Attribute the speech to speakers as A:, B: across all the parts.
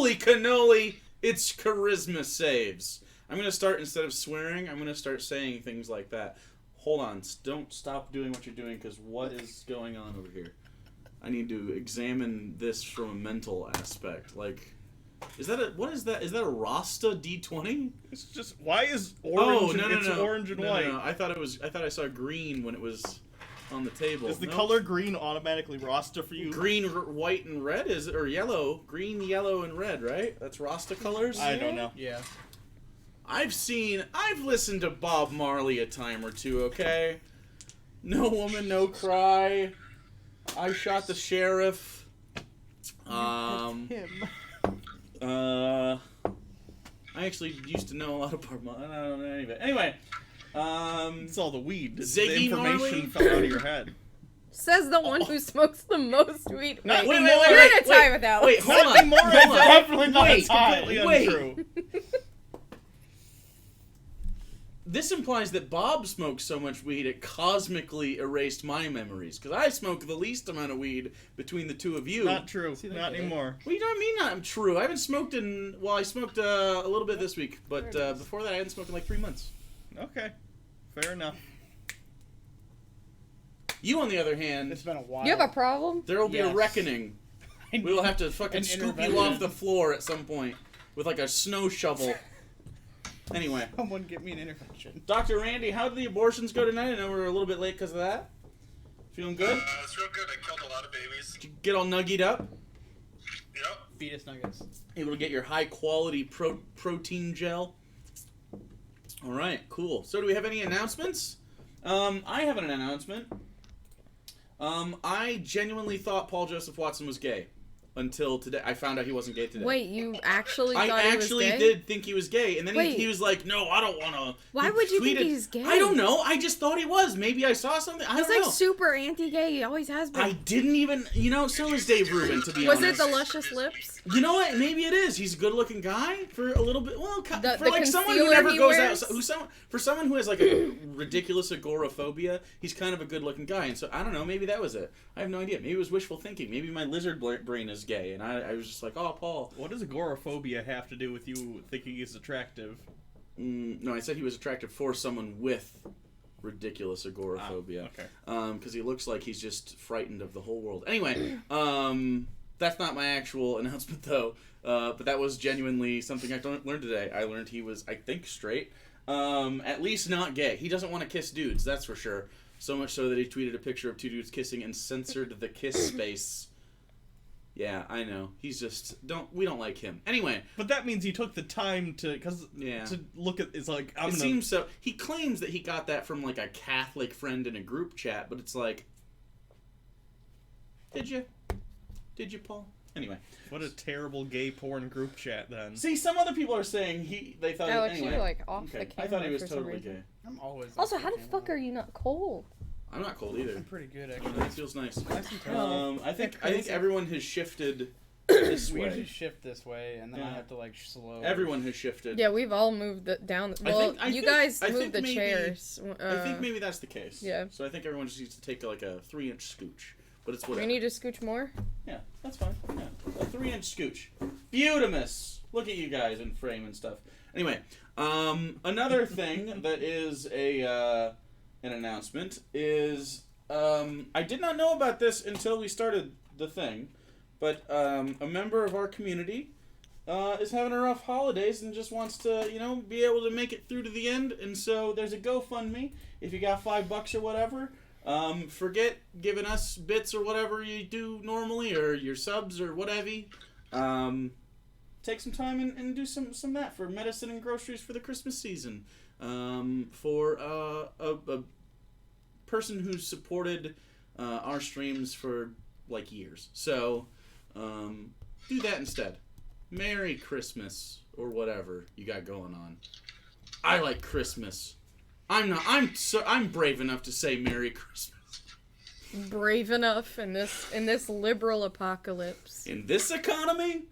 A: Holy cannoli! It's charisma saves. I'm gonna start, instead of swearing, I'm gonna start saying things like that. Hold on, don't stop doing what you're doing, because what is going on over here? I need to examine this from a mental aspect. Like, what is that? Is that a Rasta D20?
B: It's just, why is orange?
A: No.
B: Orange and white.
A: No. I thought I saw green when it was on the table.
B: Is the color green automatically Rasta for you?
A: Green, white, and red is it, or yellow? Green, yellow, and red, right? That's Rasta colors.
B: I don't know.
C: Yeah.
A: I've listened to Bob Marley a time or two. Okay. No Woman, No Cry. I Shot the Sheriff.
C: Him.
A: I actually used to know a lot of Bob Marley. I don't know any of it. Anyway.
B: It's all the weed.
A: Ziggy
B: the information
A: Marley?
B: fell out of your head.
D: Says the one who smokes the most weed.
B: Not
A: Wait,
B: anymore.
D: You're in a tie with Alex.
A: Wait, hold on.
B: Anymore, it's
A: Hold on.
B: definitely not
A: Wait,
B: a tie.
A: completely
B: Wait.
A: untrue. This implies that Bob smoked so much weed it cosmically erased my memories. Because I smoke the least amount of weed between the two of you.
B: Not true. Not anymore.
A: What do you mean not true? I haven't smoked in... Well, I smoked a little bit this week. But before that, I hadn't smoked in like 3 months.
B: Okay. Fair enough.
A: You, on the other hand...
C: It's been a while.
D: You have a problem?
A: There will be a
C: Yes.
A: reckoning. We will have to fucking
C: An
A: scoop you
C: intervention.
A: off the floor at some point. With like a snow shovel. Anyway.
C: Someone get me an intervention.
A: Dr. Randy, how did the abortions go tonight? I know we're a little bit late because of that. Feeling good?
E: It's real good. I killed a lot of babies.
A: Did you get all nuggied up?
E: Yep.
C: Fetus nuggets.
A: Able to get your high quality protein gel? Alright, cool. So do we have any announcements? I have an announcement. I genuinely thought Paul Joseph Watson was gay. Until today. I found out he wasn't gay today.
D: Wait, you actually thought
A: I
D: he was
A: actually
D: gay?
A: did think he was gay, and then
D: Wait.
A: he was like, "No, I don't want to."
D: Why would you think he's gay?
A: I don't know. I just thought he was. Maybe I saw something. I
D: He's
A: don't
D: like
A: know.
D: super anti-gay. He always has been.
A: I didn't even. So is Dave Rubin. To be
D: Was
A: honest,
D: it the luscious lips?
A: You know what? Maybe it is. He's a good-looking guy for a little bit. Well, for
D: The
A: like someone who
D: concealer
A: never
D: he
A: goes
D: wears?
A: out. For someone who has like a ridiculous agoraphobia, he's kind of a good-looking guy. And so I don't know. Maybe that was it. I have no idea. Maybe it was wishful thinking. Maybe my lizard brain is gay, and I was just like, oh, Paul.
B: What does agoraphobia have to do with you thinking he's attractive?
A: No, I said he was attractive for someone with ridiculous agoraphobia.
B: Okay.
A: Because he looks like he's just frightened of the whole world. Anyway, that's not my actual announcement, though. But that was genuinely something I learned today. I learned he was, I think, straight. At least not gay. He doesn't want to kiss dudes, that's for sure. So much so that he tweeted a picture of 2 dudes kissing and censored the kiss space. Yeah, I know. He's just we don't like him. Anyway,
B: But that means he took the time to look at. It's like
A: it seems so. He claims that he got that from like a Catholic friend in a group chat, but it's like, did you, Paul? Anyway,
B: What a terrible gay porn group chat then.
A: see, some other people are saying they thought.
D: Alex,
A: anyway,
D: you're like off the
A: okay.
D: camera
A: I thought he was
D: for some
A: totally
D: reason.
A: gay.
C: I'm always.
D: Also, how the fuck are you not cold?
A: I'm not cold either.
C: I'm pretty good
A: It
C: actually.
A: feels nice.
C: Nice and toasty.
A: I think
C: crazy.
A: everyone has shifted this
C: We usually
A: way.
C: shift this way, and then I
A: Yeah.
C: have to like slow.
A: Everyone has shifted.
D: Yeah, we've all moved down. Well,
A: I
D: you
A: think-
D: guys
A: I
D: moved
A: think
D: the
A: maybe-
D: chairs.
A: I think maybe that's the case.
D: Yeah.
A: So I think everyone just needs to take like a 3-inch scooch, but it's whatever.
D: We need to scooch more.
A: Yeah, that's fine. Yeah, a 3-inch scooch. Beautimus. Look at you guys in frame and stuff. Anyway, another thing that is an announcement is I did not know about this until we started the thing, but a member of our community is having a rough holidays and just wants to be able to make it through to the end, and so there's a GoFundMe if you got $5 or whatever. Forget giving us bits or whatever you do normally, or your subs or whatever. Take some time and do some that for medicine and groceries for the Christmas season. For a person who's supported our streams for like years. So do that instead. Merry Christmas or whatever you got going on. I like Christmas. I'm brave enough to say Merry Christmas.
D: Brave enough in this liberal apocalypse.
A: In this economy?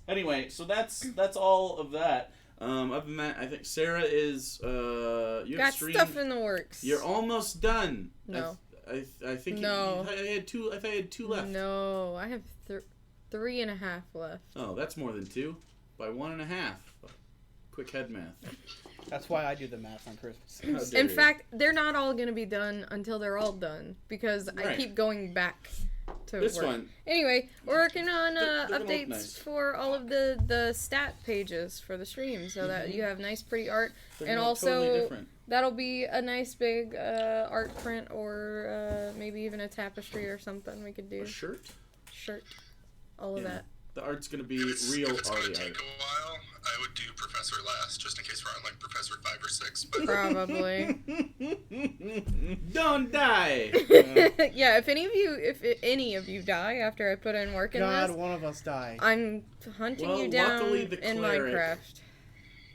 A: Anyway, so that's all of that. Other than that, I think Sarah is you
D: Got
A: streamed,
D: stuff in the works.
A: You're almost done.
D: No.
A: I think
D: No.
A: I had two. I thought I had 2 left.
D: No, I have 3.5 left.
A: Oh, that's more than 2. By 1.5. Quick head math.
C: That's why I do the math on Christmas.
A: How dare
D: In
A: you.
D: fact, they're not all going to be done until they're all done because I
A: Right.
D: keep going back to
A: This
D: work.
A: one.
D: Anyway, we're working on
A: They're gonna look
D: updates
A: nice.
D: for all of the stat pages for the stream so that you have nice, pretty art.
A: They're
D: And
A: gonna look
D: also,
A: totally different.
D: that'll be a nice big art print or maybe even a tapestry or something we could do.
A: A shirt?
D: Shirt. All of
A: Yeah.
D: that.
A: The art's gonna be
E: If
A: real
E: it's going
A: arty
E: to take
A: art.
E: a while, I would do Professor last, just in case we're on like Professor 5 or 6. But
D: Probably.
A: Don't die!
D: Yeah, if any of you die after I put in work in
C: God,
D: this,
C: one of us die.
D: I'm hunting
A: Well,
D: you down
A: luckily the
D: in
A: cleric-
D: Minecraft.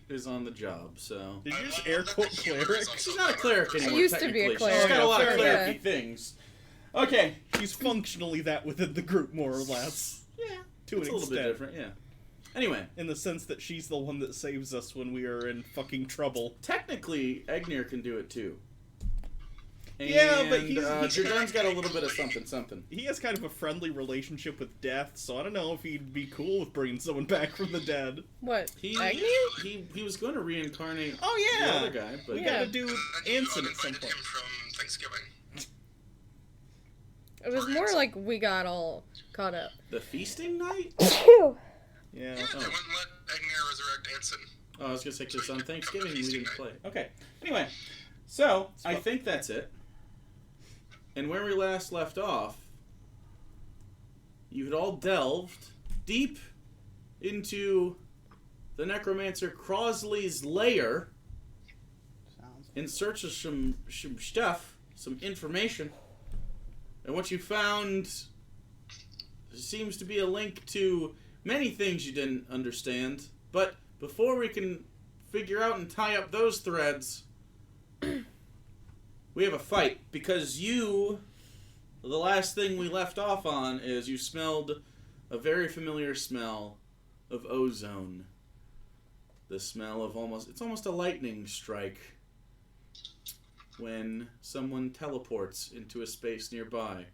A: Is on the job, so.
B: Did you
E: I
B: just
E: love
B: air
E: that
B: quote
E: the humor is
B: cleric?
E: also
A: She's not a cleric
E: better.
A: anymore.
D: used to be a
A: technically.
D: cleric.
A: She's got a lot of
D: Fair
A: cleric
D: enough.
A: things. Okay.
B: She's functionally that within the group, more or less.
A: Yeah.
B: To
A: It's
B: an
A: a little bit
B: extent.
A: different, yeah. Anyway,
B: In the sense that she's the one that saves us when we are in fucking trouble.
A: technically, Egnir can do it too. And,
B: Yeah, but he's-
A: Jordan's got a little bit of something.
B: He has kind of a friendly relationship with death, so I don't know if he'd be cool with bringing someone back from the dead.
D: What?
A: He was going to reincarnate
B: Oh
A: the
B: yeah!
A: other guy, but
B: We
D: Yeah.
B: gotta do
E: And then you
B: Anson at some
E: uninvited
B: point.
E: him from Thanksgiving.
D: It was more like we got all caught up.
A: the feasting night?
B: Yeah.
E: Yeah, they wouldn't let Egnir resurrect Anson.
A: Oh, I was gonna say because on Thanksgiving we didn't play. Okay. Anyway, so I think that's it. And where we last left off, you had all delved deep into the necromancer Crosly's lair
C: Sounds.
A: in search of some stuff, some information. And what you found seems to be a link to many things you didn't understand. But before we can figure out and tie up those threads, we have a fight. Because the last thing we left off on is you smelled a very familiar smell of ozone. The smell of it's almost a lightning strike when someone teleports into a space nearby.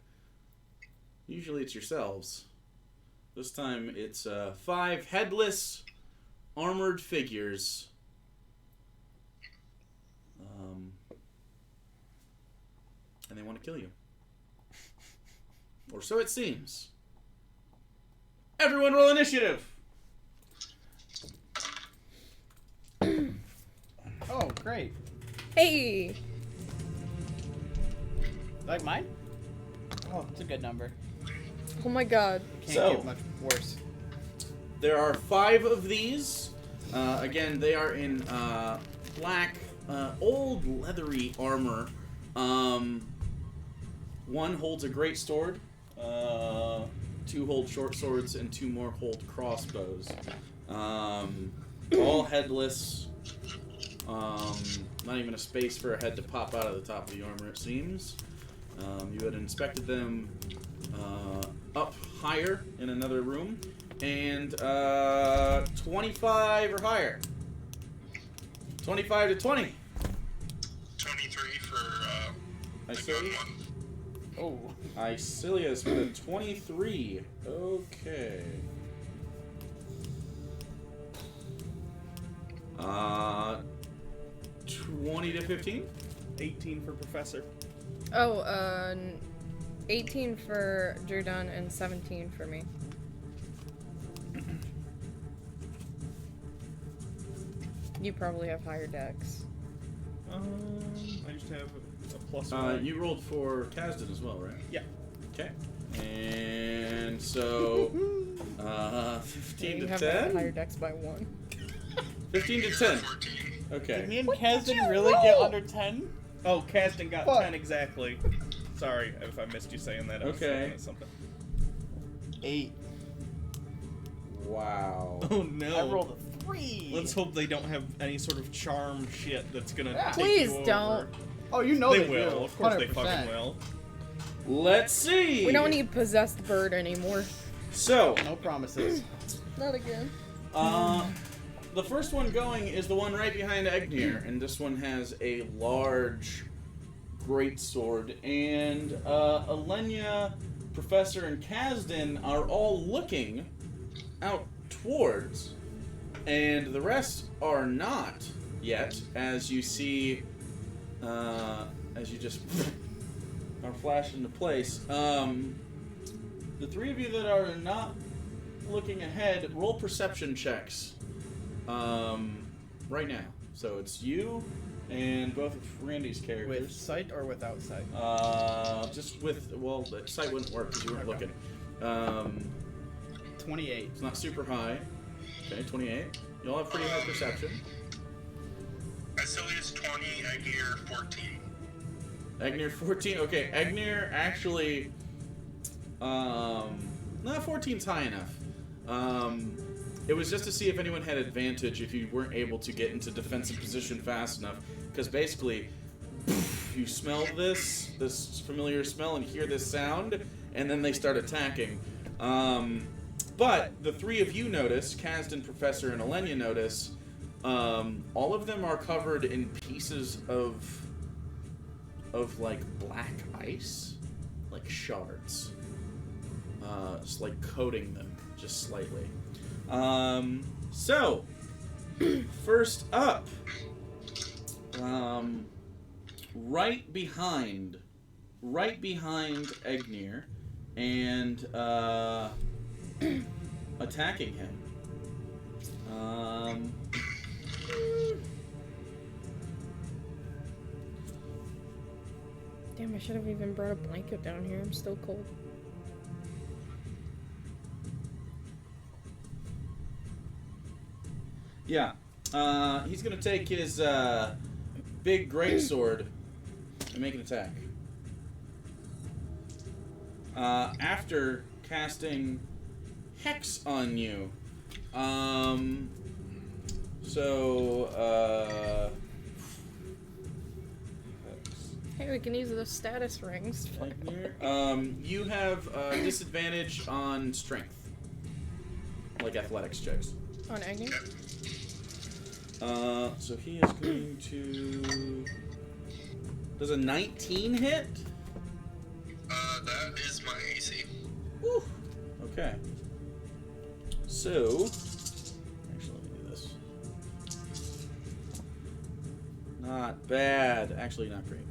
A: Usually it's yourselves. This time it's 5 headless, armored figures. And they want to kill you. Or so it seems. Everyone roll initiative!
C: Oh, great.
D: Hey!
C: Like mine? Oh, it's a good number.
D: Oh my god.
C: Can't
A: So-
C: get much worse.
A: There are 5 of these. Again, they are in black, old leathery armor. One holds a great sword. 2 hold short swords, and 2 more hold crossbows. All headless. Not even a space for a head to pop out of the top of the armor, it seems. You had inspected them up higher in another room, and 25 or higher. 25 to 20.
E: 23 for
A: I
E: the
A: see.
E: gun one.
C: Oh.
A: Icilius with a 23. Okay. 20 to 15?
B: 18 for Professor.
D: Oh, 18 for Jordan and 17 for me. You probably have higher decks.
B: I just have a plus 1.
A: You rolled for Kasdan as well, right?
B: Yeah.
A: Okay. And so, 15
D: You
A: to
D: have
A: 10?
D: higher decks by 1.
A: 15 to
E: You're
A: 10.
E: 14.
A: Okay.
C: Did me and
D: What
C: Kaz
D: did you
C: didn't really get
D: roll?
C: under 10?
B: Oh, Caston got
C: Fuck.
B: 10 exactly. Sorry if I missed you saying that. I was
A: Okay.
B: looking at something.
C: 8.
A: Wow.
B: Oh no.
C: I rolled a 3.
B: Let's hope they don't have any sort of charm shit that's gonna
C: Yeah.
B: take
D: Please
B: you over.
D: don't.
C: Oh, you know
B: They
C: they,
B: will.
C: do.
B: Of course they
C: 100%.
B: fucking will.
A: Let's see.
D: We don't need possessed bird anymore.
A: So,
C: No promises.
D: Not again.
A: the first one going is the one right behind Egnir, and this one has a large greatsword. And Alenia Professor and Kasdan are all looking out towards, and the rest are not yet, as you see, as you just are flashed into place. The three of you that are not looking ahead, roll perception checks right now. So it's you and both of Randy's characters.
C: With sight or without sight?
A: Just with, well, the sight wouldn't work because you weren't looking.
C: 28.
A: It's not super high. Okay, 28. You all have pretty high perception.
E: Asilius 20, Agir 14.
A: Agnir 14. Okay, Agnir actually, no, 14's high enough. It was just to see if anyone had advantage if you weren't able to get into defensive position fast enough. Because basically, you smell this familiar smell and hear this sound, and then they start attacking. But the three of you notice, Kasdan, Professor, and Elenia notice, all of them are covered in pieces of like black ice, like shards, just like coating them just slightly. So first up, right behind Egnir, and attacking him.
D: Damn, I should have even brought a blanket down here. I'm still cold.
A: Yeah. He's gonna take his big greatsword and make an attack. After casting Hex on you.
D: Hey, we can use those status rings.
A: You have disadvantage on strength, like athletics checks.
D: On Agni?
A: So he is going to. Does a 19 hit?
E: That is my AC.
A: Woo. Okay. So, actually, let me do this. Not bad. Actually, not great.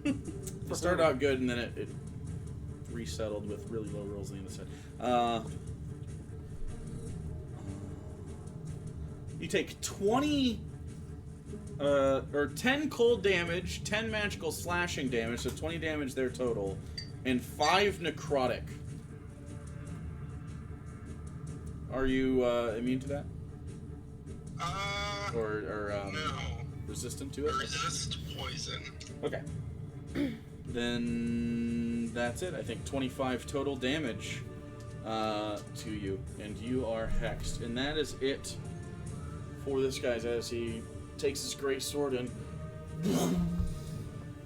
A: It started out good, and then it resettled with really low rolls on the other side. You take 20, or 10 cold damage, 10 magical slashing damage, so 20 damage there total, and 5 necrotic. Are you immune to that? Or
E: No.
A: resistant to it?
E: Resist poison.
A: Okay. Then that's it. I think 25 total damage to you, and you are hexed. And that is it for this guy as he takes his great sword and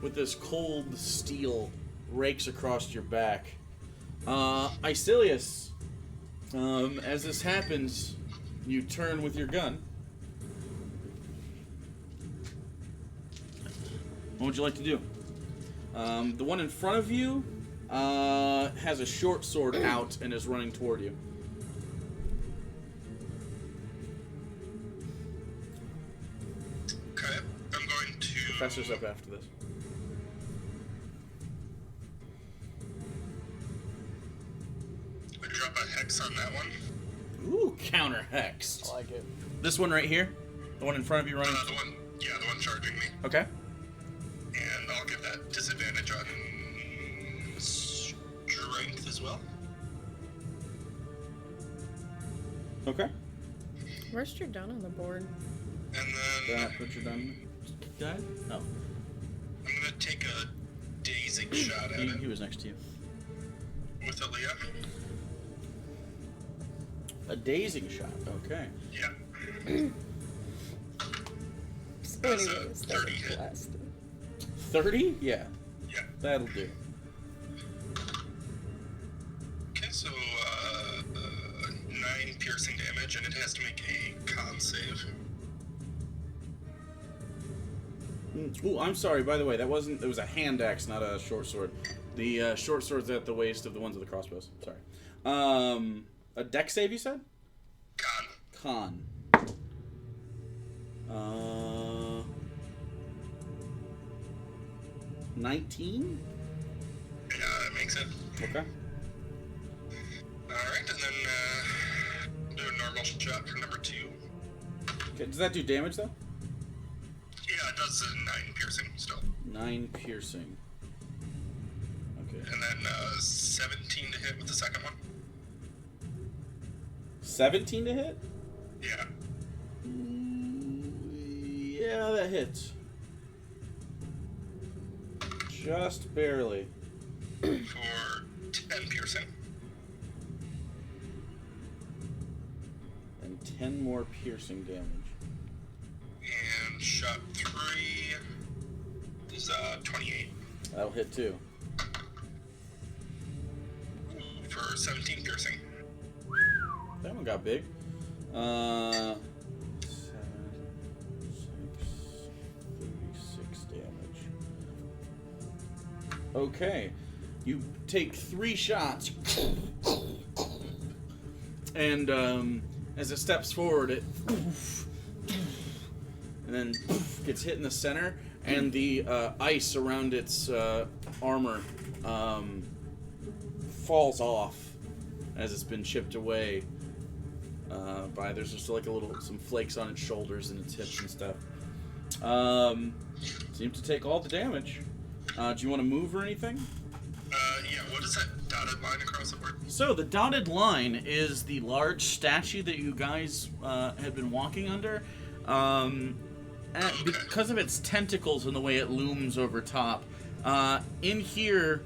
A: with this cold steel rakes across your back. Isilius, as this happens, you turn with your gun. What would you like to do? The one in front of you has a short sword out and is running toward you.
E: Okay, I'm going to...
A: Professor's up after this.
E: drop a hex on that one.
A: Ooh, counter hex.
C: I like it.
A: This one right here? The one in front of you running?
E: The one charging me.
A: Okay.
E: And I'll give that disadvantage on strength as well.
A: Okay.
D: Where's your down on the board?
E: And then
A: Put your gun guy? Oh.
E: I'm going to take a dazing shot at
A: He
E: it
A: was next to you.
E: with Aaliyah.
A: A dazing shot. Okay.
E: Yeah.
D: Anyways,
E: a
D: that
E: 30
D: was
E: hit.
D: blasted.
A: 30? Yeah.
E: Yeah.
A: That'll do.
E: Okay, so 9 piercing damage, and it has to make a con save.
A: Ooh, I'm sorry, by the way, it was a hand axe, not a short sword. The short sword's at the waist of the ones with the crossbows. Sorry. A deck save, you said?
E: Con.
A: Con. 19?
E: Yeah, that makes it.
A: Okay.
E: Alright, and then do a normal shot for number 2.
A: Okay. Does that do damage, though?
E: Yeah, it does 9 piercing still.
A: 9 piercing. Okay.
E: And then 17 to hit with the second one.
A: 17 to hit?
E: Yeah.
A: Yeah, that hits. Just barely.
E: For 10 piercing.
A: And 10 more piercing damage.
E: And shot 3 is 28.
A: That'll hit too.
E: For 17 piercing.
A: That one got big. 7, 6, 36 damage. Okay. You take 3 shots. And as it steps forward, it and then gets hit in the center, and the ice around its armor falls off as it's been chipped away by. There's just like some flakes on its shoulders and its hips and stuff. Seems to take all the damage. Do you want to move or anything?
E: Yeah, what is that dotted line across the board?
A: So the dotted line is the large statue that you guys had been walking under. Because of its tentacles and the way it looms over top. In here,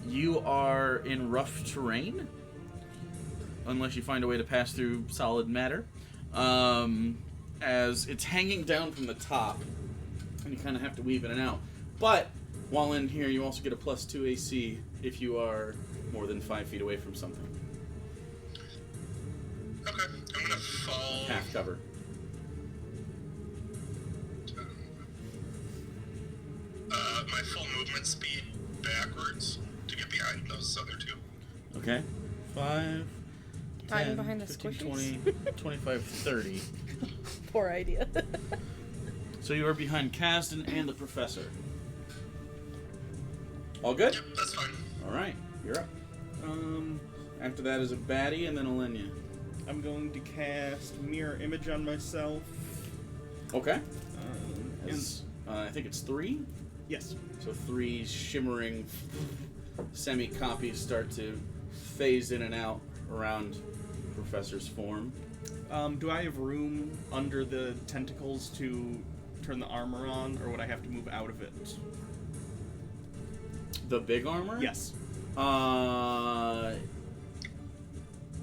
A: you are in rough terrain, unless you find a way to pass through solid matter. As it's hanging down from the top, and you kind of have to weave in and out. But while in here, you also get a +2 AC if you are more than 5 feet away from something.
E: Okay, I'm gonna fall.
A: Half cover.
E: My full movement speed backwards to get behind those other 2.
A: Okay. 5,
D: Hiding
A: 10,
D: behind the
A: 15,
D: squishies?
A: 20, 25, 30.
D: Poor idea.
A: So you are behind Kasdan and the professor. All good?
E: Yep, that's fine.
A: All right, you're up. After that is a baddie and then Alenia.
B: I'm going to cast Mirror Image on myself.
A: Okay.
B: And
A: I think it's 3.
B: yes.
A: So 3 shimmering semi-copies start to phase in and out around Professor's form.
B: Do I have room under the tentacles to turn the armor on, or would I have to move out of it?
A: The big armor?
B: Yes.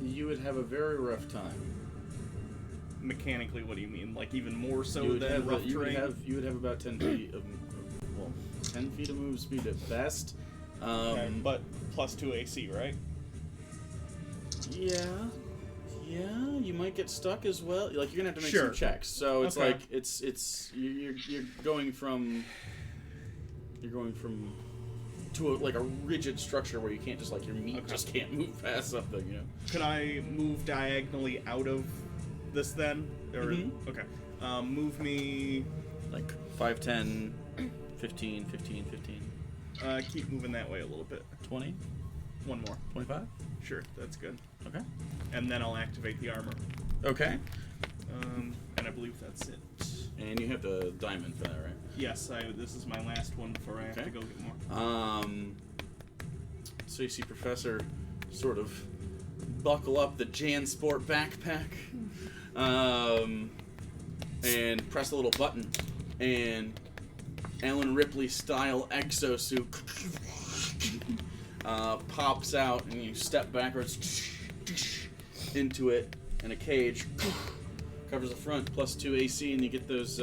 A: You would have a very rough time.
B: Mechanically, what do you mean? Like even more so
A: You would
B: than
A: have
B: rough terrain?
A: you would have about 10 feet of 10 feet of move speed at best.
B: Okay, but +2 AC, right?
A: Yeah, you might get stuck as well. Like you're gonna have to make
B: Sure.
A: some checks. So it's
B: Okay.
A: like you're going from to a rigid structure where you can't just your meat just can't move past something. You know.
B: Could I move diagonally out of this then? Or
A: Mhm.
B: okay, move me.
A: Like 5, 10, 15, 15, 15,
B: Keep moving that way a little bit.
A: 20,
B: One more.
A: 25.
B: Sure, that's good.
A: Okay.
B: And then I'll activate the armor.
A: Okay.
B: And I believe that's it.
A: And you have the diamond for that, right?
B: Yes, this is my last one before I have
A: Okay.
B: to go get more.
A: So you see Professor sort of buckle up the JanSport backpack, and press a little button, and Alan Ripley style exosuit pops out, and you step backwards into it, and a cage covers the front, +2 AC, and you get those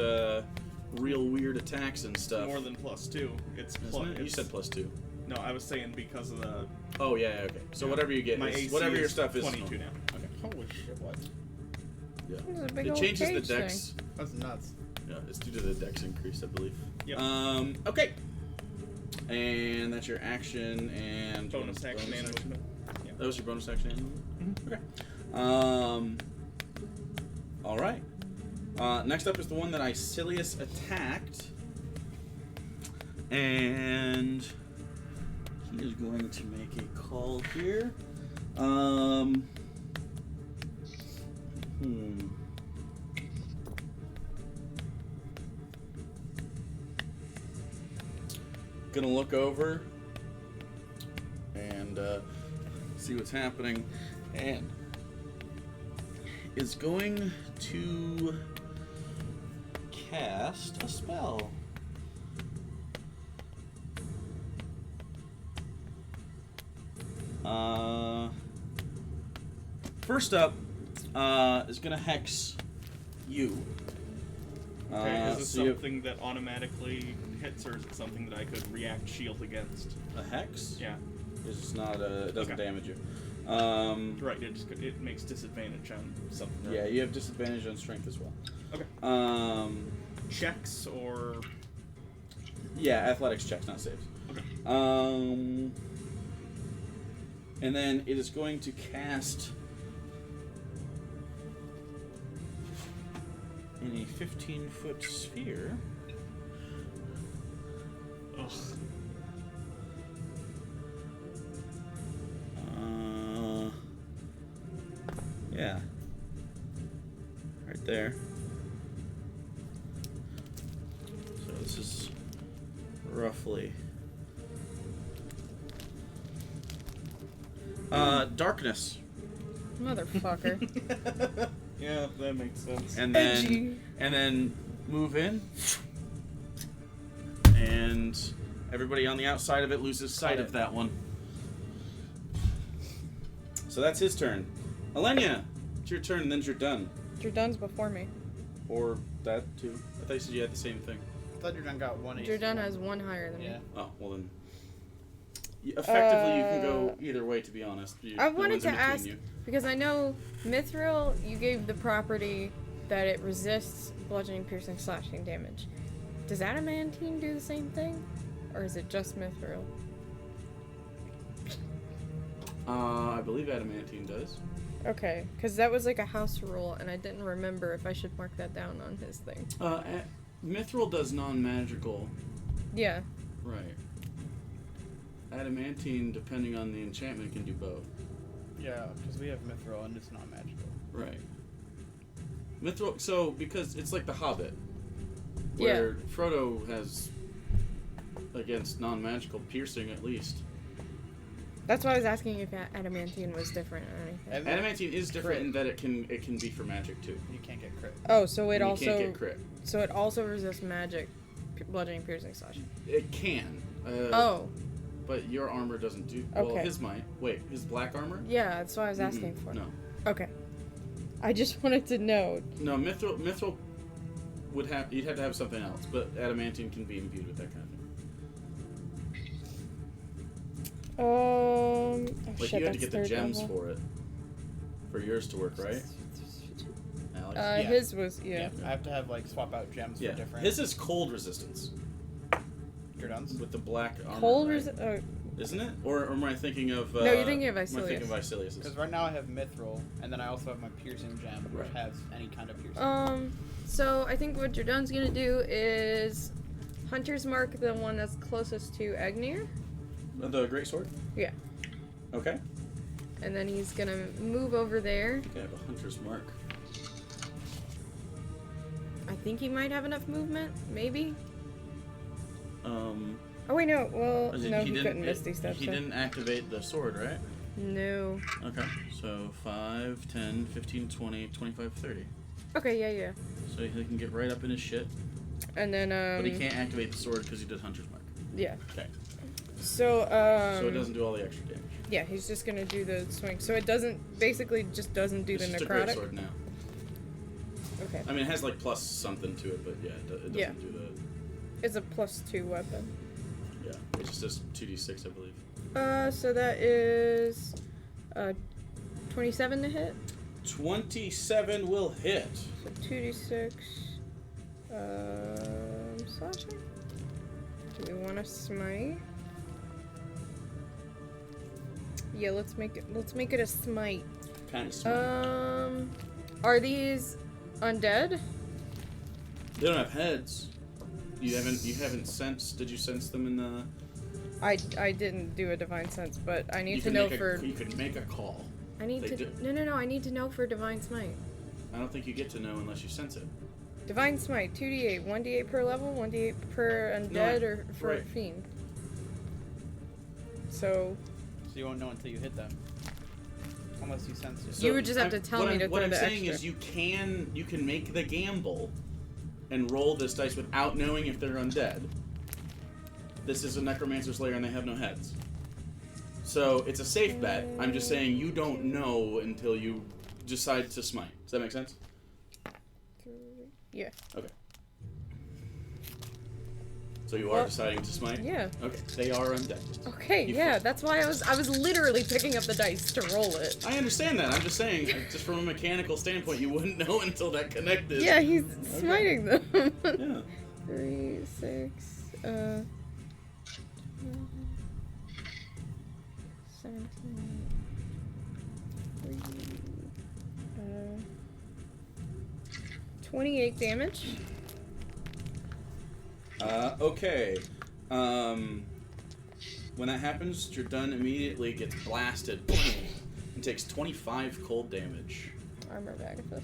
A: real weird attacks and stuff.
B: More than +2. It's
A: Isn't it? You said +2.
B: No, I was saying because of the
A: Oh yeah, okay. So whatever you get,
B: my
A: is,
B: AC
A: whatever your
B: is
A: stuff is.
B: 22 now.
A: Okay.
C: Holy shit, what?
A: Yeah.
D: There's a big
A: It
D: old
A: changes the
D: cage
A: dex.
D: thing.
C: That's nuts.
A: Yeah, it's due to the dex increase, I believe.
B: Yep.
A: Okay. And that's your action and
B: Bonus action and
A: action.
B: movement. Yeah.
A: That was your bonus action and movement?
B: Mhm.
A: Okay. All right. Next up is the one that Icilius attacked. And he is going to make a call here. Gonna look over and see what's happening, and is going to cast a spell. First up is gonna hex you.
B: Okay, is this
A: so you have
B: something that automatically hits, or is it something that I could react shield against?
A: a hex?
B: Yeah.
A: It's not it doesn't
B: Okay.
A: damage you.
B: Right, it makes disadvantage on something. Right?
A: Yeah, you have disadvantage on strength as well.
B: Okay. Checks or...
A: Yeah, athletics checks, not saves.
B: Okay.
A: And then it is going to cast in a 15-foot sphere.
B: Ugh.
A: Yeah. Right there. So this is roughly darkness.
D: Motherfucker.
B: Yeah, that makes sense.
A: And
D: Edgy.
A: then move in. And everybody on the outside of it loses sight of that one. So that's his turn. Alenia, it's your turn, and then you're done.
D: Jordan's before me.
A: Or that too. I thought you said you had the same thing.
C: I thought Jordan got 1 AC.
D: Jordan has one higher than
C: Yeah.
D: me.
A: Oh, well then. Effectively, you can go either way, to be honest.
D: I
A: No
D: wanted
A: one's
D: to
A: in between
D: ask,
A: you.
D: because I know Mithril, you gave the property that it resists bludgeoning, piercing, slashing damage. Does adamantine do the same thing? Or is it just Mithril?
A: I believe adamantine does.
D: Okay, because that was like a house rule, and I didn't remember if I should mark that down on his thing.
A: Mithril does non-magical.
D: Yeah.
A: Right. Adamantine, depending on the enchantment, can do both.
C: Yeah, because we have Mithril and it's not magical.
A: Right. Mithril, so, because it's like the Hobbit, where Frodo has, against non-magical, piercing at least.
D: That's why I was asking if adamantine was different or anything.
A: Adamantine is different in that it can be for magic too.
C: You can't get crit.
D: Oh, so it
A: And
D: also
A: you can't get crit.
D: so it also resists magic, bludgeoning, piercing, slashing.
A: It can.
D: Oh,
A: But your armor doesn't do. Well,
D: Okay.
A: his might. Wait, his black armor?
D: yeah, that's what I was asking for.
A: No.
D: Okay. I just wanted to know.
A: No, Mithril would have. You'd have to have something else, but adamantine can be imbued with that kind of thing.
D: Oh,
A: Like
D: shit,
A: you had to
D: that's
A: get the
D: third
A: gems
D: level.
A: for it, for yours to work, right? Alex.
C: Yeah.
D: His was yeah.
C: I have to have like swap out gems
A: Yeah.
C: for different.
A: His is cold resistance
C: Jordan's.
A: with the black armor.
D: Cold
A: right? Isn't it? Or am I thinking of?
D: No, you're thinking of
A: Am I thinking of
D: Icilius.
C: Because right now I have Mithril, and then I also have my piercing gem, which
A: Right.
C: has any kind of piercing.
D: So I think what Jordan's gonna do is Hunter's Mark, the one that's closest to Agnir.
A: The great sword.
D: Yeah.
A: Okay.
D: And then he's gonna move over there.
A: I think I have a hunter's mark.
D: I think he might have enough movement, maybe.
A: Oh,
D: Oh wait, no. Well,
A: he
D: no, he
A: didn't-
D: couldn't Misty Step.
A: He
D: so.
A: didn't activate the sword, right?
D: No.
A: Okay. So 5, 10, 15, 20, 25, 30.
D: Okay, yeah.
A: So he can get right up in his shit.
D: And then
A: But he can't activate the sword because he did hunter's mark.
D: Yeah.
A: Okay.
D: So
A: So it doesn't do all the extra damage.
D: Yeah, he's just gonna do the swing. So it basically just doesn't do
A: It's
D: the
A: just a great
D: necrotic.
A: sword now.
D: Okay.
A: I mean, it has like plus something to it, but yeah, it doesn't
D: Yeah.
A: do
D: It's a +2 weapon.
A: the. Yeah, it just does 2d6, I believe.
D: So that is 27 to hit.
A: 27 will hit.
D: So 2d6 slashing. Do we want to smite? Yeah, let's make it a smite.
A: Kind of smart.
D: Are these undead?
A: They don't have heads. You haven't sensed. Did you sense them in the?
D: I didn't do a divine sense, but I need
A: You
D: to
A: can
D: know
A: make
D: for.
A: You can make a call.
D: I need
A: They
D: to.
A: do-
D: No. I need to know for divine smite.
A: I don't think you get to know unless you sense it.
D: Divine smite, 2d8, 1d8 per level, 1d8 per undead,
A: No,
D: or for
A: right.
D: fiend. So
C: So you won't know until you hit them. Unless you sense it.
D: You would just have to tell me to
A: What
D: throw
A: I'm
D: the
A: saying
D: extra.
A: is you can make the gamble and roll this dice without knowing if they're undead. This is a necromancer's lair and they have no heads. So it's a safe bet. I'm just saying you don't know until you decide to smite. Does that make sense?
D: yeah.
A: Okay. So you are
D: Well,
A: deciding to smite?
D: Yeah.
A: Okay. They are undead.
D: Okay,
A: You
D: yeah, that's why I was literally picking up the dice to roll it.
A: I understand that. I'm just saying, just from a mechanical standpoint, you wouldn't know until that connected.
D: Yeah, he's smiting them.
A: Yeah.
D: 3, 6, 17, 28 damage.
A: Okay. When that happens, your done immediately gets blasted and takes 25 cold damage.
D: Armor Agathis.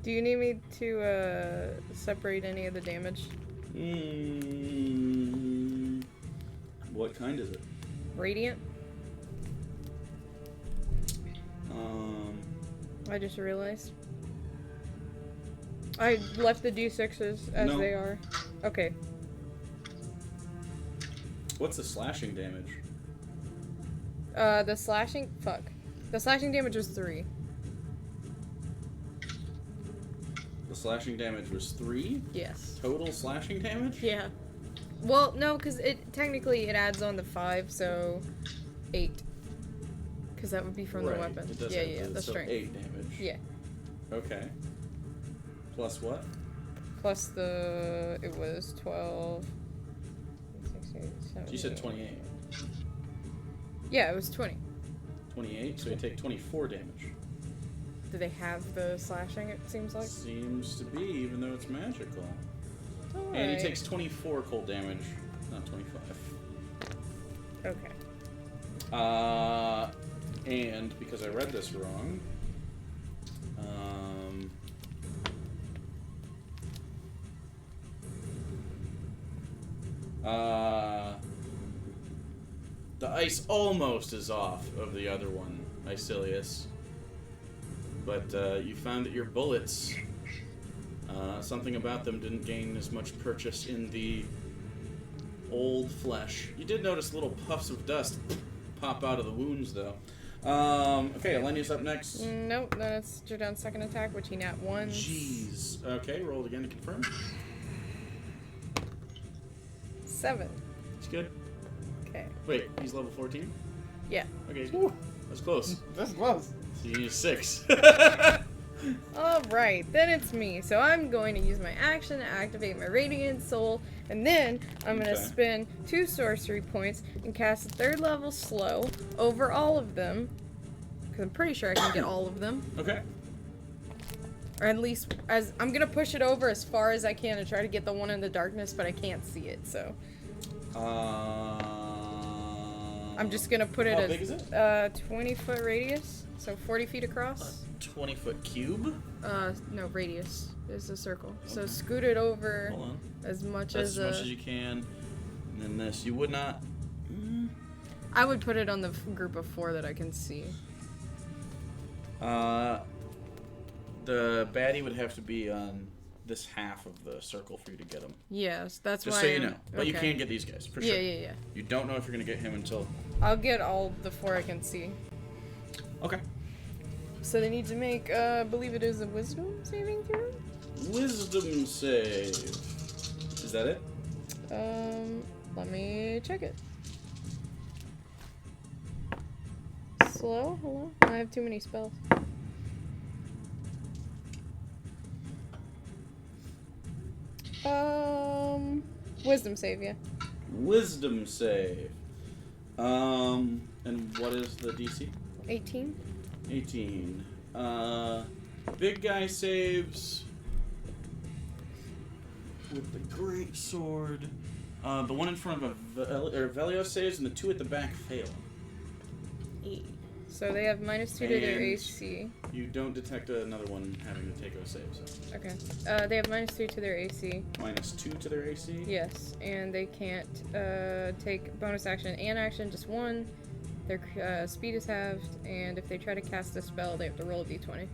D: Do you need me to separate any of the damage?
A: What kind is it?
D: Radiant? I just realized. I left the d6s as
A: No.
D: they are. Okay.
A: What's the slashing damage?
D: The slashing... Fuck. The slashing damage was 3.
A: The slashing damage was 3?
D: Yes.
A: Total slashing damage?
D: Yeah. Well, no, because technically it adds on the 5, so 8. Because that would be from the
A: Right,
D: weapon.
A: it does
D: Yeah,
A: have
D: yeah, the
A: so
D: strength.
A: 8 damage.
D: Yeah.
A: Okay. Plus what?
D: Plus the... It was 12... 16, 17,
A: You said 28.
D: Yeah, it was 20.
A: 28, so you take 24 damage.
D: Do they have the slashing, it seems like?
A: Seems to be, even though it's magical. And he
D: Alright.
A: takes 24 cold damage, not 25.
D: Okay.
A: And because I read this wrong, the ice almost is off of the other one, Icilius. But you found that your bullets, something about them didn't gain as much purchase in the old flesh. You did notice little puffs of dust pop out of the wounds, though. Okay, Elenia's up next.
D: Nope, that's Jordan's second attack, which he nat once.
A: Jeez. Okay, roll it again to confirm.
D: 7.
A: It's good.
D: Okay.
A: Wait, he's level 14?
D: Yeah.
A: Okay, he's good. That's close.
C: That's close.
A: So you need 6.
D: Alright, then it's me. So I'm going to use my action to activate my Radiant Soul, and then I'm going to
A: Okay.
D: spend 2 sorcery points and cast a 3rd level slow over all of them. Because I'm pretty sure I can get all of them.
A: Okay.
D: Or at least, as I'm going to push it over as far as I can to try to get the one in the darkness, but I can't see it, so. I'm just going to put it
A: How
D: as
A: big is it?
D: 20-foot radius, so 40 feet across.
A: 20-foot cube?
D: No, radius is a circle. So
A: Okay.
D: scoot it over
A: Hold on.
D: as much
A: That's
D: as
A: as much as you can. And then this. You would not...
D: I would put it on the group of 4 that I can see.
A: The baddie would have to be on this half of the circle for you to get him.
D: Yes, that's
A: Just
D: why.
A: so you know. But you
D: okay.
A: can get these guys, for
D: Yeah,
A: sure.
D: yeah.
A: You don't know if you're going to get him until...
D: I'll get all the 4 I can see.
A: Okay.
D: So they need to make, I believe it is a wisdom saving throw?
A: Wisdom save. Is that it?
D: Let me check it. Slow? Hello? I have too many spells. Wisdom save, yeah.
A: Wisdom save. And what is the DC?
D: 18.
A: 18. Big guy saves with the great sword. The one in front of Velio saves, and the two at the back fail.
D: So they have -2 to their
A: And
D: AC.
A: You don't detect another one having to take a save. So.
D: Okay. They have -3 to their AC.
A: -2 to their AC.
D: Yes, and they can't take bonus action and action, just one. Their speed is halved, and if they try to cast a spell, they have to roll a d20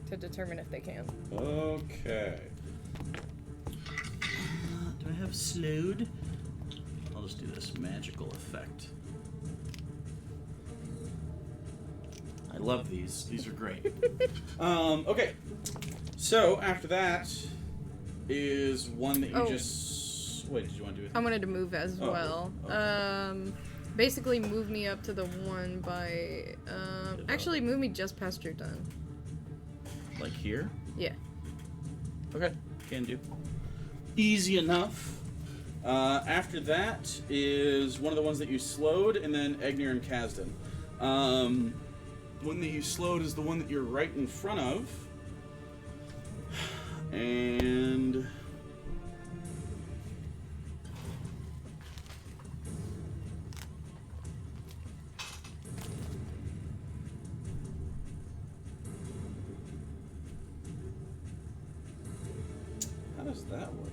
D: to determine if they can.
A: Okay. Do I have slowed? I'll just do this magical effect. I love these. These are great. Okay. So after that is one that you just. Wait, did you want to do it?
D: I wanted to move as well.
A: Okay.
D: Basically, move me up to the one by. Actually, move me just past your done.
A: Like here?
D: Yeah.
A: Okay, can do. Easy enough. After that is one of the ones that you slowed, and then Egnir and Kasdan. The one that you slowed is the one that you're right in front of. And... how does that work?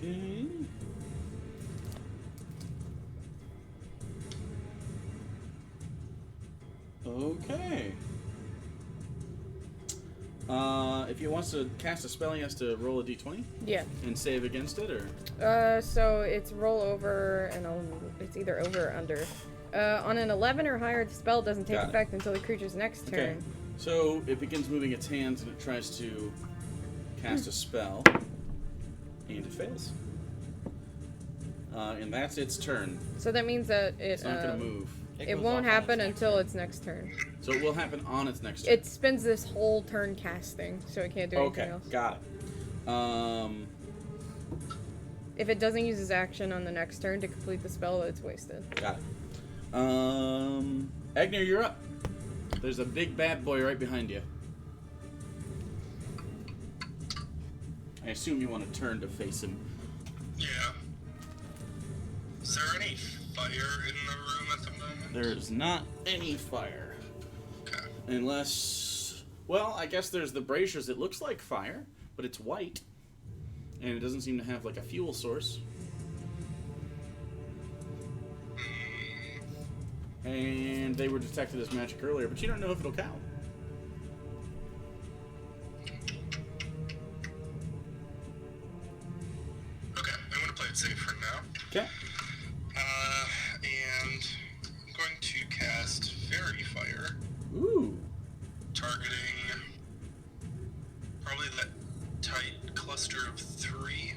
A: Okay. Okay. If he wants to cast a spell, he has to roll a d20
D: Yeah.
A: and save against it, or?
D: So it's roll over, and it's either over or under. On an 11 or higher, the spell doesn't take
A: Got it.
D: effect until the creature's next turn.
A: Okay. So it begins moving its hands and it tries to cast a spell, and it fails. And that's its turn.
D: So that means that
A: It's not going to move.
D: it
C: goes
D: won't
C: off on
D: happen
C: its next
D: until
C: turn.
D: its next turn.
A: So it will happen on its next turn.
D: It spends this whole turn casting, so it can't do anything
A: Okay,
D: else.
A: got it.
D: If it doesn't use its action on the next turn to complete the spell, it's wasted.
A: Got it. Egnir, you're up. There's a big bad boy right behind you. I assume you want to turn to face him.
E: Yeah. Is there any fire in the room at the moment?
A: There is not any fire.
E: Okay.
A: Unless... well, I guess there's the braziers. It looks like fire, but it's white. And it doesn't seem to have, like, a fuel source. And they were detected as magic earlier, but you don't know if it'll count.
E: Okay, I'm gonna play it safe for now.
A: Okay.
E: And I'm going to cast Fairy Fire,
A: Ooh.
E: targeting probably that tight cluster of 3.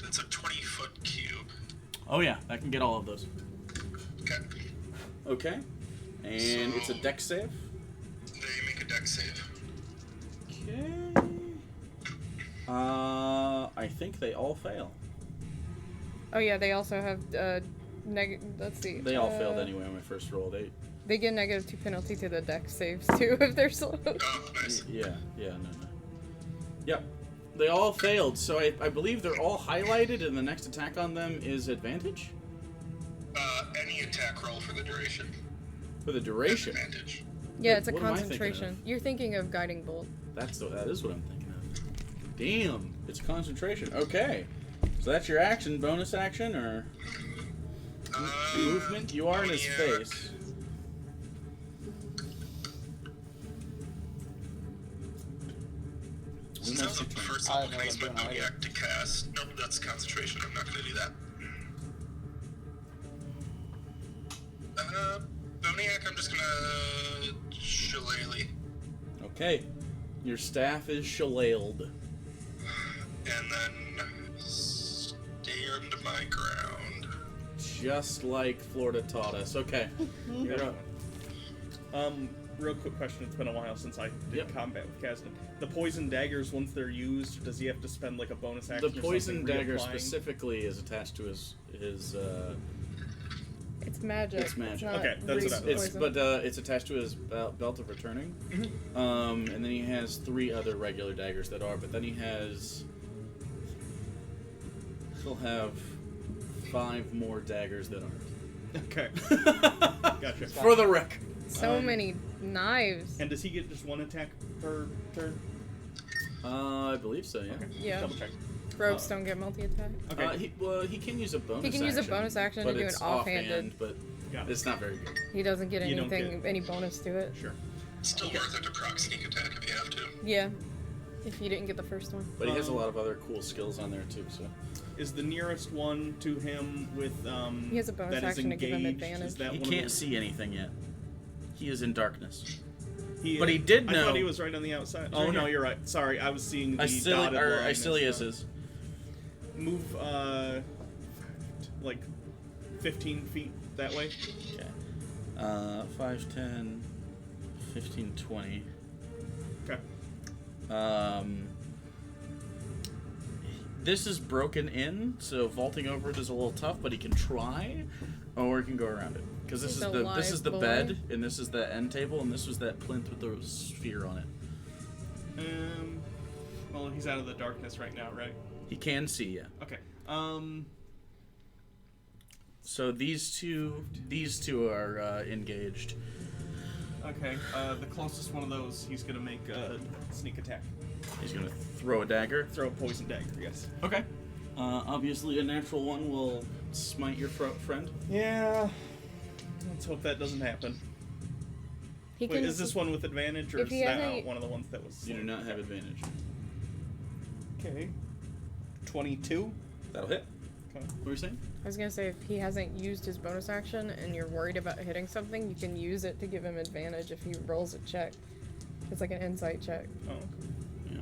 E: It's a 20-foot cube.
A: Oh, yeah. That can get all of those.
E: Okay.
A: Okay. And
E: So-
A: it's a dex save.
E: They make a dex save.
A: Okay. I think they all fail.
D: Oh yeah, they also have let's see.
A: They all failed anyway on my first roll.
D: They get -2 penalty to the dex saves too if they're slow.
E: Oh, nice.
A: No. Yep. They all failed, so I believe they're all highlighted, and the next attack on them is advantage?
E: Any attack roll for the duration.
A: For the duration.
E: Advantage.
D: Yeah, it's a
A: What am I thinking
D: concentration.
A: of?
D: You're thinking of guiding bolt.
A: That is what I'm thinking of. Damn, it's concentration. Okay. So that's your action, bonus action, or movement? You are in his
E: Boniac.
A: face.
E: Since I was a first
C: I
E: level,
C: know
E: can I use my
C: what I'm doing
E: Boniac to cast? Nope, that's concentration. I'm not going to do that. Boniac, I'm just going to shillelagh.
A: Okay. Your staff is shillaled.
E: And then stand my ground.
A: just like Florida taught us. Okay. You're up.
B: Real quick question. It's been a while since I did
A: Yep.
B: combat with Kazdan. The poison daggers, once they're used, does he have to spend like a bonus action?
A: The
B: or
A: poison
B: something
A: dagger
B: reapplying?
A: specifically is attached to his
D: It's magic.
A: It's magic.
D: not
B: Okay, that's what I-
D: real
A: it's
D: poison.
A: but it's attached to his belt of returning. And then he has 3 other regular daggers that are, but then he'll have 5 more daggers that aren't.
B: Okay. Gotcha.
A: For the record.
D: So many knives.
B: And does he get just 1 attack per turn?
A: I believe so, yeah.
B: Okay.
D: Yeah.
B: Double check.
D: Rogues don't get multi-attack.
B: Okay.
A: He can use a bonus
D: He can use a bonus action to
A: but
D: do
A: it's
D: an offhanded.
A: but
B: Got it.
A: it's not very good.
D: He doesn't get
B: You don't
D: anything,
B: get-
D: any bonus to it.
B: Sure.
E: Still worth it to proc sneak attack if you have to.
D: Yeah. If you didn't get the first one.
A: But he has a lot of other cool skills on there too, so.
B: Is the nearest one to him with
D: He has a bonus
B: that is
D: action to give him
B: engaged?
D: advantage.
B: Is that
A: He
B: one
A: can't
B: of
A: see anything yet. He is in darkness.
B: the,
A: but he did
B: I
A: know-
B: thought he was right on the outside.
A: He's
B: Oh
A: right
B: no,
A: here.
B: you're right. Sorry, I was seeing the dotted line.
A: Icilius is.
B: Move like 15 feet that way.
A: Okay. 5, 10, 15, 20.
B: Okay.
A: This is broken in, so vaulting over it is a little tough, but he can try, or he can go around it. Because this
D: He's
A: is
D: a
A: the
D: live
A: bed,
D: boy.
A: and this is the end table, and this was that plinth with the sphere on it.
B: Well, he's out of the darkness right now, right?
A: He can see you.
B: Okay.
A: So these two are engaged.
B: Okay. The closest one of those, he's gonna make a sneak attack.
A: He's gonna throw a dagger.
B: Throw a poison dagger. Yes.
A: Okay. Obviously, a natural one will smite your friend.
B: Yeah. Let's hope that doesn't happen.
D: He
B: Wait,
D: can.
B: is this one with advantage, or
D: if
B: is
D: he has
B: that
D: a-
B: one of the ones that was?
A: You do not have advantage.
B: Okay. 22.
A: That'll hit.
B: Okay.
A: What were you saying?
D: I was gonna say if he hasn't used his bonus action and you're worried about hitting something, you can use it to give him advantage if he rolls a check. It's like an insight check.
B: Oh. Okay.
A: Yeah.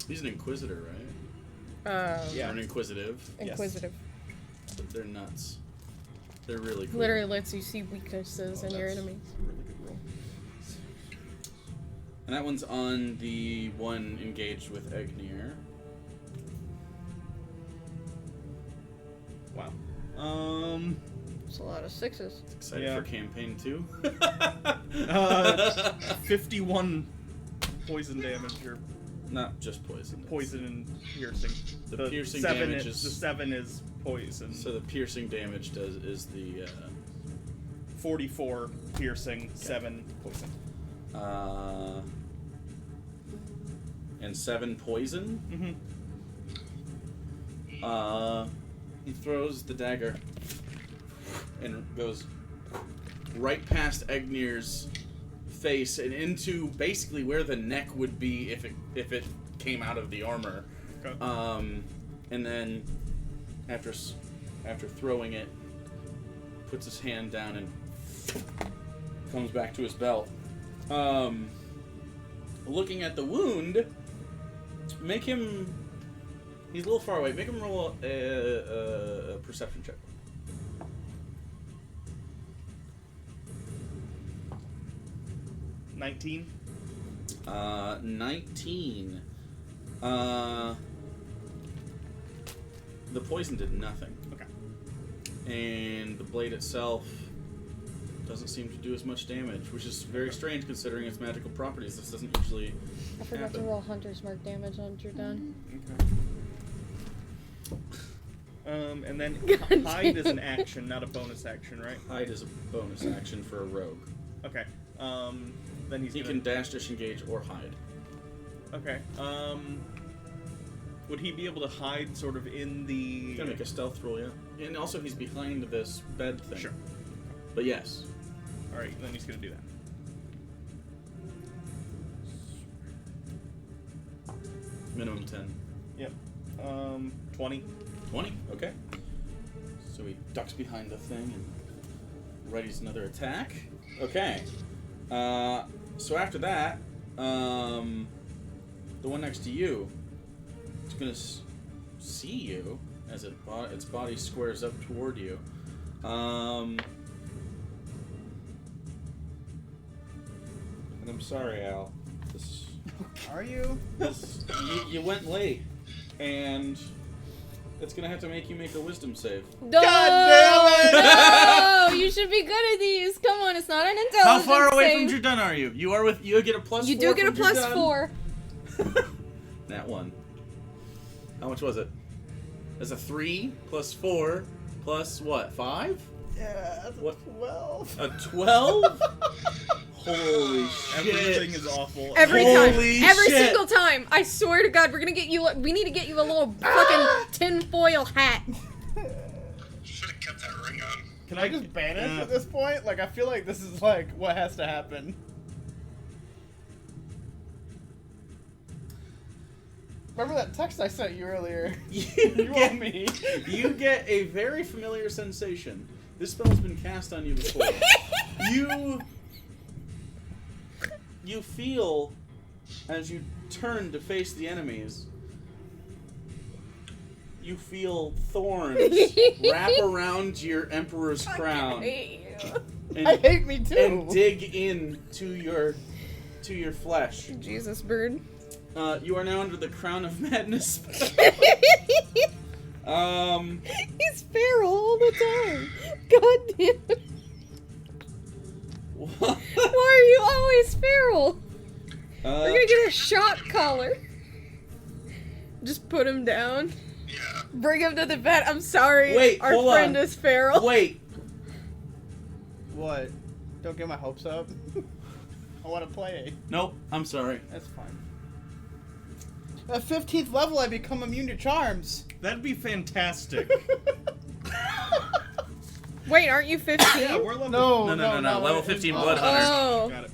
A: He's an inquisitor, right?
B: Yeah.
A: Or an inquisitive.
B: Yes.
D: Inquisitive.
A: But they're nuts. They're really cool.
D: Literally lets you see weaknesses in your
A: that's
D: enemies.
B: a really good roll.
A: And that one's on the one engaged with Egnir.
B: Wow.
D: It's a lot of 6s.
A: Excited
B: Yeah.
A: for campaign 2?
B: 51 poison damage, or
A: Not just poison.
B: poison and piercing.
A: The piercing
B: 7
A: damage
B: is,
A: is-
B: the 7 is poison.
A: So the piercing damage is the
B: 44 piercing, 7 poison.
A: and 7 poison.
B: Mm-hmm.
A: He throws the dagger and goes right past Egnir's face and into basically where the neck would be if it came out of the armor.
B: Okay.
A: And then after throwing it, puts his hand down and comes back to his belt. Looking at the wound, make him. He's a little far away. Make him roll a perception check.
B: $19.
A: 19. The poison did nothing.
B: Okay.
A: And the blade itself doesn't seem to do as much damage, which is very strange considering its magical properties. This doesn't usually
D: I forgot
A: happen.
D: to roll Hunter's Mark damage once you're done.
B: Okay. And then
D: God
B: hide is
D: damn.
B: an action, not a bonus action, right?
A: Hide is a bonus action for a rogue.
B: Okay. Then he's
A: He
B: gonna...
A: can dash, disengage, or hide.
B: Okay. Would he be able to hide sort of in the...
A: He's gonna make a stealth roll, yeah. And also he's behind this bed thing.
B: Sure.
A: But yes.
B: Alright, then he's gonna do that.
A: Minimum 10.
B: Yep. 20.
A: 20, okay. So he ducks behind the thing and readies another attack. Okay. So after that, the one next to you is going to see you as its body squares up toward you. And I'm sorry, Al.
C: Are you?
A: You went late, and it's gonna have to make you make a wisdom save.
D: No!
C: God damn it!
D: No! You should be good at these. Come on, it's not an intelligence
A: How far away
D: save.
A: from Jerdun are you? You get a plus 4.
D: You do get a
A: from
D: plus
A: Jerdun?
D: 4.
A: That one. How much was it? That's a 3 plus 4 plus what? 5?
C: Yeah, that's
A: What?
C: 12.
A: A 12? Holy shit!
B: Everything is awful.
D: Every
A: Holy
D: time. Every
A: shit.
D: single time. I swear to God, we're gonna get you. We need to get you a little fucking tinfoil hat.
E: Should have kept that ring on.
C: Can I just banish at this point? Like, I feel like this is like what has to happen. Remember that text I sent you earlier? You owe me.
A: You get a very familiar sensation. This spell's been cast on you before. You feel, as you turn to face the enemies, you feel thorns wrap around your emperor's crown and,
C: I hate me too.
A: and dig into your flesh.
D: Jesus, bird.
A: You are now under the crown of madness.
D: He's feral all the time. God damn it.
A: What?
D: Why are you always feral? We're gonna get a shock collar. Just put him down.
E: Yeah.
D: Bring him to the vet. I'm sorry.
A: Wait,
D: our
A: hold
D: friend
A: on.
D: is feral.
A: Wait.
C: What? Don't get my hopes up. I want to play.
A: Nope. I'm sorry.
C: That's fine. At 15th level, I become immune to charms.
B: That'd be fantastic.
D: Wait, aren't you 15?
B: Yeah, we're level.
A: No. Level 15 blood hunter.
D: Oh.
B: Got it.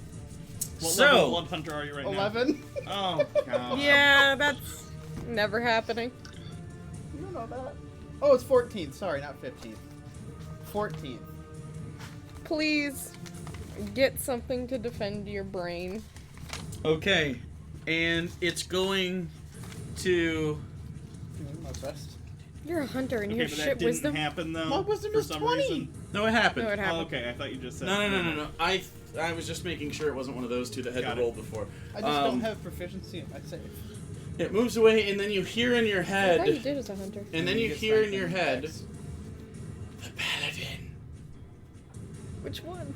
B: What
A: So-
B: level blood hunter are you right
C: 11.
B: now? Oh god.
D: Yeah, that's never happening.
C: You don't know that. Oh, it's 14th. Sorry, not 15th. 14th.
D: Please get something to defend your brain.
A: Okay. And it's going to...
C: Doing my best.
D: You're a hunter and
B: Okay,
D: your
B: but
D: shit
B: that didn't
D: wisdom.
B: happen though.
C: My wisdom
B: for
C: is
B: some
C: 20.
B: reason.
A: No, it happened.
D: No, it
B: Oh,
D: happened.
B: okay. I thought you just said.
A: No. I was just making sure it wasn't one of those two that had
B: Got
A: to
B: it.
A: roll before.
C: I just don't have proficiency in my save.
A: It moves away, and then you hear in your
D: I thought you
A: head...
D: did as a hunter.
A: And then you
C: get
A: hear in
C: strength
A: your
C: and
A: head...
C: dex.
A: The Paladin.
D: Which one?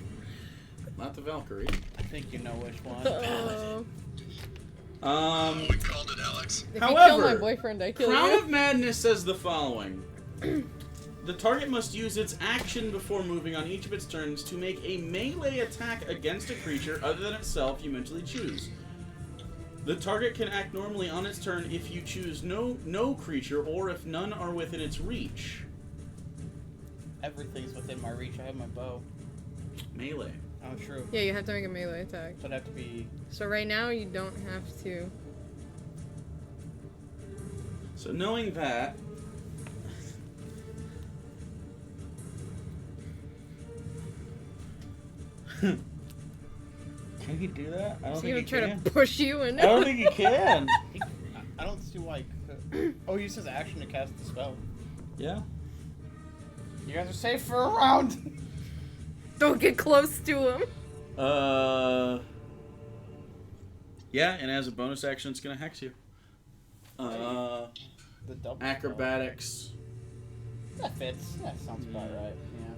A: Not the Valkyrie.
C: I think you know which one.
A: Um...
E: We called it, Alex.
D: If you kill my
A: However,
D: boyfriend, I kill
A: Crown
D: you.
A: of Madness says the following. The target must use its action before moving on each of its turns to make a melee attack against a creature other than itself you mentally choose. The target can act normally on its turn if you choose no creature or if none are within its reach.
C: Everything's within my reach. I have my bow.
A: Melee.
C: Oh, true.
D: Yeah, you have to make a melee attack.
C: So it'd have to be.
D: So right now you don't have to.
A: So knowing that... Can he do that? I don't
D: Is he
A: think
D: gonna
A: he
D: try
A: can.
D: to push you in
A: I don't
D: it?
A: think he can.
C: I don't see why. Oh, he uses action to cast the spell.
A: Yeah.
C: You guys are safe for a round.
D: Don't get close to him.
A: Yeah, and as a bonus action, it's gonna hex you.
C: The double
A: Acrobatics.
C: Spell. That fits. That sounds about right. Yeah.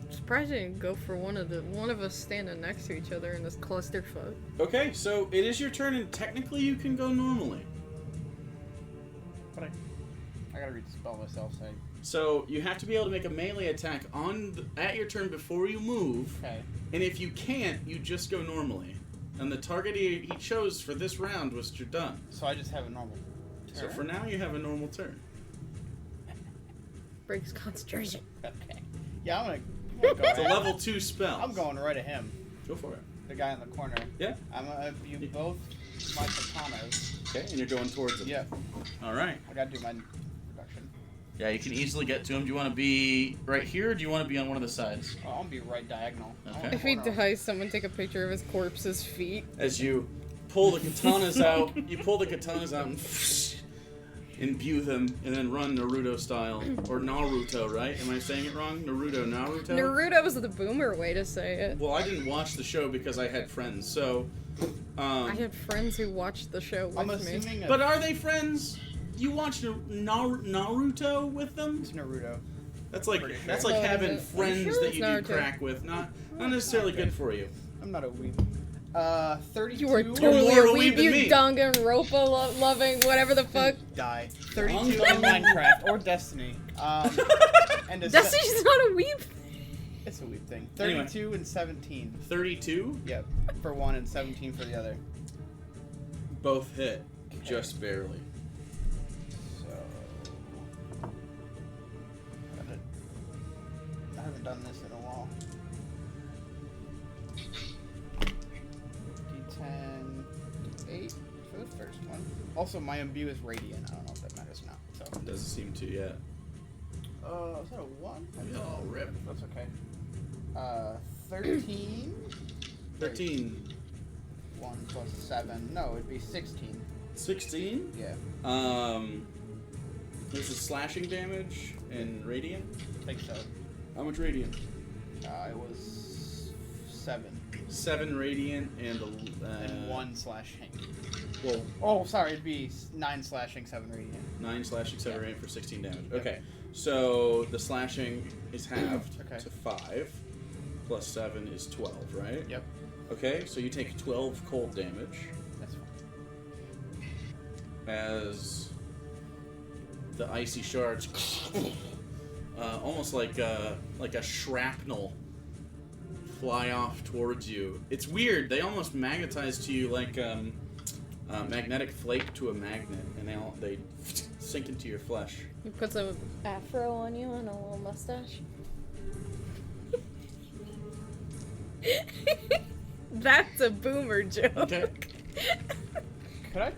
D: I'm surprised you didn't go for one of us standing next to each other in this clusterfuck.
A: Okay, so it is your turn, and technically you can go normally.
C: But I gotta read the spell myself.
A: So you have to be able to make a melee attack at your turn before you move.
C: Okay.
A: And if you can't, you just go normally. And the target he chose for this round was Jerdun.
C: So I just have a normal turn.
A: So for now, you have a normal turn.
D: Breaks concentration.
C: Okay. Yeah, I'm gonna go
A: It's a
C: ahead.
A: level 2 spell.
C: I'm going right at him.
A: Go for it.
C: The guy in the corner.
A: Yeah.
C: I'm gonna view both my katanas.
A: Okay, and you're going towards him.
C: Yeah.
A: All right.
C: I gotta do my reduction.
A: Yeah, you can easily get to him. Do you want to be right here, or do you want to be on one of the sides?
C: Oh, I'll be right diagonal.
A: Okay.
D: If he dies, someone take a picture of his corpse's feet.
A: As you pull the katanas out, and imbue them, and then run Naruto style. Or Naruto, right? Am I saying it wrong? Naruto?
D: Naruto was the boomer way to say it.
A: Well, I didn't watch the show because I had friends, so...
D: I had friends who watched the show with
C: I'm
D: me.
C: assuming
A: But are they friends? You watch Naruto with them?
C: it's Naruto.
A: That's like
C: Pretty sure.
A: that's like
D: Oh, is
A: having
D: it?
A: friends
D: Sure
A: that
D: it's
A: you do
D: Naruto.
A: crack with. Not necessarily good for you.
C: I'm not a weeb. 32.
D: You were
A: You're
D: totally
A: more
D: a
A: of a weeb
D: weeb,
A: than
D: you
A: me.
D: Danganronpa loving, whatever the fuck.
C: Die. 32 in
A: Dangan-
C: Minecraft or Destiny. And a
D: Destiny's not a weeb.
C: it's a weeb thing.
A: Anyway.
C: 32 and 17.
A: 32,
C: Yep. For one and 17 for the other.
A: both hit, just barely.
C: So. I haven't done this in a while. D10, 8 for the first one. Also, my imbue is radiant. I don't know if that matters or not. So.
A: Doesn't seem to yet.
C: Is that a 1?
A: Oh, rip.
C: That's okay. 13.
A: 13,
C: 1 plus 7. No, it'd be 16.
A: 16.
C: Yeah,
A: This is slashing damage and radiant.
C: I think so.
A: How much radiant?
C: It was 7.
A: 7 radiant and
C: And 1 slashing.
A: Well,
C: Oh, sorry, it'd be 9 slashing, 7 radiant.
A: 9 slashing, 7
C: Yeah.
A: radiant for 16 damage.
C: Yep.
A: Okay, so the slashing is halved
C: Okay.
A: to 5, plus 7 is 12, right?
C: Yep,
A: Okay, so you take 12 cold damage
C: that's fine.
A: as the icy shards, almost like a shrapnel, fly off towards you. It's weird. They almost magnetize to you like magnetic flake to a magnet, and they sink into your flesh.
D: He puts a afro on you and a little mustache. That's a boomer joke.
A: Okay.
C: Could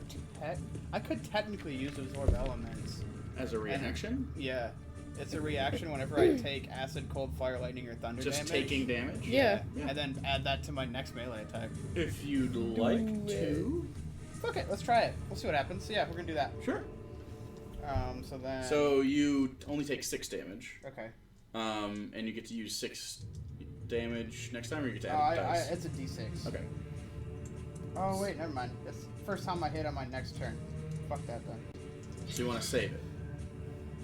C: I could technically use absorb elements.
A: As a reaction,
C: Yeah, it's a reaction whenever I take acid, cold, fire, lightning, or thunder
A: just
C: damage.
A: taking damage.
D: Yeah.
A: Yeah.
C: And then add that to my next melee attack.
A: If you'd like to.
C: Fuck it, let's try it. We'll see what happens. So yeah, we're gonna do that.
A: Sure.
C: So then.
A: So you only take 6 damage,
C: Okay.
A: and you get to use 6 damage next time, or you get to add dice.
C: It's a D6.
A: Okay.
C: Oh wait, never mind. That's the first time I hit on my next turn. Fuck that then.
A: So you want to save it.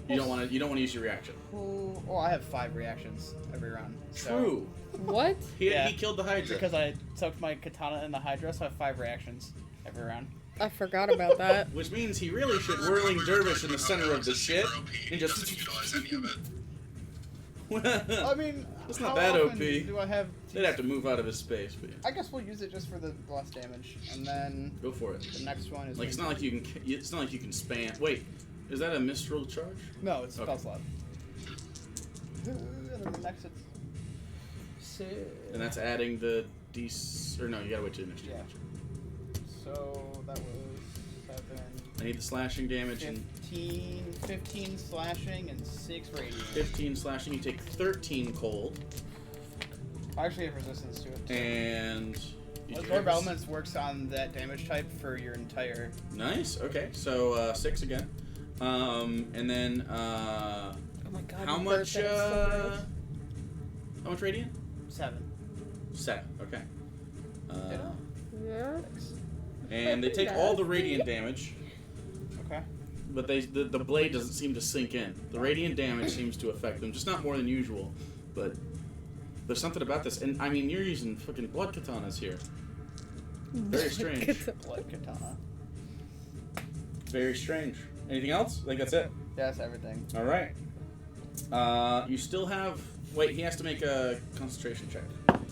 A: You don't want to. You don't want to use your reaction.
C: Cool. Oh, I have 5 reactions every round. So.
A: True.
D: What?
C: Yeah.
A: He killed the Hydra.
C: Because I took my katana and the Hydra, so I have 5 reactions every round.
D: I forgot about that.
A: Which means he really should whirling dervish in the center of the shit and just.
E: Doesn't utilize any of it.
C: I mean,
A: It's not
C: how
A: that
C: often
A: OP.
C: Do I have?
A: They'd have to move out of his space, but yeah.
C: I guess we'll use it just for the blast damage, and then
A: Go for it.
C: the next one is.
A: Like it's not like you can. It's not like you can spam. Wait, is that a mistral charge?
C: No, it's
A: Okay.
C: spell slot. And then the next it's.
A: And that's adding the D. Or no, you gotta wait till the next
C: Yeah.
A: turn.
C: So that was 7.
A: I need the slashing damage and
C: 15 slashing and 6 radiant.
A: 15 slashing. You take 13 cold,
C: I actually have resistance to it.
A: and you
C: Absorb elements works on that damage type for your entire.
A: Nice. Okay, so 6 again, and then
D: Oh my god.
A: how
D: you
A: much?
D: burped, that's so gross.
A: How much radiant?
C: 7.
A: 7. Okay.
C: Did I?
D: Yeah.
A: And they take all the radiant damage,
C: Okay.
A: but the blade doesn't seem to sink in. The radiant damage seems to affect them, just not more than usual. But there's something about this, and I mean, you're using fucking blood katanas here. Very strange.
C: Blood katana.
A: Very strange. Anything else? I think that's it.
C: Yeah, that's everything.
A: All right. You still have. Wait, he has to make a concentration check.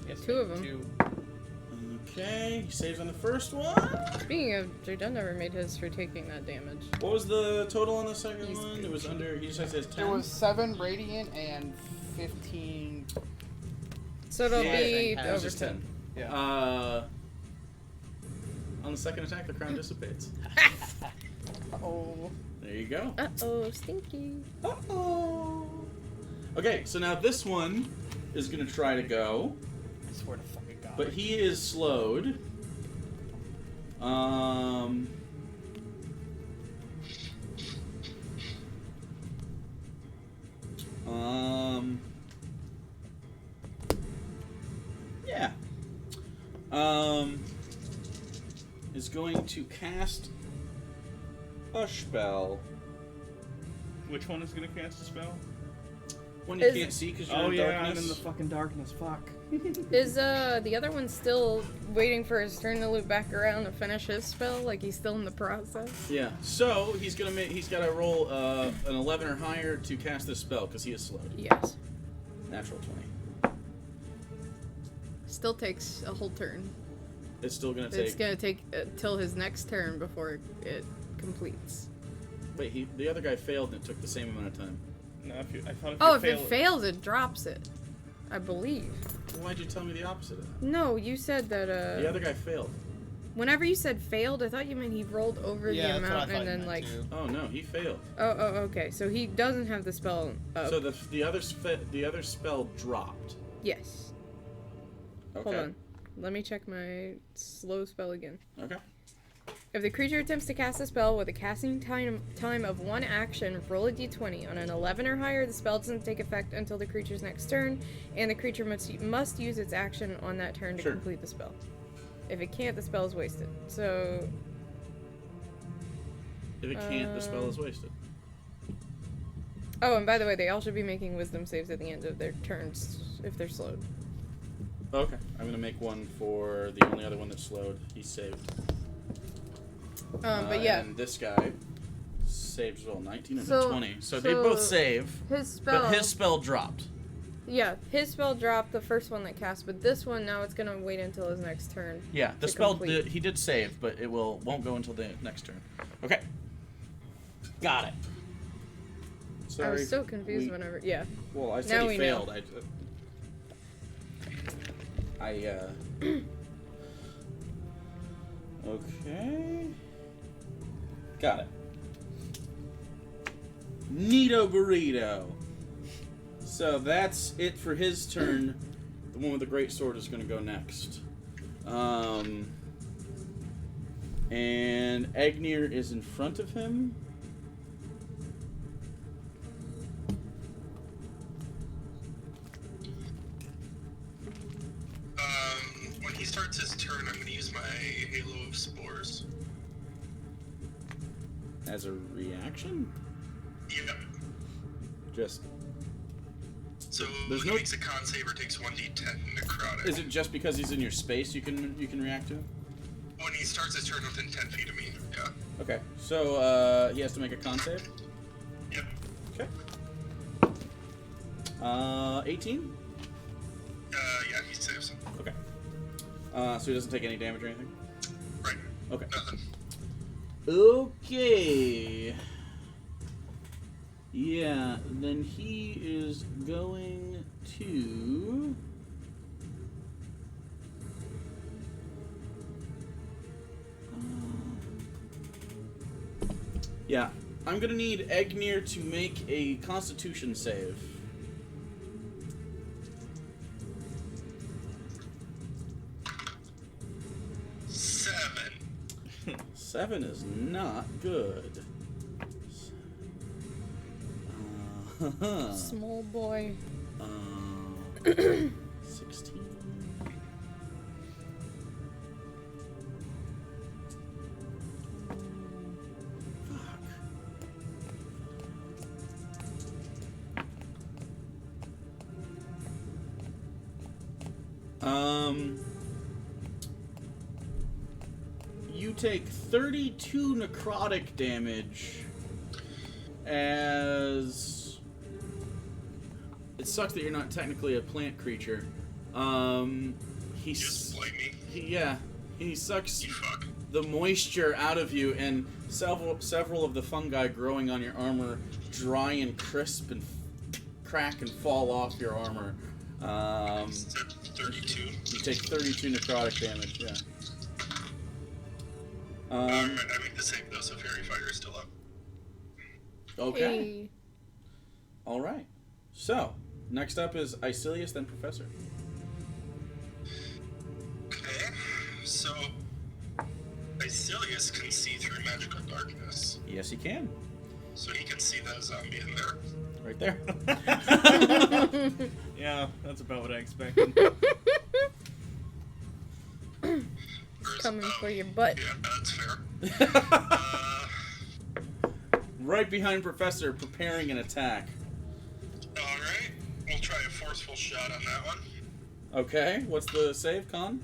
C: Yes,
D: 2 of them.
C: 2.
A: Okay, he saves on the first one.
D: Speaking of, Jaden never made his for taking that damage.
A: What was the total on the second
D: He's
A: one? It was under. He just has to say 10.
C: It was 7 radiant and 15.
D: So it'll
A: Yeah,
D: be
C: it was
D: over
A: just
D: 10.
C: Yeah.
A: On the second attack, the crown dissipates.
C: Oh.
A: There you go.
D: Uh-oh, stinky.
A: Uh-oh. Okay, so now this one is gonna try to go,
C: I swear to fucking God.
A: but he is slowed. Yeah. Is going to cast a spell.
B: Which one is gonna cast a spell?
A: One you can't see because you're in darkness.
B: I'm in the fucking darkness. Fuck.
D: Is the other one still waiting for his turn to loop back around to finish his spell? Like he's still in the process?
A: Yeah. So he's got to roll an 11 or higher to cast this spell because he is slowed.
D: Yes.
A: Natural 20.
D: Still takes a whole turn.
A: It's still gonna take.
D: It's gonna take till his next turn before it completes.
A: Wait, the other guy failed and it took the same amount of time.
B: No, I thought
D: If it fails, it drops it. I believe.
A: Well, why'd you tell me the opposite of that?
D: No, you said that.
A: The other guy failed.
D: Whenever you said failed, I thought you meant he rolled over
C: Yeah,
D: the
C: that's what I
D: amount
C: thought
D: and
C: you
D: then
C: meant,
D: like.
C: too.
A: Oh no, he failed.
D: Oh, okay. So he doesn't have the spell up.
A: So the other spell dropped.
D: Yes.
A: Okay.
D: Hold on. Let me check my slow spell again.
A: Okay.
D: If the creature attempts to cast a spell with a casting time of 1 action, roll a d20. On an 11 or higher, the spell doesn't take effect until the creature's next turn, and the creature must use its action on that turn to complete the spell. If it can't, the spell is wasted. So...
A: If it can't, the spell is wasted.
D: Oh, and by the way, they all should be making wisdom saves at the end of their turns if they're slowed.
A: Okay. I'm gonna make one for the only other one that's slowed. He's saved.
D: But yeah.
A: And this guy saved as well, 19 and
D: So-
A: a 20. So they
D: so
A: both save,
D: His spell...
A: but his spell dropped.
D: Yeah, his spell dropped the first one that cast, but this one now it's gonna wait until his next turn.
A: Yeah, the
D: to
A: spell
D: complete.
A: he did save, but it won't go until the next turn. Okay. Got it. Sorry.
D: I was so confused whenever. Yeah.
A: Well, I said
D: Now
A: he
D: we know.
A: failed. Okay. Got it. Neato burrito. So that's it for his turn. The one with the great sword is going to go next. And Agnir is in front of him.
E: When he starts his turn, I'm going to use my Halo of Spores.
A: As a reaction?
E: Yep.
A: Just...
E: So
A: There's
E: he
A: no-
E: makes a con save or takes 1d10 necrotic.
A: Is it just because he's in your space you can react to him?
E: When he starts his turn within 10 feet of me, yeah.
A: Okay, so he has to make a con save?
E: Yep.
A: Okay. 18?
E: Yeah, he saves.
A: Okay. So he doesn't take any damage or anything?
E: Right.
A: Okay.
E: Nothing.
A: Okay. Yeah, then he is going to... Yeah, I'm gonna need Agnir to make a Constitution save. Seven is not good.
D: Small boy.
A: 16. You take 32 necrotic damage as it sucks that you're not technically a plant creature.
E: Just blame me.
A: He sucks
E: You fuck.
A: the moisture out of you, and several of the fungi growing on your armor dry and crisp and crack and fall off your armor.
E: 32.
A: You take 32 necrotic damage, yeah.
E: I make the same though, so Fairy Fighter is still up.
A: Okay.
D: Hey.
A: Alright. So, next up is Icilius, then Professor.
E: Okay, so Icilius can see through magical darkness,
A: Yes, he can.
E: so he can see that zombie in there.
A: Right there.
B: Yeah, that's about what I expected.
D: Coming for your butt.
E: Yeah, that's fair.
A: Right behind Professor, preparing an attack.
E: Alright, we'll try a forceful shot on that one.
A: Okay, what's the save, Con?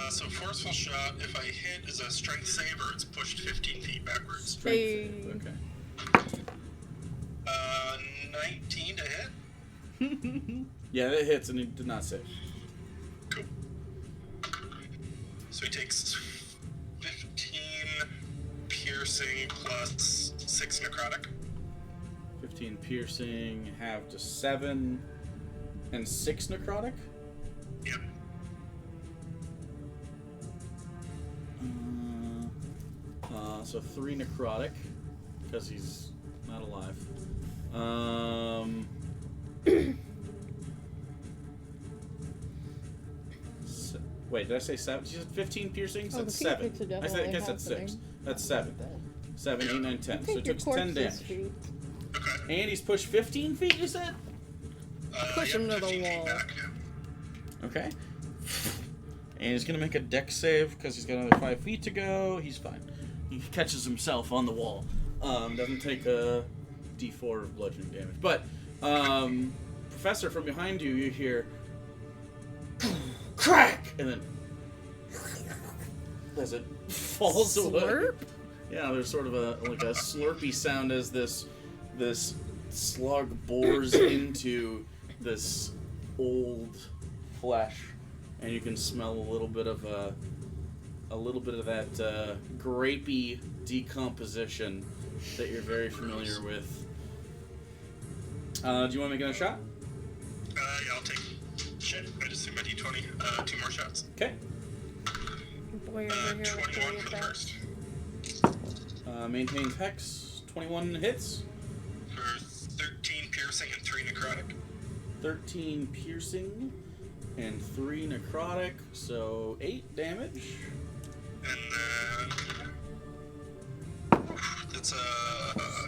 E: So forceful shot, if I hit, is a strength save or it's pushed 15 feet backwards.
A: Strength
D: Hey.
A: save, okay.
E: 19 to hit.
A: Yeah, that hits and he did not save.
E: Cool. So he takes 15 piercing plus 6 necrotic.
A: 15 piercing, half to 7, and 6 necrotic?
E: Yep.
A: So 3 necrotic, because he's not alive. Wait, did I say 7? She said 15 piercings?
D: Oh,
A: That's
D: the
A: 7.
D: piercings are
A: I
D: definitely
A: guess that's 6.
D: happening.
A: That's 7. 7, 8, 9, 10. So
D: Take
A: it
D: your
A: took 10
D: corpse's
A: damage.
D: feet.
E: Okay.
A: And he's pushed 15 feet, you said?
D: Push him to the
E: 15 feet
D: wall.
E: back, yeah.
A: Okay. And he's going to make a dex save because he's got another 5 feet to go. He's fine. He catches himself on the wall. Doesn't take a d4 of bludgeoning damage. But, Professor, from behind you, you hear crack! And then as it falls away.
D: Slurp?
A: Yeah, there's sort of a slurpy sound as this slug bores into this old flesh, and you can smell a little bit of that grapey decomposition that you're very familiar with. Do you want to make another shot?
E: Yeah, I'll take. Shit, I just threw my d20. 2 more shots.
A: Okay.
D: Boy over here will
E: 21
D: kill you
E: for the
D: back.
E: first.
A: Maintains hex. 21 hits.
E: For 13 piercing and 3 necrotic.
A: 13 piercing and 3 necrotic, so 8 damage.
E: And then that's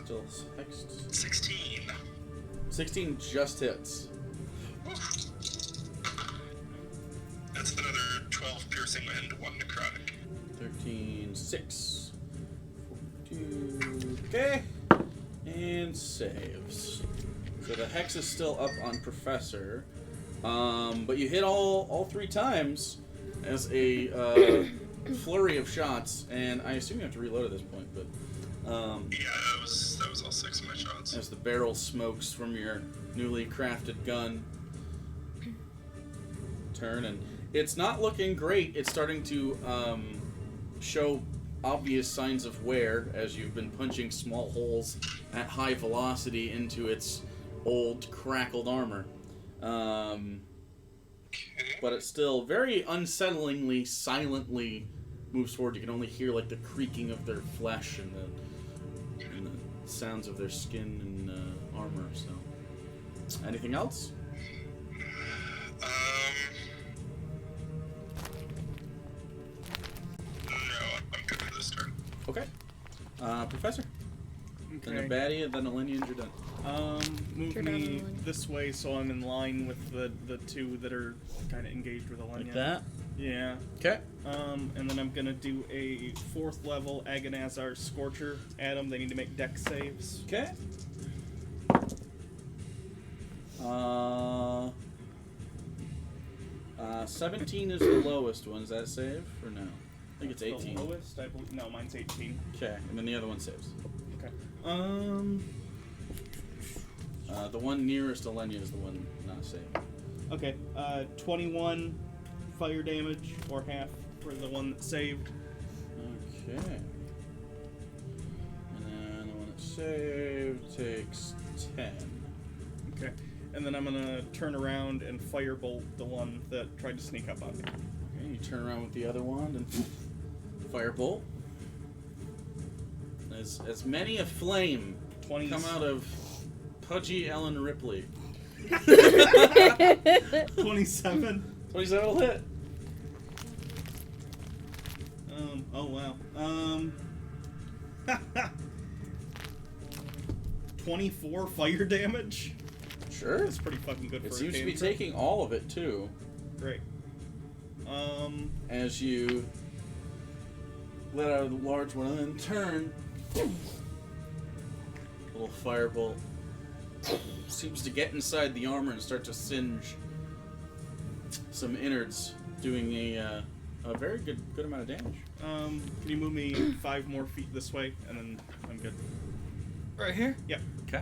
A: Still hexed.
E: 16.
A: 16 just hits.
E: That's another 12 piercing and 1 necrotic.
A: 13, 6. 42. Okay. And saves. So the hex is still up on Professor. But you hit all 3 times as a flurry of shots, and I assume you have to reload at this point, but
E: Yeah, that was all 6 of my shots.
A: as the barrel smokes from your newly crafted gun. Turn, and it's not looking great. It's starting to show obvious signs of wear as you've been punching small holes at high velocity into its old crackled armor.
E: Okay.
A: But it still very unsettlingly, silently moves forward. You can only hear like the creaking of their flesh and the sounds of their skin and armor. So, anything else?
E: No, I'm good for this turn.
A: Okay. Professor. Then a
B: Okay.
A: baddie, and then a lineage, you're done.
B: Move
D: Turn down
B: me
D: the line.
B: this way so I'm in line with the 2 that are kind of engaged with Alenia.
A: Like that.
B: Yeah.
A: Okay.
B: And then I'm gonna do a 4th level Agonazar Scorcher. Adam, they need to make dex saves.
A: Okay. 17 is the lowest one. Is that a save or no? I think it's
B: The
A: 18.
B: lowest, I believe. No, mine's 18.
A: Okay, and then the other one saves.
B: Okay.
A: The one nearest Alenia is the one not saving.
B: Okay. 21 fire damage, or half for the one that saved.
A: Okay. And then the one that saved takes 10.
B: Okay. And then I'm gonna turn around and firebolt the one that tried to sneak up on me.
A: Okay, you turn around with the other wand and firebolt. As many a flame
B: 20.
A: come out of pudgy Ellen Ripley.
B: 27.
A: 27 will hit.
B: Oh wow. 24 fire damage.
A: Sure.
B: That's pretty fucking good for
A: It
B: a
A: seems to be
B: cantrip.
A: taking all of it, too.
B: Great.
A: As you let out a large one and then turn. Little firebolt seems to get inside the armor and start to singe some innards, doing a very good amount of damage.
B: Can you move me 5 more feet this way, and then I'm good.
A: Right here?
B: Yep.
A: Okay.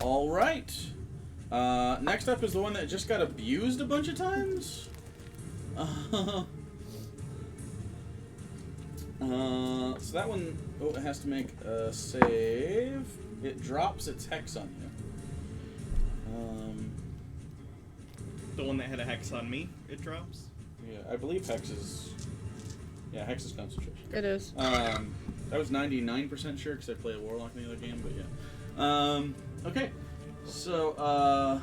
A: All right. Next up is the one that just got abused a bunch of times. So that one it has to make a save. It drops its hex on you.
B: The one that had a hex on me, it drops.
A: Yeah, I believe hex is. Yeah, hex is concentration.
D: It is.
A: I was 99% sure because I played a warlock in the other game, but yeah. Okay, so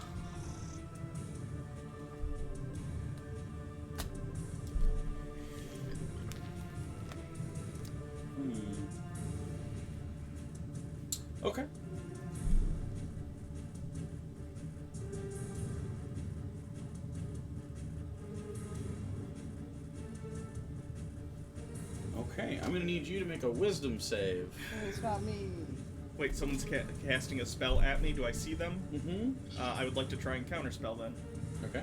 A: Okay. Okay, I'm gonna need you to make a wisdom save.
C: Hey, it's not me.
B: Wait, someone's casting a spell at me. Do I see them?
A: Mm-hmm.
B: I would like to try and counterspell then.
A: Okay.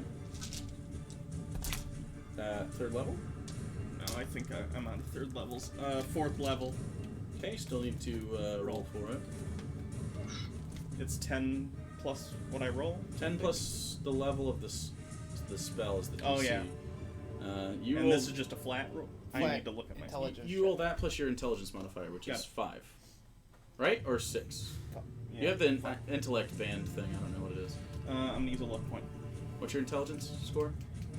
A: Third level?
B: No, I think I'm on 3rd levels. 4th level.
A: Okay, still need to roll for it.
B: It's 10 plus what I roll.
A: 10 plus the level of the spell is the DC.
B: Oh, yeah.
A: You
B: And
A: roll,
B: this is just a flat roll. I
C: Flat
B: need to look at my
C: intelligence.
A: you roll that plus your intelligence modifier, which
B: Got
A: is
B: it.
A: 5. Right? Or 6?
B: Yeah.
A: You have the intellect band thing. I don't know what it is.
B: I'm gonna use a luck point.
A: What's your intelligence score?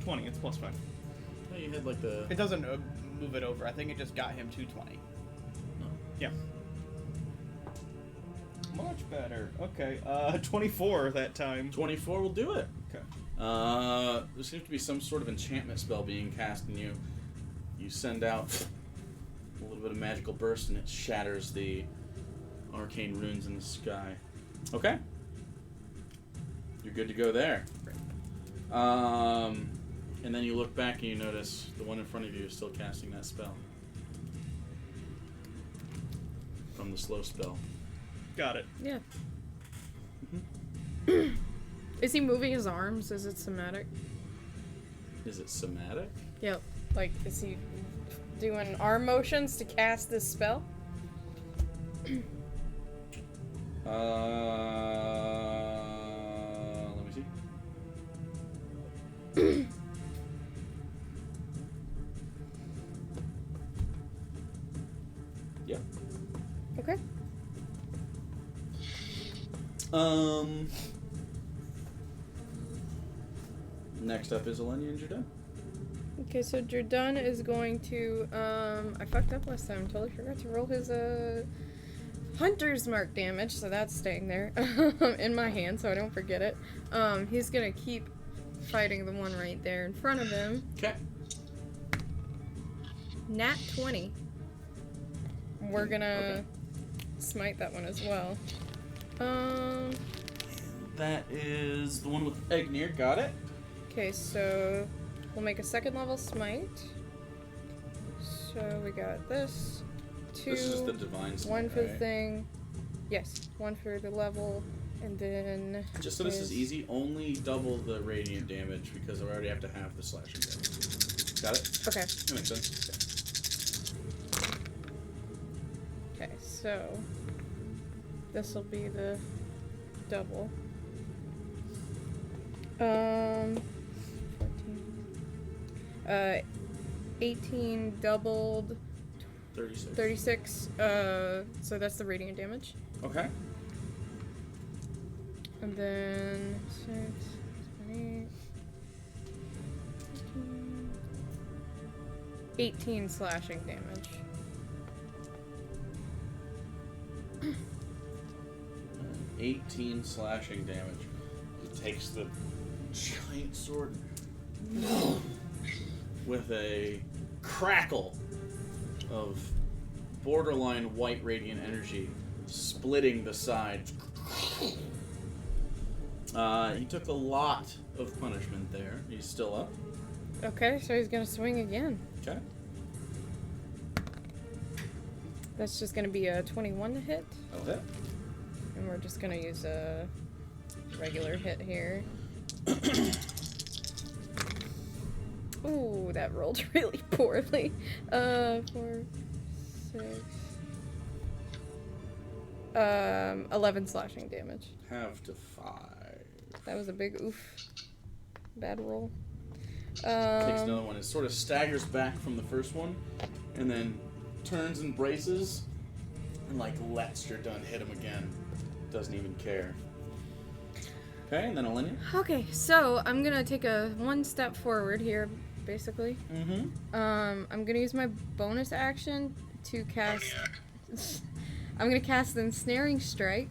B: 20. It's plus 5.
A: Oh, you had like the...
C: It doesn't move it over. I think it just got him 220.
B: Yeah. Much better. Okay. 24 that time.
A: 24 will do it.
B: Okay.
A: There seems to be some sort of enchantment spell being cast in you. You send out a little bit of magical burst and it shatters the arcane runes in the sky. Okay. You're good to go there. And then you look back and you notice the one in front of you is still casting that spell. From the slow spell.
B: Got it.
D: Yeah. Is he moving his arms? Is it somatic?
A: Is it somatic?
D: Yep. Like, is he doing arm motions to cast this spell?
A: Let me see. Yeah.
D: Okay.
A: Next up is Elenia and Jordan.
D: Okay, so Jordan is going to, I fucked up last time. Totally forgot to roll his, Hunter's Mark damage, so that's staying there in my hand, so I don't forget it. He's gonna keep fighting the one right there in front of him.
A: Okay.
D: Nat 20. We're gonna
A: Okay.
D: smite that one as well.
A: That is the one with Egnir. Got it.
D: Okay, so we'll make a 2nd level smite. So we got this. 2.
A: This is the divine smite,
D: 1 for the
A: right?
D: thing. Yes, 1 for the level, and then.
A: Just so this is
D: his-
A: easy, only double the radiant damage because I already have to have the slashing damage. Got it?
D: Okay.
A: That makes sense.
D: Okay, so this will be the double. 14. 18 doubled,
A: 36.
D: 36. So that's the radiant damage.
A: Okay.
D: And then 6, 7, 8, 18 slashing damage.
A: 18 slashing damage. He takes the giant sword with a crackle of borderline white radiant energy, splitting the side. He took a lot of punishment there. He's still up.
D: Okay, so he's gonna swing again.
A: Okay.
D: That's just gonna be a 21 to hit.
A: That'll hit.
D: And we're just gonna use a regular hit here. Ooh, that rolled really poorly. 4, 6. 11 slashing damage.
A: Half to 5.
D: That was a big oof. Bad roll.
A: Takes another one. It sort of staggers back from the first one, and then turns and braces, and like lets your done hit him again. Doesn't even care. Okay, and then Alenia.
D: Okay, so I'm gonna take a one step forward here, basically.
A: Mm-hmm.
D: I'm gonna use my bonus action to cast.
E: Maniac.
D: I'm gonna cast the Ensnaring Strike.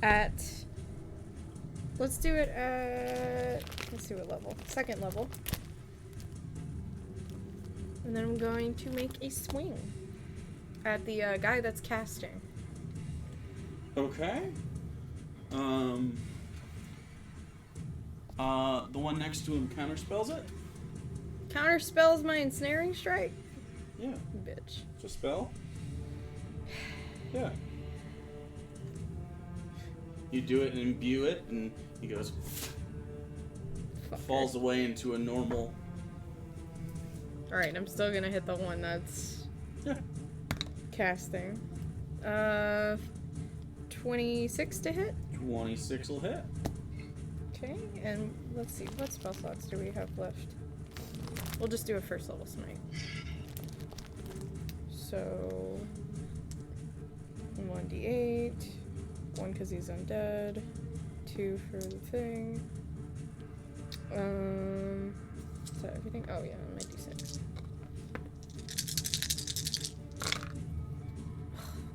D: At. Let's do it at. Let's see what level. 2nd level. And then I'm going to make a swing at the guy that's casting.
A: Okay. The one next to him counterspells it?
D: Counterspells my Ensnaring Strike?
A: Yeah.
D: Bitch.
A: It's a spell? Yeah. You do it and imbue it, and he goes... falls away into a normal...
D: Alright, I'm still gonna hit the one that's...
A: Yeah.
D: casting. 26 to hit?
A: 26 will hit.
D: Okay, and let's see, what spell slots do we have left? We'll just do a 1st level smite. So... 1d8, 1 because he's undead, 2 for the thing. Is that everything? Oh yeah, my d6.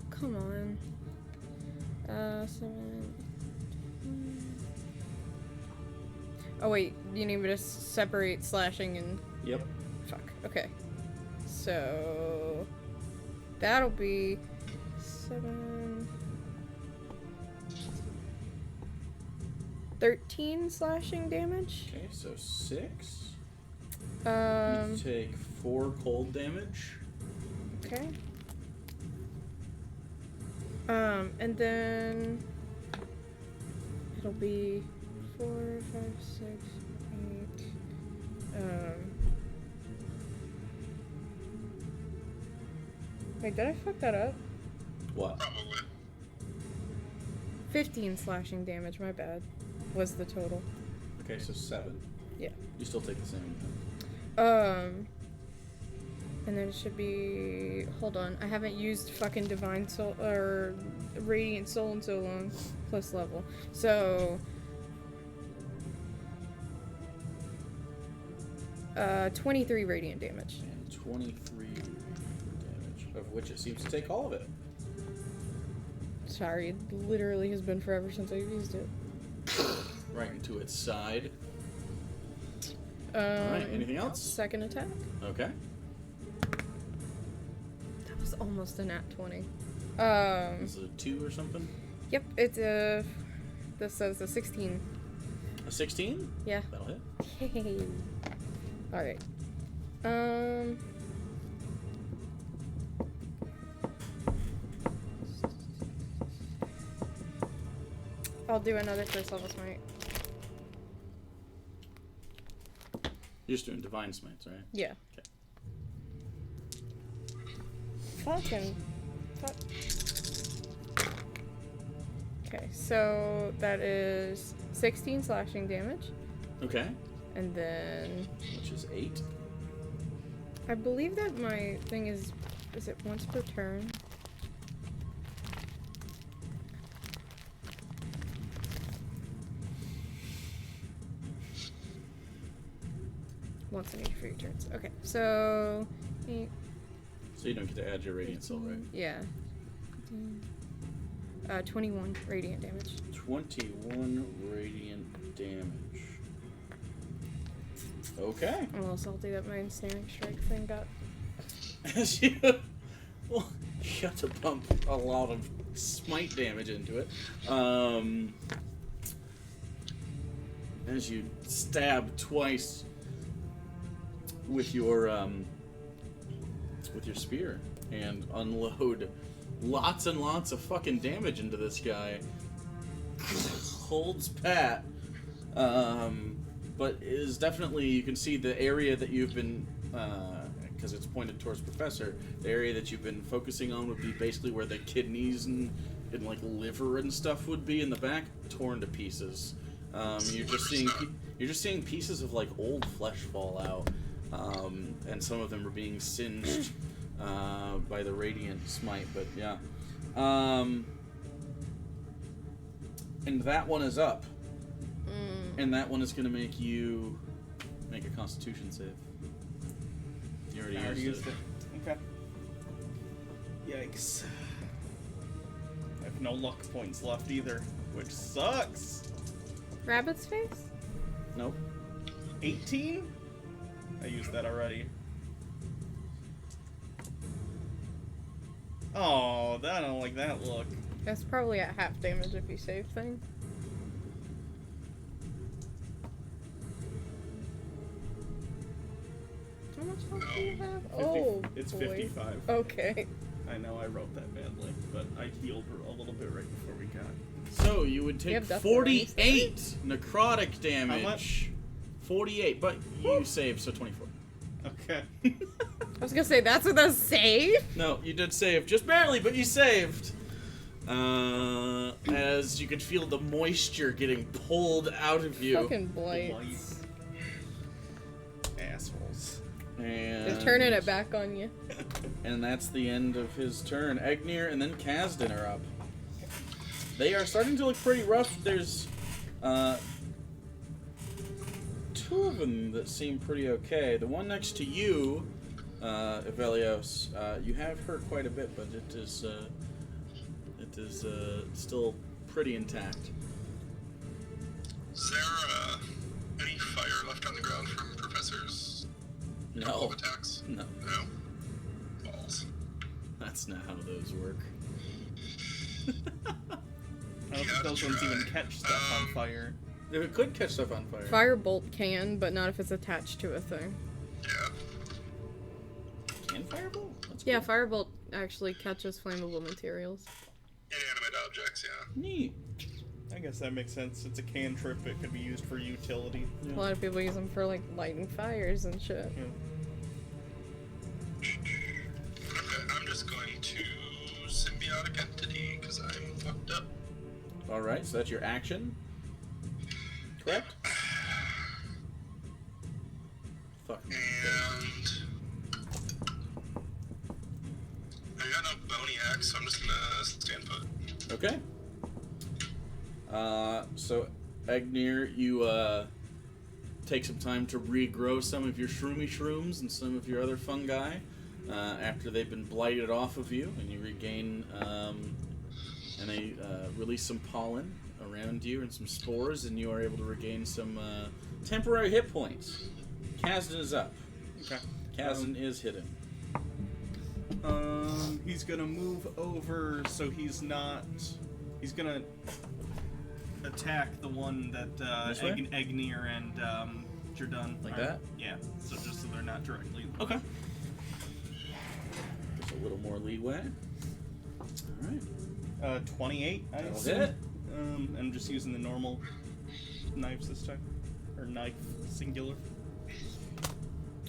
D: Come on. 7. Oh wait, you need me to separate slashing and...
A: Yep.
D: Fuck, okay. So... That'll be... 7... 13 slashing damage.
A: Okay, so 6.
D: Um,
A: You take 4 cold damage.
D: okay. And then... It'll be 4, 5, 6, 8... Wait, did I fuck that up?
A: What?
E: Probably.
D: 15 slashing damage, my bad. Was the total.
A: Okay, so 7.
D: Yeah.
A: You still take the same.
D: And then it should be... Hold on, I haven't used fucking Divine Soul, or Radiant Soul in so long. Plus level. So... 23 radiant damage.
A: And 23 damage, of which it seems to take all of it.
D: Sorry, it literally has been forever since I've used it.
A: Right into its side. Alright, anything else?
D: 2nd attack.
A: Okay.
D: That was almost a nat 20.
A: Is it a 2 or something?
D: Yep, it's a... This says a 16.
A: A 16?
D: Yeah.
A: That'll hit.
D: Yay. Alright. I'll do another 1st level smite.
A: You're just doing divine smites, right?
D: Yeah.
A: Okay.
D: Fuck. Okay, so that is 16 slashing damage.
A: Okay.
D: And then...
A: Which is 8.
D: I believe that my thing is it once per turn? Once in each of your turns. Okay, so... 8,
A: So you don't get to add your radiant soul, right?
D: yeah. 21 radiant damage.
A: 21 radiant damage. Okay.
D: I'm a little salty that my Ensnaring Strike thing got...
A: As you Well, you have to pump a lot of smite damage into it. As you stab twice with your spear and unload lots and lots of fucking damage into this guy. Holds pat, but is definitely, you can see the area that you've been, because it's pointed towards Professor, the area that you've been focusing on would be basically where the kidneys and like liver and stuff would be in the back, torn to pieces. You're just seeing pieces of like old flesh fall out, and some of them are being singed by the radiant smite. But yeah, and that one is up, and that one is going to make you make a Constitution save. You already used it.
B: Okay. Yikes. I have no luck points left either, which sucks.
D: Rabbit's face?
A: Nope.
B: 18? I used that already. Oh, I don't like that look.
D: That's probably at half damage if you save things. How much health do you have?
B: 50,
D: Oh,
B: it's
D: boy.
B: 55.
D: Okay.
B: I know I wrote that badly, but I healed a little bit right before we got.
A: So you would take
D: have death
A: 48 necrotic damage.
B: How much?
A: 48, but you saved, so 24.
B: Okay.
D: I was gonna say, that's with a save?
A: No, you did save. Just barely, but you saved. As you could feel the moisture getting pulled out of you.
D: Fucking blights.
B: Assholes.
A: And
D: Just turning it back on you.
A: And that's the end of his turn. Egnir and then Kasdan are up. They are starting to look pretty rough. There's two of them that seem pretty okay. The one next to you, Evelios, you have hurt quite a bit, but it is still pretty intact.
E: Is there any fire left on the ground from Professor's couple
A: No.
E: of attacks?
A: No.
E: No. Balls.
A: That's not how those work.
B: I don't think those ones even catch stuff on fire.
A: If it could catch stuff on fire.
D: Firebolt can, but not if it's attached to a thing.
E: Yeah.
A: Can firebolt? That's
D: Yeah,
A: cool.
D: Firebolt actually catches flammable materials.
E: Inanimate objects, yeah.
A: Neat.
B: I guess that makes sense. It's a cantrip. It could be used for utility.
A: Yeah.
D: A lot of people use them for, like, lighting fires and shit.
B: Yeah.
E: Okay, I'm just going to symbiotic entity because I'm fucked up.
A: Alright, so that's your action. Correct? Fucking
E: And I got no bony axe, so I'm just gonna stand put.
A: Okay. So Egnir, you take some time to regrow some of your shroomy shrooms and some of your other fungi after they've been blighted off of you, and you regain and they release some pollen around you and some spores, and you are able to regain some temporary hit points. Kasdan is up.
B: Okay.
A: Kasdan is hidden.
B: He's gonna move over so he's not. He's gonna attack the one that
A: This way?
B: Egnir and Jordan.
A: Like
B: are.
A: that?
B: Yeah. So just so they're not directly.
A: Okay. Just a little more leeway. Alright.
B: 28. I
A: That'll
B: assume.
A: hit.
B: I'm just using the normal knives this time, or knife singular.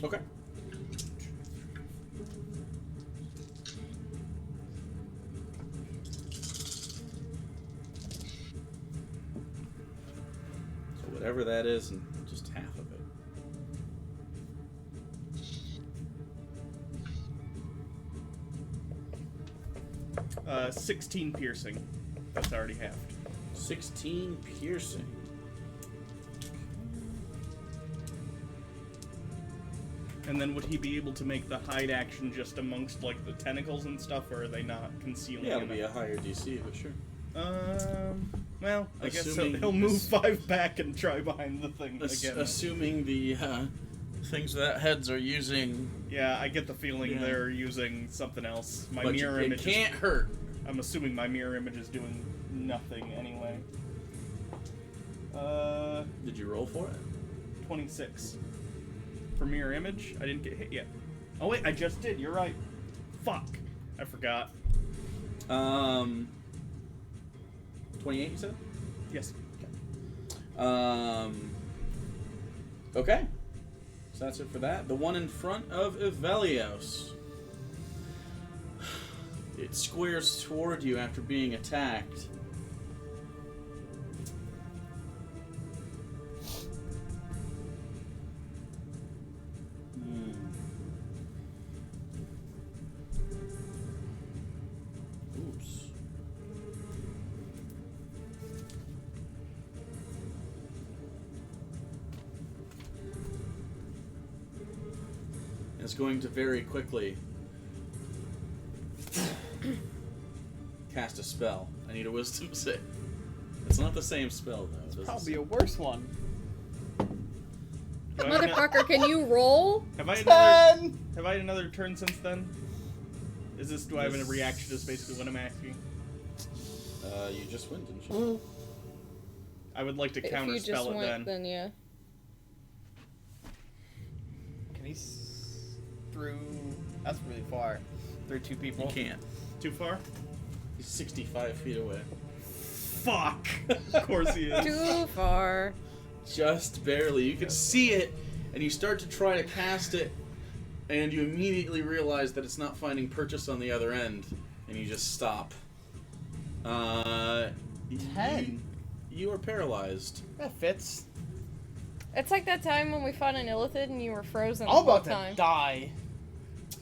A: Okay. So whatever that is, and just half of it.
B: 16 piercing. That's already halved.
A: 16 piercing.
B: And then would he be able to make the hide action just amongst like the tentacles and stuff, or are they not concealing?
A: Yeah, it'll be a
B: enough?
A: higher DC, but sure.
B: Well, I guess
A: Assuming-
B: he'll move 5 back and try behind the thing again.
A: Assuming the things without heads are using.
B: Yeah, I get the feeling
A: Yeah.
B: they're using something else. My
A: But
B: mirror
A: it
B: image.
A: can't hurt.
B: I'm assuming my mirror image is doing nothing anyway.
A: Did you roll for it?
B: 26. For mirror image, I didn't get hit yet. Oh wait, I just did. You're right. Fuck. I forgot.
A: 28, you said?
B: Yes.
A: Okay. So that's it for that. The one in front of Evelios. It squares toward you after being attacked. Oops. It's going to very quickly cast a spell. I need a wisdom save. It's not the same spell, though. It doesn't
C: Probably
A: say-
C: a worse one.
B: Do I have ano-
D: Motherfucker, can you roll?
B: Have I another?
C: 10!
B: Have I had another turn since then? Is this? Do I have a
A: Yes.
B: reaction? Is basically what I'm asking.
A: You just went, didn't you?
B: I would like to
D: If you
B: counter
D: just
B: spell it
D: went,
B: then.
D: yeah.
C: Can he through? That's really far. Through two people.
A: You can't.
B: Too far?
A: He's 65 feet away.
B: Fuck! Of course he is.
D: Too far.
A: Just barely. You can see it, and you start to try to cast it, and you immediately realize that it's not finding purchase on the other end, and you just stop.
C: 10.
A: You are paralyzed.
C: That fits.
D: It's like that time when we fought an Illithid and you were frozen the
C: I'm
D: whole
C: about to
D: time.
C: die.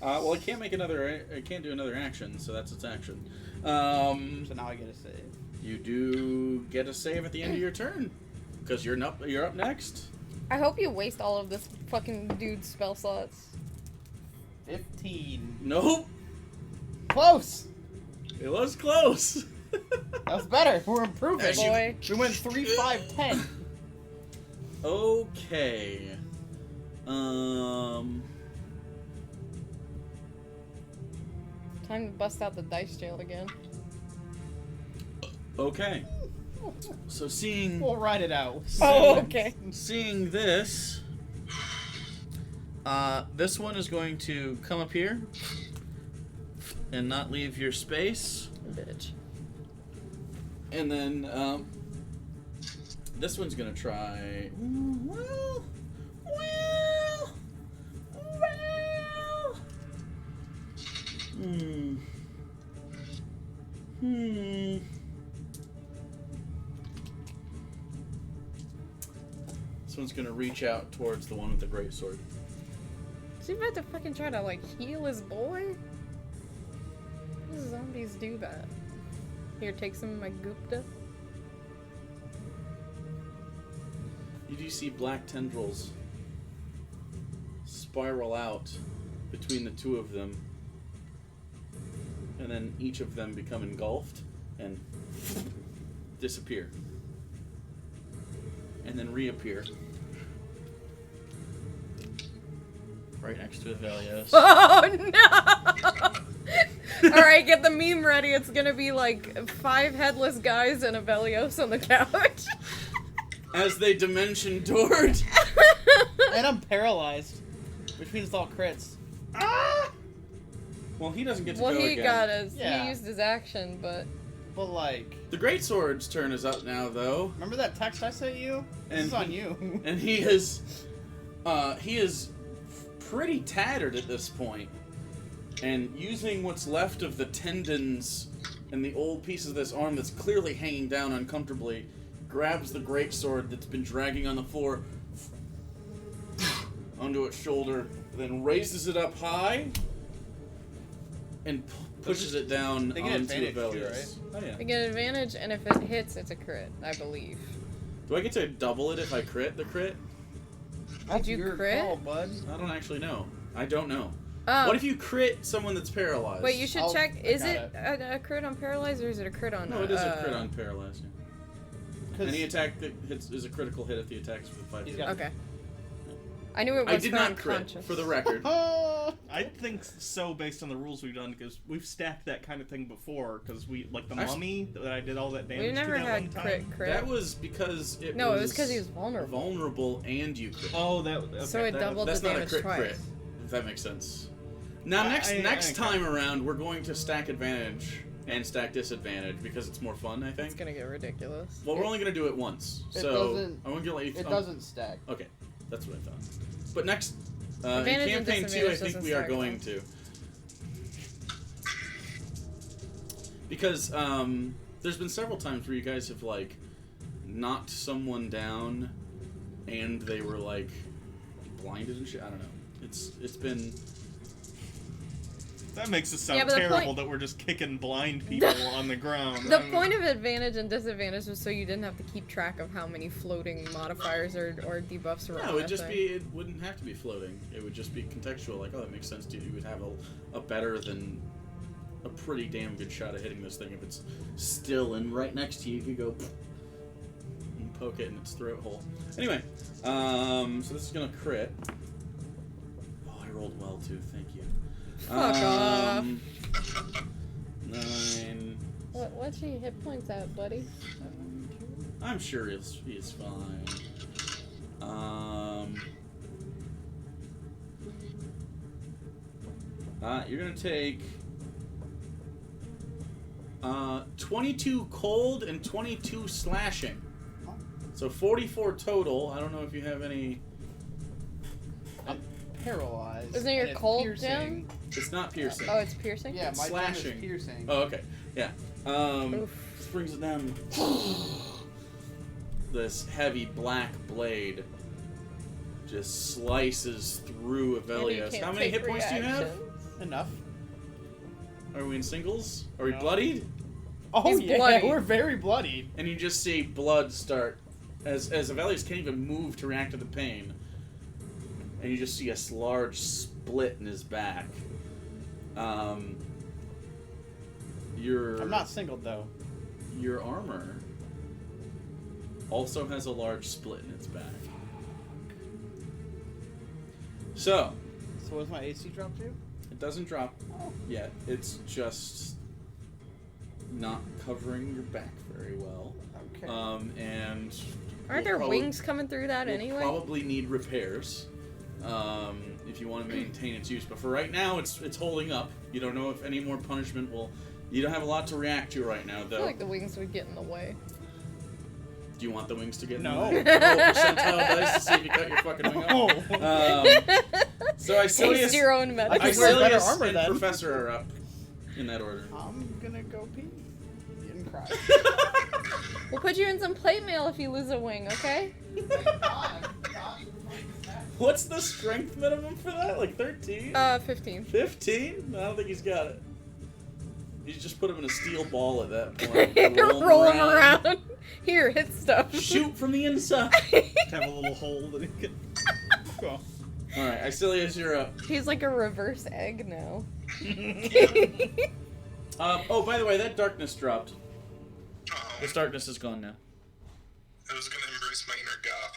A: Well, it can't make another. It can't do another action, so that's its action.
C: So now I get a save.
A: You do get a save at the end of your turn, because you're up next.
D: I hope you waste all of this fucking dude's spell slots.
C: 15.
A: Nope.
C: Close.
A: It was close.
C: That was better. We're improving.
A: As you-
D: Boy.
C: We went 3, 5, 10.
A: Okay.
D: Time to bust out the dice jail again.
A: Okay. So seeing
C: We'll ride it out.
D: Oh, okay.
A: seeing this, this one is going to come up here and not leave your space,
D: Bitch.
A: and then this one's gonna try. Well. This one's gonna reach out towards the one with the great sword.
D: Is he about to fucking try to, like, heal his boy? These zombies do that. Here, take some of my Gupta.
A: You do see black tendrils spiral out between the two of them, and then each of them become engulfed and disappear, and then reappear right next to Evelios.
D: Oh, no! Alright, get the meme ready. It's gonna be, like, 5 headless guys and a Velios on the couch.
A: As they dimension toward.
C: And I'm paralyzed. Which means it's all crits.
A: Ah! Well, he doesn't get to
D: Well,
A: go
D: he
A: again.
D: got his.
C: Yeah.
D: He used his action, but.
C: But like,
A: The great sword's turn is up now, though.
C: remember that text I sent you? This
A: And
C: is on you.
A: And he is pretty tattered at this point, and using what's left of the tendons and the old pieces of this arm that's clearly hanging down uncomfortably, grabs the greatsword that's been dragging on the floor onto its shoulder, then raises it up high and pushes it down
C: They get
A: onto
C: advantage too,
A: Evelios. Oh yeah.
D: They get an advantage, and if it hits, it's a crit, I believe.
A: Do I get to double it if I crit the crit?
C: That's
D: you
C: your
D: crit?
C: call, bud.
A: I don't actually know. I don't know.
D: Oh.
A: What if you crit someone that's paralyzed?
D: Wait, you should
C: I'll-
D: check.
C: I
D: Is
C: got
D: it a crit on paralyzed, or is it a crit on?
A: No, it is a crit on paralyzed. Yeah.
C: 'Cause
A: Any attack that hits is a critical hit if the attack is for 5
C: He's
A: hits.
C: got-
D: Okay. I knew it was
A: I did not crit,
D: unconscious.
A: for the record.
B: I think so, based on the rules we've done, because we've stacked that kind of thing before. Because we, like the mummy that I did all that damage
D: We've never
B: to that
D: had
B: one time.
D: crit.
A: That was because it
D: No,
A: was...
D: it was because he was vulnerable.
A: vulnerable and you crit.
B: Oh, that. Okay.
D: So it doubled the
A: That's not a
D: damage
A: crit
D: twice.
A: crit, if that makes sense. Now,
B: I
A: next
B: got
A: time around, we're going to stack advantage and stack disadvantage because it's more fun, I think.
D: It's gonna get ridiculous.
A: Well, we're only going to do it once,
C: It
A: so
C: doesn't-
A: I won't get like
C: It doesn't stack.
A: Okay, that's what I thought. But next, in
D: Advantage and
A: campaign 2, I
D: disadvantage
A: think
D: doesn't
A: we are
D: stack,
A: going to. Because there's been several times where you guys have like knocked someone down, and they were like blinded and shit. I don't know. It's been.
B: That makes it sound
D: Yeah, but the
B: terrible
D: point-
B: that we're just kicking blind people on the ground.
D: The point of advantage and disadvantage was so you didn't have to keep track of how many floating modifiers or debuffs were on
A: No, it would
D: that
A: just
D: thing.
A: be. It wouldn't have to be floating. It would just be contextual. Like, oh, that makes sense, dude. You would have a better than a pretty damn good shot at hitting this thing if it's still and right next to you. You could go and poke it in its throat hole. Anyway, so this is gonna crit. Oh, I rolled well too. Thank you.
D: Fuck off.
A: 9.
D: What's your hit points at, buddy?
A: I'm sure he's fine. You're gonna take 22 cold and 22 slashing. So 44 total. I don't know if you have any.
C: I'm paralyzed.
D: Isn't it your
C: and it's
D: cold
C: piercing.
D: gem?
A: It's not piercing.
D: Oh, it's piercing?
C: Yeah, my gem
A: Slashing.
C: is piercing.
A: Oh, okay. Yeah.
D: Oof.
A: This brings it down. This heavy black blade just slices through
D: And you
A: Avelius.
D: can't
A: How many
D: take
A: hit points do you have?
D: reactions.
C: Enough.
A: Are we in singles? Are we
B: No.
A: bloodied?
C: Oh
D: He's
C: yeah,
D: bloody.
C: we're very bloodied.
A: And you just see blood start as Avelius can't even move to react to the pain. And you just see a large split in his back. Your
C: I'm not singled though.
A: Your armor also has a large split in its back. So,
C: So what's my AC drop to?
A: it doesn't drop yet. It's just not covering your back very well.
C: Okay.
A: And
D: Aren't
A: you'll
D: there
A: probably-
D: wings coming through that
A: you'll
D: anyway?
A: probably need repairs if you want to maintain its use. But for right now, it's holding up. You don't know if any more punishment will. You don't have a lot to react to right now,
D: I
A: though.
D: feel like the wings would get in the way.
A: Do you want the wings to get
C: No.
A: in the way? Roll percentile dice to see if you cut your fucking wing off. So
D: Taste
A: Icilius,
D: your own medicine.
C: I can wear better
A: Icilius
C: armor
A: and
C: then.
A: Professor are up in that order.
C: I'm gonna go pee and cry.
D: We'll put you in some plate mail if you lose a wing, okay?
A: What's the strength minimum for that? Like 13?
D: 15.
A: 15? I don't think he's got it. You just put him in a steel ball at that point.
D: Roll him around. Here, hit stuff.
A: Shoot from the inside.
B: Have a little hole that he can. Cool.
A: Alright, Icilius, you're up.
D: He's like a reverse egg now.
A: Oh, by the way, that darkness dropped.
E: Oh,
A: This darkness is gone now.
E: I was gonna embrace my inner goth.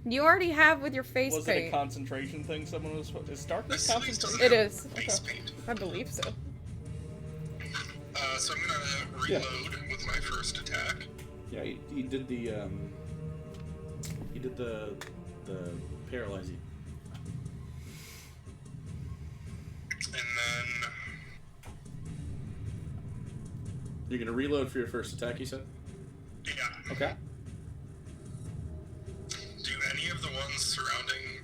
D: You already have with your face
B: Was it a
D: paint.
B: concentration thing? Someone was. Is darkness
E: This place
B: concentration?
E: doesn't
D: It
E: have
D: is.
E: face
D: Okay.
E: paint.
D: I believe so.
E: So I'm gonna reload with my first attack.
A: Yeah, he did the paralyzing.
E: And then
A: You're gonna reload for your first attack, you said?
E: yeah.
A: Okay.
E: Do any of the ones surrounding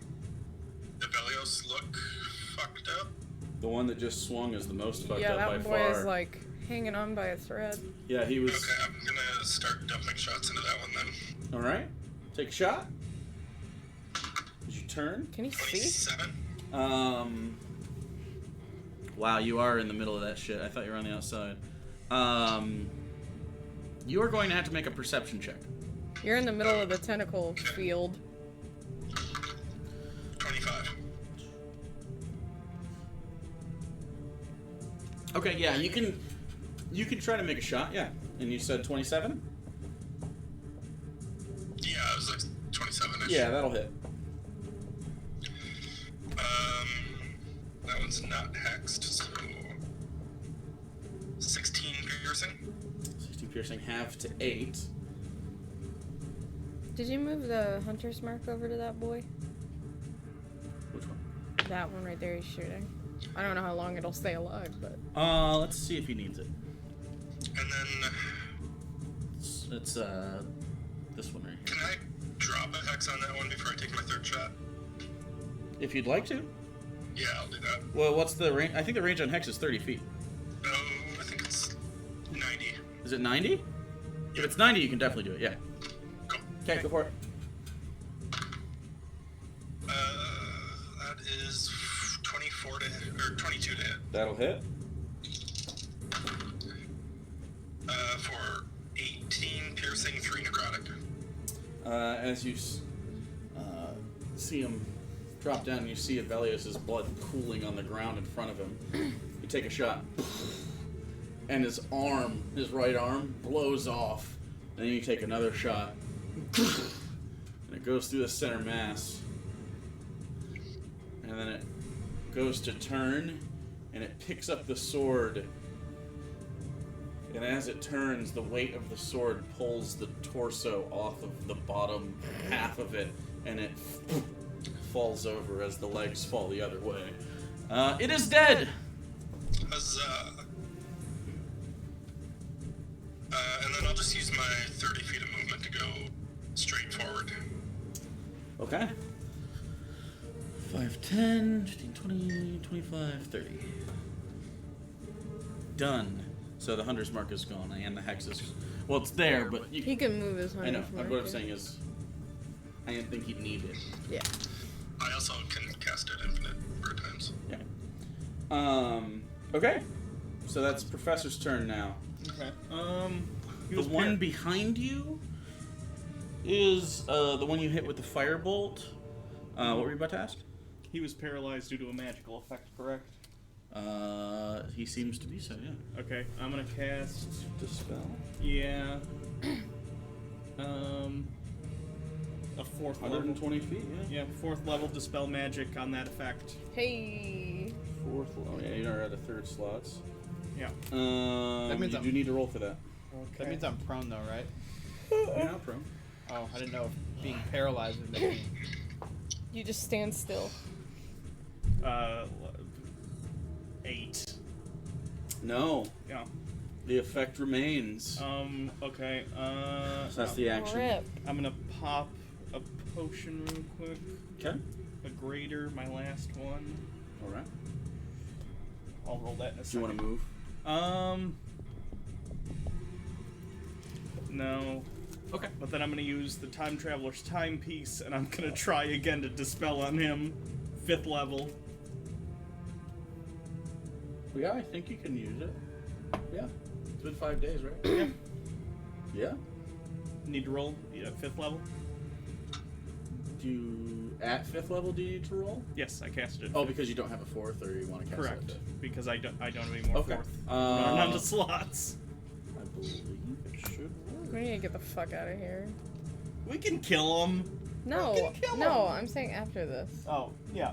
E: Abelios look fucked up?
A: The one that just swung is the most fucked
D: Yeah,
A: up by
D: that boy
A: far.
D: is like hanging on by a thread.
A: Yeah, he was.
E: Okay, I'm gonna start dumping shots into that one then.
A: Alright. Take a shot. Did you turn?
D: Can you see?
E: 27.
A: Wow, you are in the middle of that shit. I thought you were on the outside. You are going to have to make a perception check.
D: You're in the middle of the tentacle field.
E: 25.
A: Okay, yeah, you can try to make a shot, yeah. And you said 27?
E: Yeah, it was like 27-ish.
A: Yeah, that'll hit.
E: one's not hexed, so 16 piercing.
A: 16 piercing, half to 8.
D: Did you move the hunter's mark over to that boy?
A: Which one?
D: That one right there he's shooting. I don't know how long it'll stay alive, but...
A: Let's see if he needs it.
E: And then,
A: It's this one right here.
E: can I drop a hex on that one before I take my third shot?
A: If you'd like to.
E: Yeah, I'll do that.
A: Well, what's the range? I think the range on Hex is 30 feet.
E: Oh, I think it's 90.
A: Is it 90? If it's 90, you can definitely do it, yeah.
E: Cool.
A: Okay, go for it.
E: That is 24 to hit, or 22 to hit.
A: That'll hit.
E: For 18 piercing, 3 necrotic.
A: As you see him drop down, you see Avelius' blood pooling on the ground in front of him. You take a shot, and his right arm, blows off. And then you take another shot, and it goes through the center mass. And then it goes to turn, and it picks up the sword. And as it turns, the weight of the sword pulls the torso off of the bottom half of it, and it falls over as the legs fall the other way. It is dead!
E: Huzzah. And then I'll just use my 30 feet of movement to go straight forward.
A: Okay. 5, 10, 15, 20, 25, 30. Done. So the hunter's mark is gone, and the hex is... Well, it's there, but...
D: He can move his
A: I know.
D: hunter's mark.
A: What I'm saying is... I didn't think he'd need it.
D: Yeah.
E: I also can cast it infinite number of times.
A: Yeah. Okay. So that's Professor's turn now.
B: Okay.
A: The one behind you is the one you hit with the firebolt. What were you about to ask?
B: He was paralyzed due to a magical effect, correct?
A: He seems to be so, yeah.
B: Okay, I'm gonna cast...
A: Dispel.
B: Yeah. A fourth level.
A: 120 feet, yeah.
B: Yeah, fourth level Dispel Magic on that effect.
D: Hey.
A: Fourth level. Yeah, you're at a third slots.
B: Yeah.
C: That means
A: you
C: I'm-
A: do need to roll for that.
B: Okay.
C: That means I'm prone though, right?
A: You're not prone.
C: Oh, I didn't know if being paralyzed would make me...
D: You just stand still.
B: 8.
A: No.
B: Yeah.
A: The effect remains.
B: Okay.
A: So that's the action.
D: Rip.
B: I'm gonna pop a potion real quick.
A: Okay.
B: A greater, my last one.
A: Alright.
B: I'll roll that in a
A: Do you
B: second.
A: want to move?
B: No.
A: Okay.
B: But then I'm gonna use the Time Traveler's Timepiece, and I'm gonna try again to dispel on him. 5th level.
A: Yeah, I think you can use it. Yeah. It's been 5 days, right?
B: Yeah.
A: Yeah.
B: Need to roll? Yeah, 5th level?
A: At 5th level, do you need to roll?
B: Yes, I casted it.
A: Oh, because you don't have a 4th, or you want to cast
B: Correct.
A: it?
B: Because I don't have any more
A: Okay.
B: 4th. None of the slots.
A: I believe it should work.
D: We need to get the fuck out of here.
B: We can kill him.
D: No,
B: kill
D: no,
B: him.
D: I'm saying after this.
B: Oh, yeah.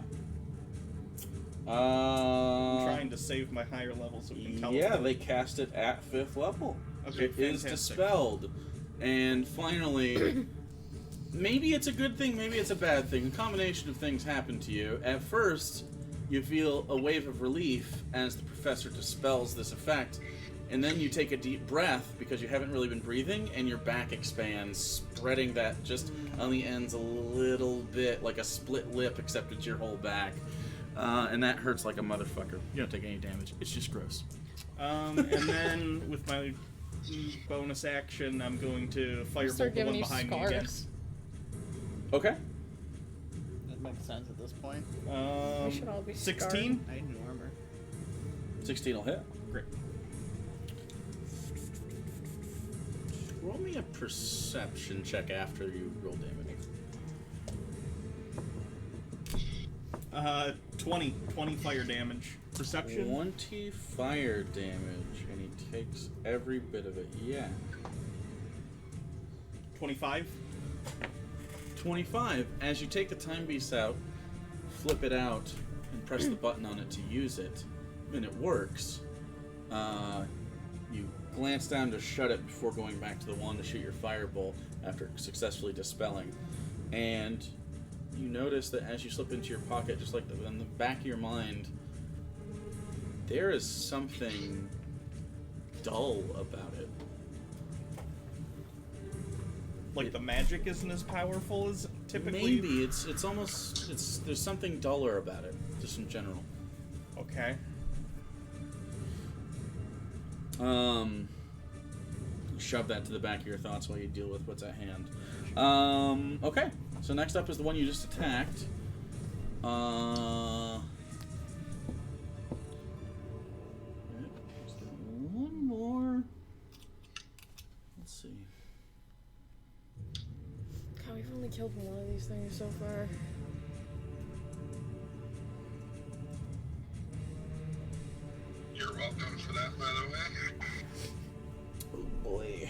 B: I'm trying to save my higher level so we can teleport.
A: Yeah, they cast it at 5th level.
B: Okay,
A: It is
B: fantastic.
A: dispelled. And finally, maybe it's a good thing, maybe it's a bad thing. A combination of things happen to you. At first, you feel a wave of relief as the professor dispels this effect. And then you take a deep breath because you haven't really been breathing, and your back expands, spreading that just on the ends a little bit, like a split lip, except it's your whole back. And that hurts like a motherfucker. You don't take any damage. It's just gross.
B: And then with my bonus action, I'm going to firebolt
D: Start
B: the one
D: giving you
B: behind me again.
D: scars.
A: Okay.
C: That makes sense at this point.
D: We should all be
B: 16?
C: I need new armor.
A: 16 will hit.
B: Great.
A: Roll me a perception check after you roll damage.
B: 20 fire damage. Perception?
A: 20 fire damage, and he takes every bit of it. Yeah.
B: 25.
A: 25. As you take the timepiece out, flip it out, and press the button on it to use it, and it works. You glance down to shut it before going back to the wand to shoot your firebolt after successfully dispelling. And you notice that as you slip into your pocket, just like in the back of your mind, there is something dull about it.
B: Like the magic isn't as powerful as typically?
A: Maybe. It's almost... there's something duller about it, just in general.
B: Okay.
A: Shove that to the back of your thoughts while you deal with what's at hand. Okay. So next up is the one you just attacked. Just get one more. Let's see.
D: God, we've only killed one of these things so far.
E: You're welcome for that, by the way.
A: Oh boy.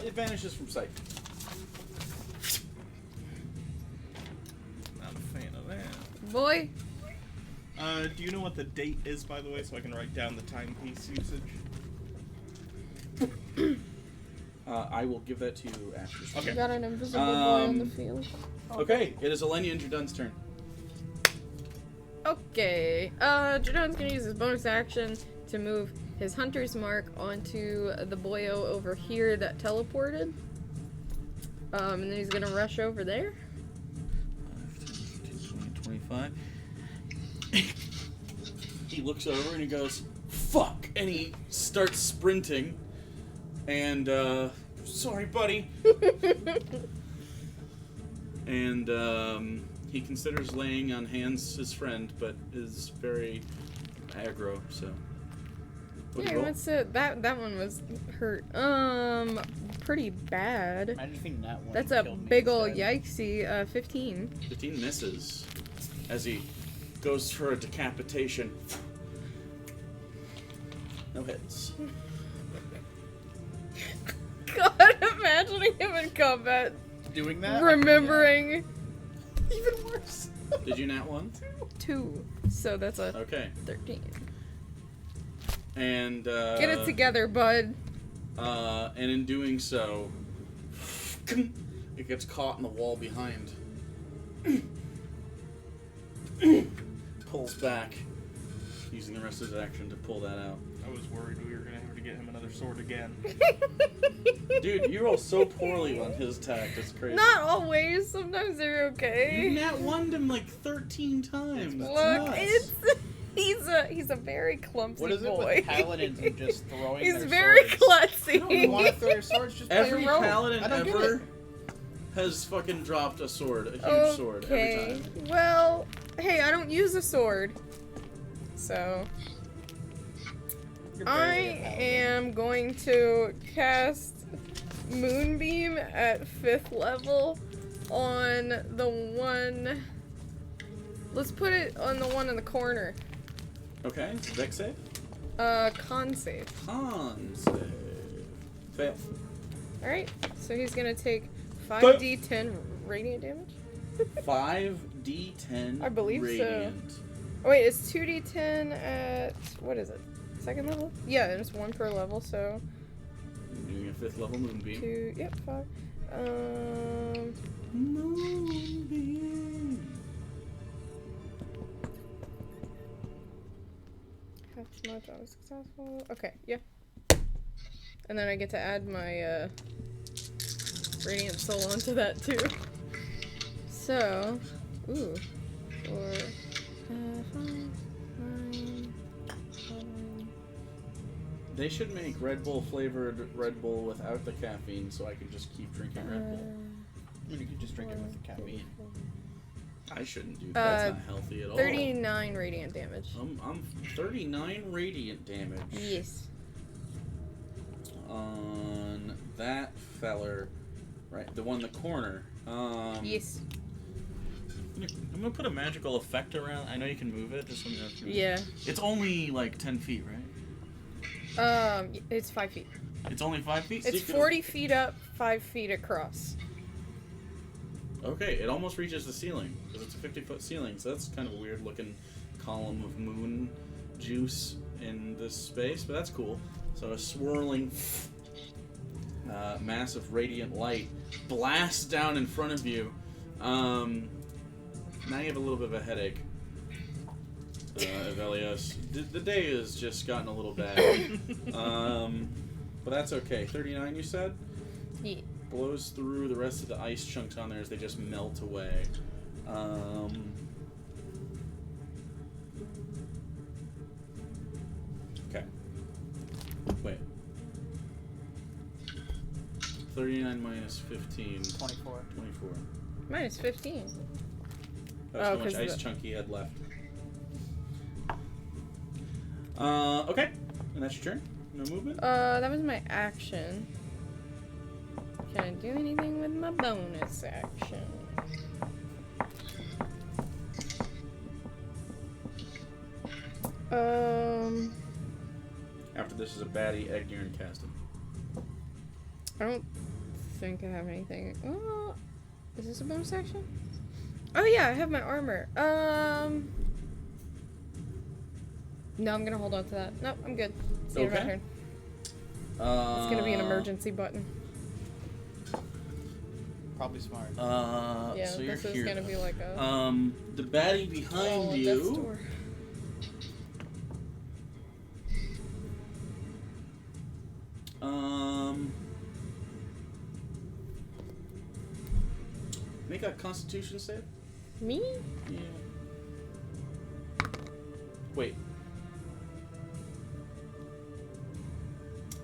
A: It vanishes from sight.
B: Not a fan of that.
D: Boy,
B: Do you know what the date is, by the way, so I can write down the timepiece usage?
A: I will give that to you after.
B: Okay.
D: we got an invisible boy on the field.
A: Okay, it is Elenia and Jadun's turn.
D: Okay, Jadon's gonna use his bonus action to move his hunter's mark onto the boyo over here that teleported. And then he's gonna rush over there.
A: 25. He looks over and he goes, "Fuck!" And he starts sprinting. And, sorry, buddy. And, he considers laying on hands his friend, but is very aggro, so. What'd
D: Yeah,
A: you roll?
D: what's it? That one was hurt. Pretty bad.
C: Imagine if that one
D: That's a
C: killed me
D: big ol'
C: instead.
D: yikesy. 15.
A: 15 misses as he goes for a decapitation. No hits.
D: God, imagining him in combat,
C: Doing that?
D: remembering
C: Even worse.
A: Did you nat one?
D: 2. So that's a
A: Okay.
D: 13.
A: And,
D: Get it together, bud.
A: And in doing so, it gets caught in the wall behind. Pulls back, using the rest of his action to pull that out.
B: I was worried we were going to have to get him another sword again.
A: Dude, you roll so poorly on his attack, it's crazy.
D: Not always. Sometimes they're
A: You
D: okay.
A: nat one him like 13 times. That's
D: Look,
A: nuts.
D: he's a very clumsy
C: What is it
D: boy.
C: with paladins and just throwing
D: He's
C: their
D: very
C: swords?
D: klutzy.
C: You want to throw your swords? Just play
A: Every
C: a rogue.
A: paladin
C: I don't get
A: ever
C: it.
A: has fucking dropped a sword, a huge sword, every
D: Okay.
A: time.
D: Well, hey, I don't use a sword. So,
C: You're
D: I
C: barely a paladin.
D: am going to cast Moonbeam at 5th level on the one... Let's put it on the one in the corner.
A: Okay, dex save?
D: Con save.
A: Con save. Fail.
D: Alright, so he's gonna take 5d10 radiant damage.
A: 5d10
D: I believe so.
A: radiant.
D: Oh wait, it's 2d10 at... what is it? 2nd level? Yeah, and it's 1 per level, so...
A: You're doing a 5th level moonbeam.
D: 2... Yep, 5.
A: Moonbeam.
D: Half as much, I was successful. Okay, yeah. And then I get to add my, Radiant Soul onto that, too. So... Ooh. 4... 5, 9... 11...
A: They should make Red Bull flavored Red Bull without the caffeine so I can just keep drinking Red Bull.
C: I mean, you could just drink it with the caffeine.
A: I shouldn't do that. That's not healthy at all.
D: 39 radiant damage.
A: I'm 39 radiant damage.
D: Yes.
A: on that feller, right? The one in the corner.
D: Yes.
A: I'm gonna put a magical effect around. I know you can move it. Just let me know if you.
D: Yeah.
A: It's only like 10 feet, right?
D: It's 5 feet.
A: It's only 5 feet.
D: It's 40 feet up, 5 feet across.
A: Okay, it almost reaches the ceiling because it's a 50-foot ceiling. So that's kind of a weird looking column of moon juice in this space, but that's cool. So a swirling, massive radiant light blasts down in front of you. Now you have a little bit of a headache, Evelios. The day has just gotten a little bad. But that's okay. 39, you said?
D: Yeah.
A: Blows through the rest of the ice chunks on there as they just melt away. Okay. Wait. 39 minus 15.
C: 24.
A: 24.
D: Minus 15.
A: That's how much
D: 'cause
A: ice
D: the-
A: chunk he had left. Okay. And that's your turn? No movement?
D: That was my action. Can I do anything with my bonus action?
A: After this is a baddie, Egnir and Caston.
D: I don't think I have anything. Oh, is this a bonus action? Oh yeah, I have my armor. No, I'm gonna hold on to that. Nope, I'm good. It's the end of my
A: Okay.
D: turn. It's gonna be an emergency button.
C: Probably smart.
D: Yeah,
A: so you're
D: this is
A: here.
D: gonna be like a
A: The baddie behind
D: death's
A: you.
D: door.
A: Make a Constitution save.
D: Me?
A: Yeah. Wait.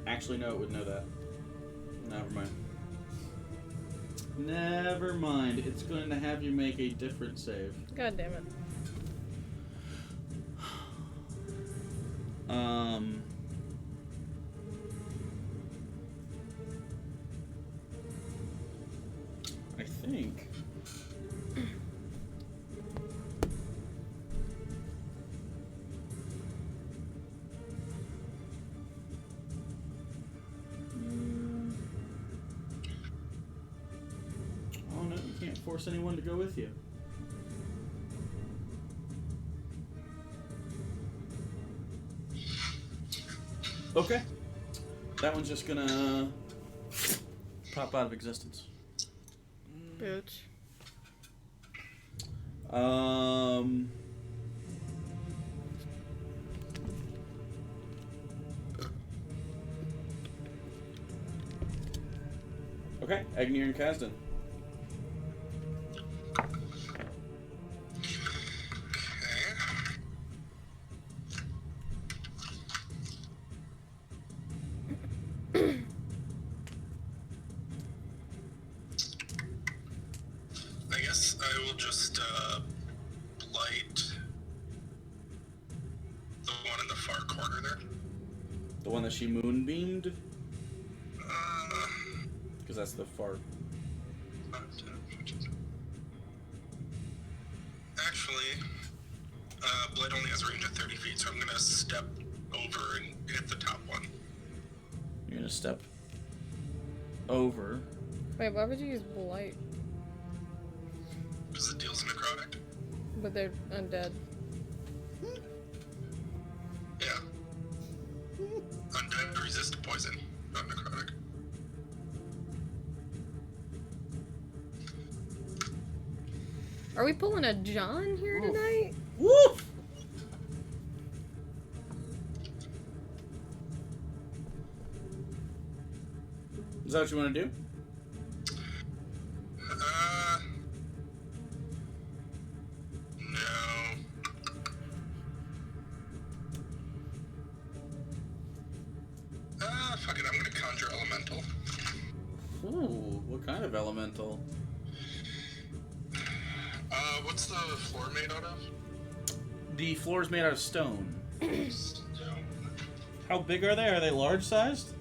A: Actually, no, it would know that. Never mind. Never mind. It's going to have you make a different save.
D: God damn it.
A: I think. Oh no, you can't force anyone to go with you. Okay. That one's just gonna pop out of existence.
D: Bitch.
A: Okay, Agnir and Kasdan.
E: I guess I will just blight the one in the far corner there.
A: The one that she moonbeamed? Because that's the far.
E: Actually, blight only has a range of 30 feet, so I'm gonna step over and hit the top one.
A: You're gonna step over.
D: Wait, why would you use blight?
E: Because it deals necrotic.
D: But they're undead.
E: Yeah. Undead resist poison, not necrotic.
D: Are we pulling a John here tonight?
A: Woof! Is that what you want to do?
E: No. Fuck it, I'm gonna conjure elemental.
A: Ooh, what kind of elemental?
E: What's the floor made out of?
A: The floor is made out of stone.
E: Stone.
A: How big are they? Are they large sized?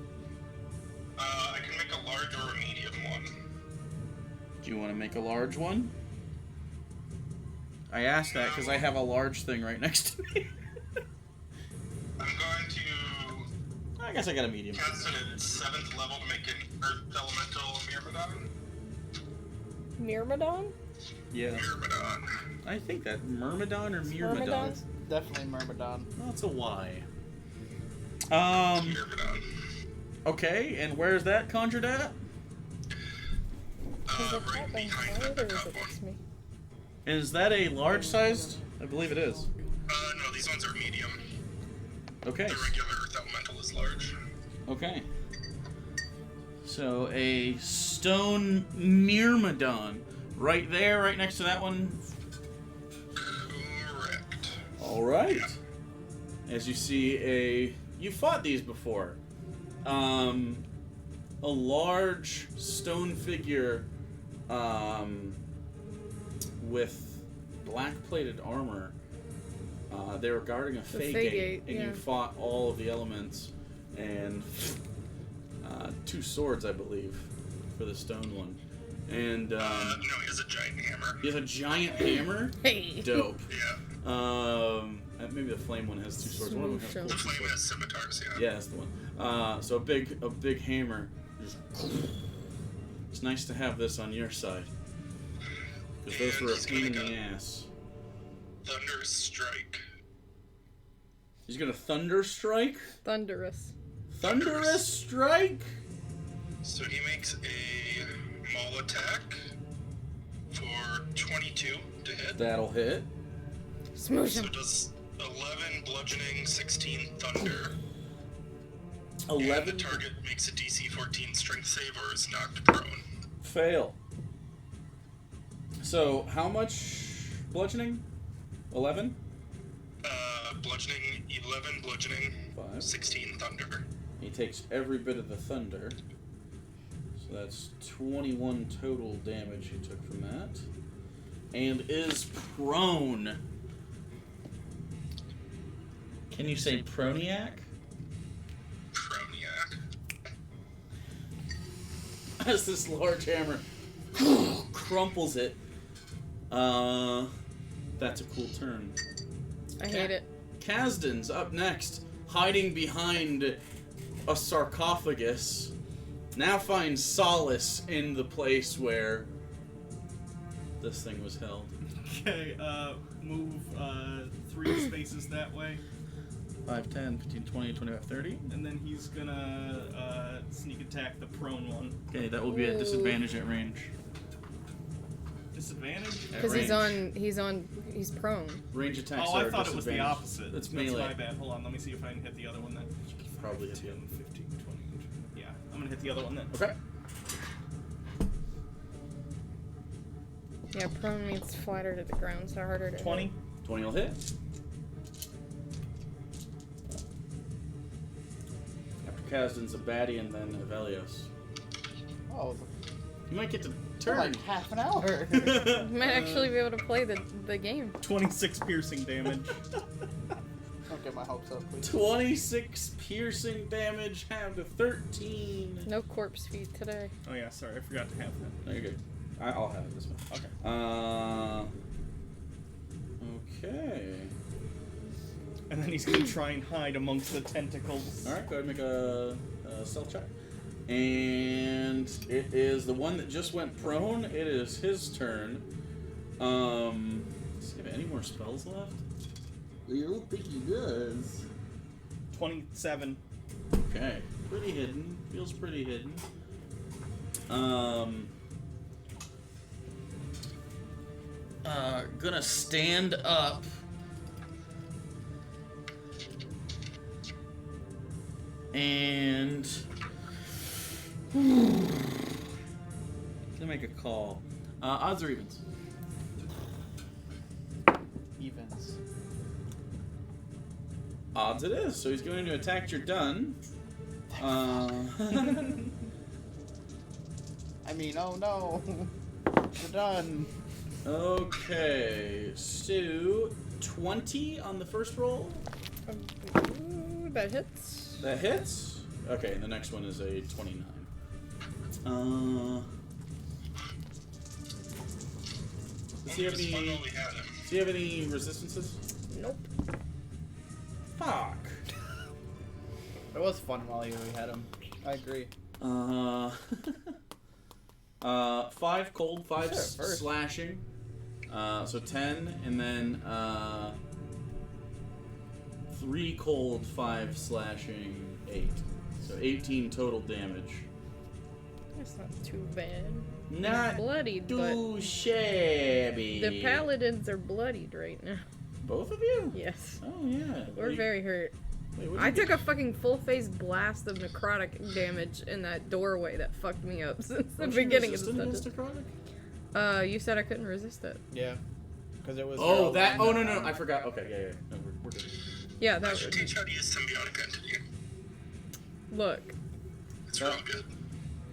A: Do you want to make a large one? I asked that because I have a large thing right next to me.
E: I'm going to
A: I guess I got a medium.
E: cast it at 7th level to make an Earth Elemental Myrmidon.
D: Myrmidon?
A: Yeah.
E: Myrmidon.
A: I think that Myrmidon or
D: Myrmidon?
A: Myrmidon?
C: It's definitely Myrmidon.
A: Well, it's a Y.
E: Myrmidon.
A: Okay, and where's that conjured at?
E: Right behind the cup one.
A: And is that a large sized? I believe it is.
E: No, these ones are medium.
A: Okay.
E: The regular Earth Elemental is large.
A: Okay. So a stone Myrmidon. Right there, right next to that one.
E: Correct.
A: Alright. As you see you fought these before. A large stone figure with black plated armor. They were guarding a Fey gate, and you fought all of the elements and 2 swords, I believe, for the stone one. And
E: No, he has a giant hammer.
A: he has a giant hammer.
D: Hey.
A: Dope.
E: Yeah.
A: Maybe the flame one has 2 swords. One of them has
D: Smooth
E: The
A: two
E: flame
A: swords.
E: has scimitars, yeah.
A: Yeah, that's the one. So a big hammer. Just it's nice to have this on your side. Because those were a pain in the ass.
E: Thunder Strike.
A: He's gonna thunder strike?
D: Thunderous.
A: Thunderous strike?
E: So he makes a maul attack for 22 to hit.
A: That'll hit.
D: Smoosh
E: So
D: him.
E: it does 11 bludgeoning, 16 thunder.
A: 11.
E: And the target makes a DC 14 strength save or is knocked prone.
A: Fail. So how much bludgeoning? 11?
E: Bludgeoning, 11 bludgeoning,
A: 5.
E: 16 thunder.
A: He takes every bit of the thunder. So that's 21 total damage he took from that. And is prone. Can you say proniac?
E: Proniac.
A: As this large hammer crumples it. That's a cool turn.
D: I hate it.
A: Kasdan's up next, hiding behind a sarcophagus. Now finds solace in the place where this thing was held.
B: Okay, move 3 spaces that way,
A: 5, 10, 15, 20, 25, 30.
B: and then he's gonna sneak attack the prone one.
A: Okay, that will be a disadvantage at range.
B: Disadvantage?
A: At
D: Because
A: range.
D: he's prone.
A: Range attacks
B: Oh,
A: are
B: I thought it was the
A: disadvantage.
B: opposite.
A: It's
B: That's
A: melee.
B: my bad. Hold on, let me see if I can hit the other one then.
A: Probably hit
B: 10,
A: the other.
B: 15, 20. Yeah, I'm gonna hit the other one then.
A: Okay.
D: Yeah, prone means flatter to the ground, so harder to
B: 20.
D: hit.
A: 20 will hit. After Kasdan's a baddie and then Avelios.
C: Oh,
A: You might get to
C: for
A: turn.
C: like half an hour.
D: You might actually be able to play the game.
B: 26 piercing damage.
C: Don't get my hopes up, please.
A: 26 piercing damage, have to 13.
D: No corpse feed today.
B: Oh yeah, sorry, I forgot to have that.
A: No, you're good. I'll have it this one.
B: Okay.
A: Okay.
B: And then he's gonna try and hide amongst the tentacles.
A: Alright, go ahead and make a stealth check. And it is the one that just went prone. It is his turn. Does he have any more spells left? I don't think he does.
B: 27.
A: Okay. Pretty hidden. Feels pretty hidden. Gonna stand up. And gonna make a call. Odds or evens?
C: Evens.
A: Odds it is. So he's going to attack your dun.
C: I mean, oh no. We're done.
A: Okay. So 20 on the first roll.
D: Ooh, that hits.
A: That hits. Okay, the next one is a 29. Does he have
E: It was fun
A: any?
E: while we had him.
A: Does he have any resistances?
D: Nope.
A: Fuck.
C: It was fun while we had him. I agree.
A: 5 cold, 5
C: first.
A: slashing. So 10, and then 3 cold, 5 slashing, 8. So 18 total damage.
D: That's not too bad.
A: Not
D: Bloodied,
A: too shabby.
D: but the paladins are bloodied right now.
A: Both of you?
D: Yes.
A: Oh yeah.
D: We're very hurt.
A: Wait,
D: I took a fucking full-face blast of necrotic damage in that doorway that fucked me up since the beginning of the dungeon. You said I couldn't resist it.
C: Yeah. Because it was.
A: Oh, that. Oh, no. I forgot. Okay, yeah. No, we're good.
D: Yeah,
E: I
D: that
E: should teach how to use symbiotic entity.
D: Look.
E: It's real good.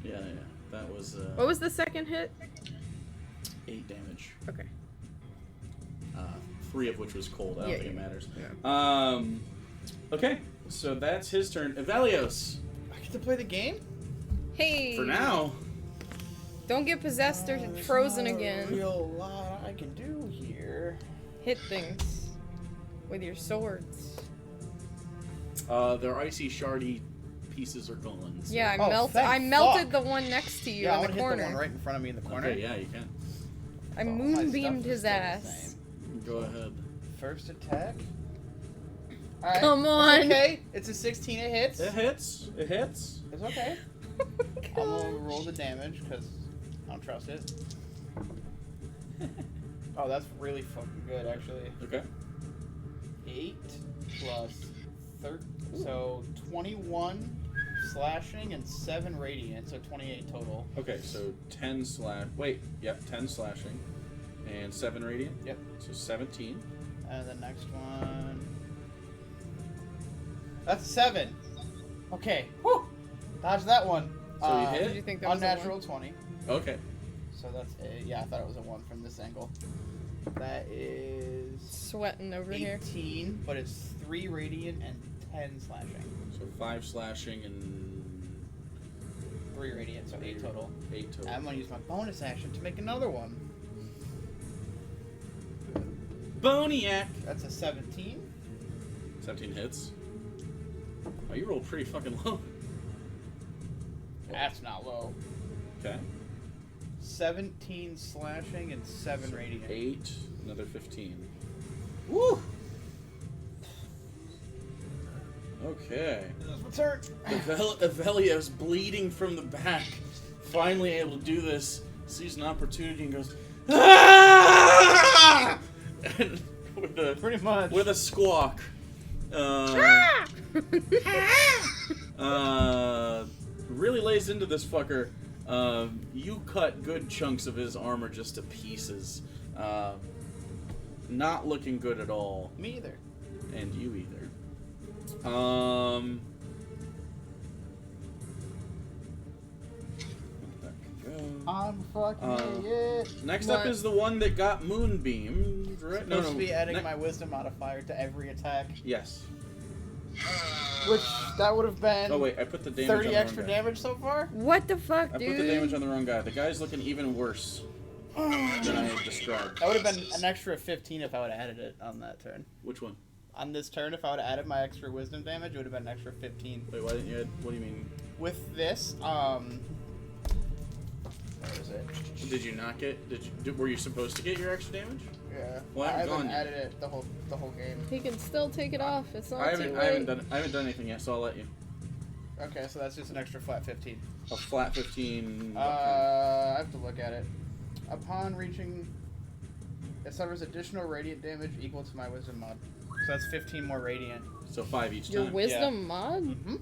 A: Yeah. That was.
D: What was the second hit?
A: 8 damage.
D: Okay.
A: 3 of which was cold. I don't think it matters.
D: Yeah.
A: Okay, so that's his turn. Evelios.
C: I get to play the game?
D: Hey!
A: For now.
D: Don't get possessed or frozen
C: Not a
D: again.
C: real lot I can do here.
D: Hit things. With your swords.
A: Their icy shardy pieces are gone. So.
D: Yeah,
C: thank
D: I melted
C: fuck.
D: the one next to you
C: Yeah, I
D: in
C: want
D: the
C: to hit
D: corner.
C: the one right in front of me in the corner.
A: Okay, yeah, you can.
D: I
C: Oh, my
D: moonbeamed
C: stuff is
D: his
C: still the
D: ass.
C: same.
A: Go ahead.
C: First attack. Alright.
D: Come on.
C: It's okay. It's a 16. It hits.
A: It hits. It hits.
C: It's okay. I'm gonna roll the damage because I don't trust it. Oh, that's really fucking good, actually.
A: Okay.
C: 8 plus 13, so 21 slashing and 7 radiant, so 28 total.
A: Okay, so 10 slash. Wait, yep, 10 slashing. And 7 radiant?
C: Yep.
A: So 17.
C: And the next one. That's 7. Okay. Whew! Dodge that one.
A: So you hit?
D: Did you think that was a
C: unnatural 20.
A: Okay.
C: So that's a. Yeah, I thought it was a 1 from this angle. That is.
D: Sweating over here.
C: 18, but it's 3 radiant and 10 slashing.
A: So 5 slashing and
C: 3 radiant, so 8 total.
A: 8 total.
C: I'm gonna use my bonus action to make another one.
A: Boniac!
C: That's a 17.
A: 17 hits. Oh, you rolled pretty fucking low.
C: That's not low.
A: Okay.
C: 17 slashing and 7 radiant.
A: 8, another 15.
C: Woo!
A: Okay.
C: That's my turn.
A: Evelios, bleeding from the back, finally able to do this, sees an opportunity and goes, "Ah!" And
C: Pretty much.
A: with a squawk, really lays into this fucker. You cut good chunks of his armor just to pieces. Not looking good at all.
C: Me either.
A: And you either.
C: I'm fucking idiot.
A: Next up
D: What?
A: is the one that got moonbeamed, right?
C: Supposed to be adding my wisdom modifier to every attack.
A: Yes.
C: Which, that would have been
A: Oh wait, I put the damage
C: 30
A: on the
C: extra
A: wrong guy.
C: damage so far?
D: What the fuck,
A: I
D: dude?
A: put the damage on the wrong guy. The guy's looking even worse than I had described.
C: That would have been an extra 15 if I would have added it on that turn.
A: Which one?
C: On this turn, if I would have added my extra wisdom damage, it would have been an extra 15.
A: Wait, why didn't you add? What do you mean?
C: With this, where is it?
A: Did you not get? Were you supposed to get your extra damage?
C: Yeah.
A: Well, I
C: I
A: haven't
C: haven't
A: gone yet.
C: added it the whole game.
D: He can still take it off. It's not
A: I
D: too
A: haven't.
D: late.
A: I haven't done anything yet, so I'll let you.
C: Okay, so that's just an extra flat 15.
A: A flat 15.
C: I have to look at it. Upon reaching, it suffers additional radiant damage equal to my wisdom mod. So that's 15 more radiant.
A: So 5 each
D: Your
A: time.
D: wisdom mod?
C: Mm-hmm.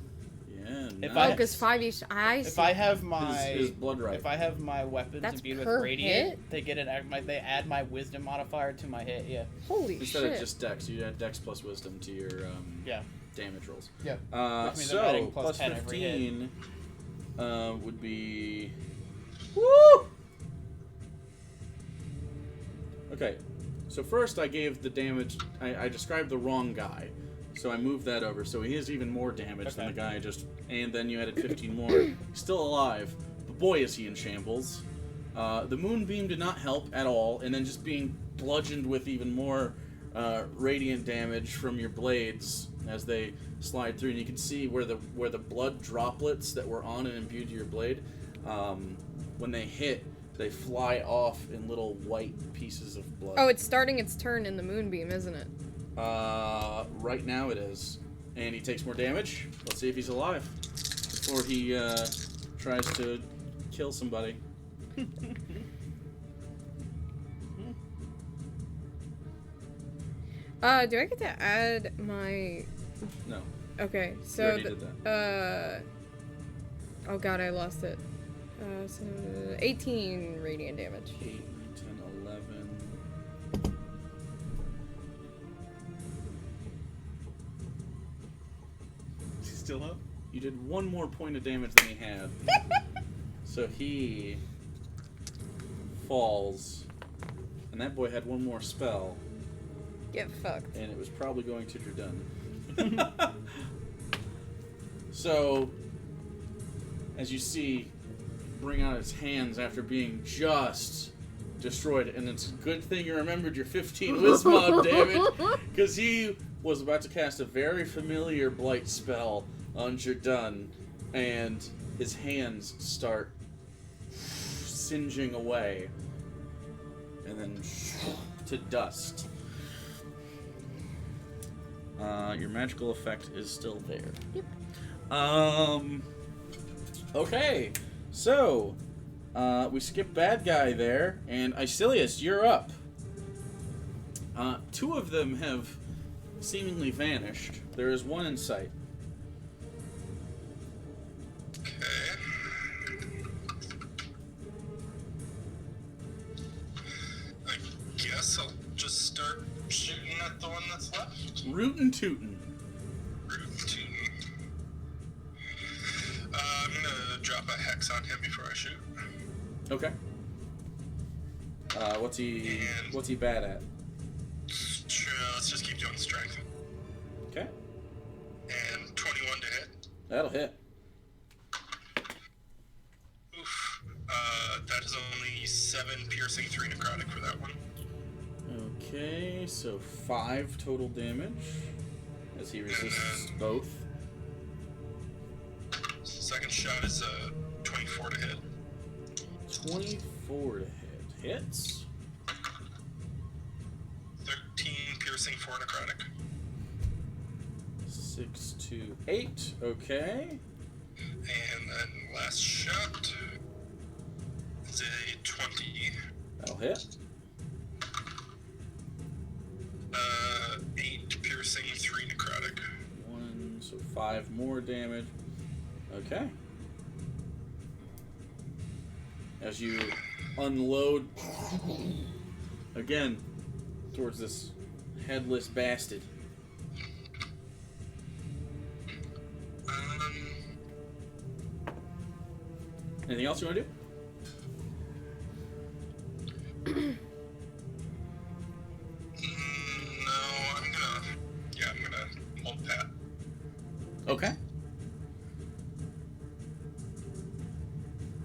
A: Yeah.
C: If
D: Oh,
A: nice.
D: because 5 each. I see.
C: If I have my
A: His blood right.
C: if I have my weapons
D: That's
C: imbued with
D: per
C: radiant,
D: hit?
C: they get it. They add my wisdom modifier to my hit. Yeah.
D: Holy
A: Instead
D: shit.
A: of just dex, you add dex plus wisdom to your
C: Yeah.
A: damage rolls.
C: Yep. Which means I'm
A: So
C: adding plus
A: plus
C: 10 every hit.
A: 15 would be. Woo! Okay, so first I gave the damage. I described the wrong guy, so I moved that over. So he has even more damage than the guy I just. And then you added 15 more. He's still alive, but boy is he in shambles. The moonbeam did not help at all, and then just being bludgeoned with even more radiant damage from your blades as they slide through, and you can see where the blood droplets that were on and imbued to your blade, when they hit, they fly off in little white pieces of blood.
D: Oh, it's starting its turn in the moonbeam, isn't it?
A: Right now it is. And he takes more damage. Let's see if he's alive before he tries to kill somebody.
D: Do I get to add my...
A: No.
D: Okay,
A: You
D: so...
A: already did that.
D: Oh god, I lost it. So 18 radiant damage.
A: 8, 9, 10, 11...
B: Is he still up?
A: You did one more point of damage than he had. So he falls. And that boy had one more spell.
D: Get fucked.
A: And it was probably going to Drudun. So, as you see, bring out his hands after being just destroyed. And it's a good thing you remembered your 15 Wismod damage, because he was about to cast a very familiar blight spell on Drudun, and his hands start singeing away, and then to dust. Your magical effect is still there.
D: Yep.
A: Okay, so we skip bad guy there, and Icilius, you're up. Two of them have seemingly vanished. There is one in sight.
E: I guess I'll just start shooting at the one that's left.
A: Rootin' tootin'.
E: I'm gonna drop a hex on him before I shoot.
A: Okay. What's he bad at?
E: Sure, let's just keep doing strength.
A: Okay.
E: And 21 to hit.
A: That'll hit.
E: Oof. That is only 7 piercing, 3 necrotic for that one.
A: Okay, so 5 total damage as he resists both.
E: Second shot is 24 to hit.
A: 24 to hit. Hits.
E: 13 piercing, 4 necrotic.
A: 6 to 8. Okay.
E: And then last shot is a 20.
A: That'll hit.
E: 8 piercing, 3 necrotic.
A: 1, so 5 more damage. Okay. As you unload again towards this headless bastard. Anything else you want to do?
E: No, I'm gonna hold pat.
A: Okay.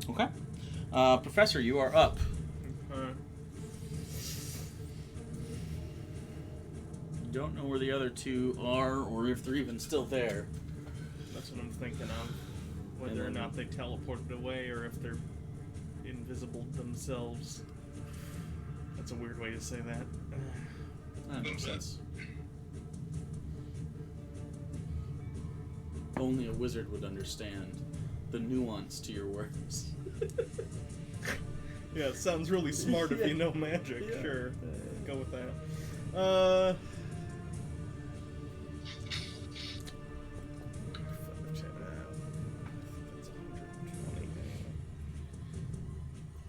A: Okay. Professor, you are up. You don't know where the other two are, or if they're even still there.
B: That's what I'm thinking of. Whether or not they teleported away, or if they're invisible themselves. That's a weird way to say that.
A: That makes sense. Only a wizard would understand the nuance to your words.
B: Yeah, it sounds really smart if you know magic.
A: Yeah.
B: Sure, go with that.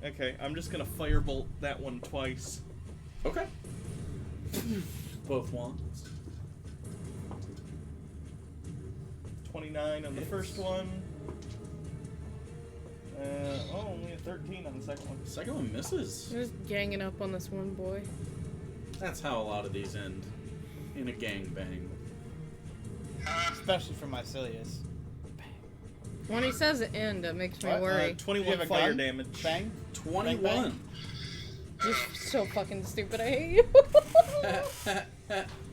B: Okay, I'm just gonna firebolt that one twice.
A: Okay. Both wands.
B: 29 on the first one. Only a 13 on the second one.
A: Second one misses.
D: Just ganging up on this one boy.
A: That's how a lot of these end. In a gangbang.
C: Especially for Mycelius.
D: When he says end, it makes me
C: What?
D: worry.
C: Do you
B: 21
C: have a
B: fire
C: gun?
B: damage.
C: Bang.
A: 21.
D: You're so fucking stupid. I hate you.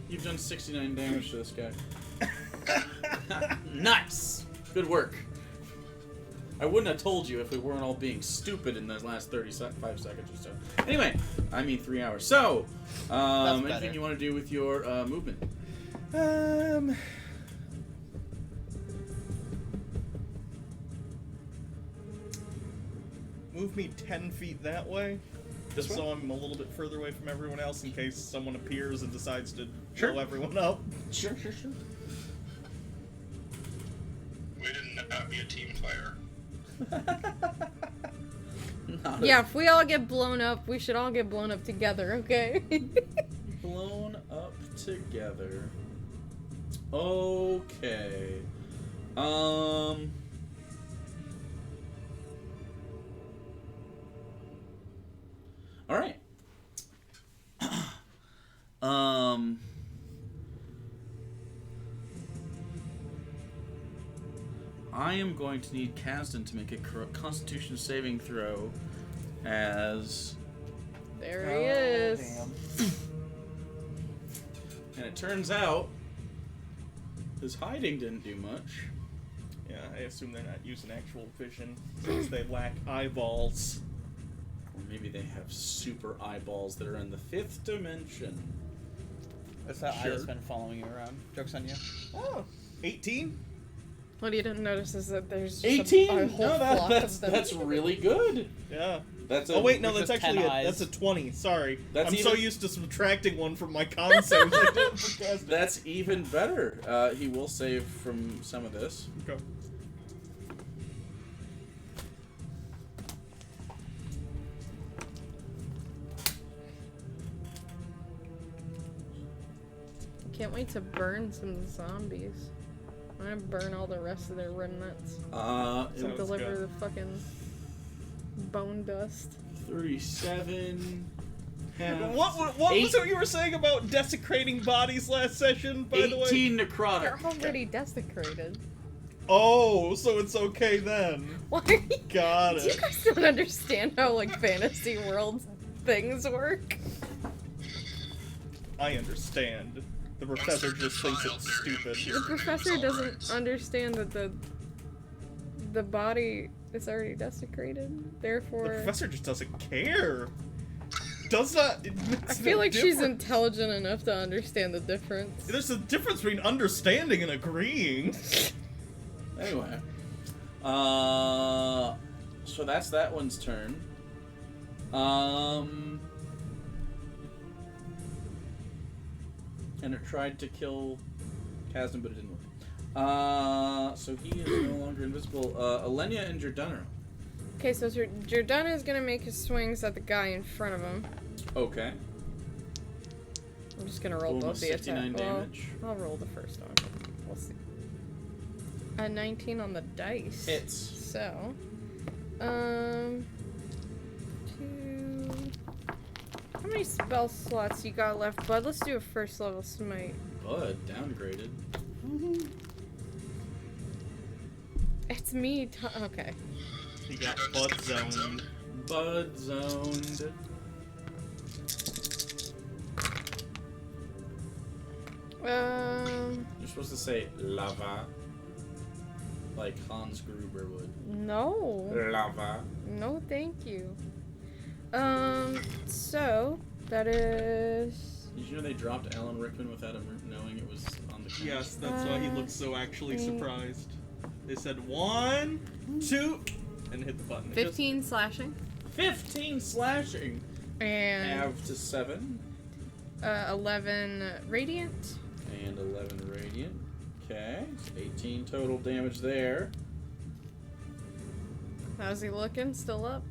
A: You've done 69 damage to this guy. Nice! Good work. I wouldn't have told you if we weren't all being stupid in those last 35 seconds or so. Anyway, I mean 3 hours. So, anything
C: better.
A: you want to do with your movement?
B: Move me 10 feet that way.
A: This
B: So
A: way?
B: I'm a little bit further away from everyone else in case someone appears and decides to
A: Sure.
B: blow everyone up.
A: Sure.
E: Way to not be a team player.
D: Yeah, if we all get blown up, we should all get blown up together, okay?
A: Blown up together. Okay. All right. I am going to need Kasdan to make a Constitution saving throw as...
D: There he is.
C: Damn.
A: And it turns out his hiding didn't do much.
B: Yeah, I assume they're not using actual vision since they lack eyeballs.
A: Or maybe they have super eyeballs that are in the 5th dimension.
C: That's that eye
B: Sure.
C: that's been following you around. Joke's on you.
B: Oh, 18?
D: What you didn't notice is that there's just
A: 18?
D: a whole
A: No,
D: flock
A: that's
D: of them.
A: that's really good.
B: Yeah.
A: That's a,
B: Oh wait, no,
C: With
B: that's
C: just 10
B: actually
C: eyes.
B: that's a 20. Sorry,
A: That's
B: I'm so
A: even-
B: used to subtracting one from my con saves. I didn't forget.
A: That's even better. He will save from some of this.
B: Okay.
D: Can't wait to burn some zombies. I'm gonna burn all the rest of their remnants.
A: It
D: And
B: Sounds
D: deliver
B: good.
D: the fucking bone dust.
A: 37.
B: What was it you were saying about desecrating bodies last session? By the way.
A: 18
D: They're
A: necrotic.
D: already desecrated.
B: Oh, so it's okay then.
D: Why? Do
B: Got
D: you
B: it.
D: guys don't understand how like fantasy world things work?
B: I understand. The professor just thinks it's stupid.
D: The professor doesn't understand that the body is already desecrated.
B: The
D: Therefore,
B: professor just doesn't care. Does not.
D: I feel like she's intelligent enough to understand the difference.
B: There's a difference between understanding and agreeing.
A: Anyway. So that's that one's turn. And it tried to kill Kasdan, but it didn't work. So he is no longer invisible. Alenia and Jordana.
D: Okay, so Jordana is gonna make his swings at the guy in front of him.
A: Okay.
D: I'm just gonna roll
A: Boom,
D: both the
A: 69
D: attack. Well,
A: damage.
D: I'll roll the first one. We'll see. A 19 on the dice.
A: Hits.
D: So, 2. How many spell slots you got left, bud? Let's do a first level smite.
A: Bud, downgraded.
D: It's me. Okay.
B: He got butt zoned.
A: Bud zoned. You're supposed to say lava. Like Hans Gruber would.
D: No.
A: Lava.
D: No, thank you. So that is.
A: Did you know they dropped Alan Rickman without him knowing it was on the count?
B: Yes, that's why he looked so actually surprised. They said 1, 2, and hit the button. It
D: 15 slashing
A: 15 slashing.
D: and
A: Half to 7.
D: 11 radiant.
A: And 11 radiant. Okay. 18 total damage there.
D: How's he looking? Still up?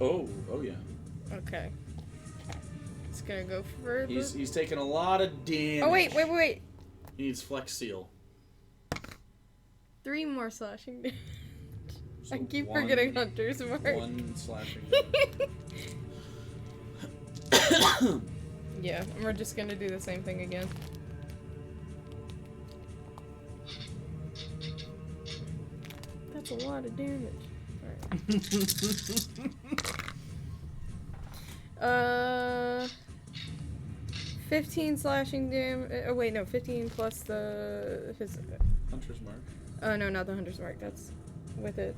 A: Oh yeah.
D: Okay. It's gonna go further.
A: He's taking a lot of damage.
D: Oh wait.
A: He needs Flex Seal.
D: 3 more slashing damage.
A: So
D: I keep
A: one-
D: forgetting Hunter's mark.
A: 1 slashing damage.
D: Yeah, and we're just gonna do the same thing again. That's a lot of damage. Alright. 15 slashing damage. Oh, wait, no. 15 plus his.
A: Hunter's Mark.
D: No, not the Hunter's Mark. That's with it.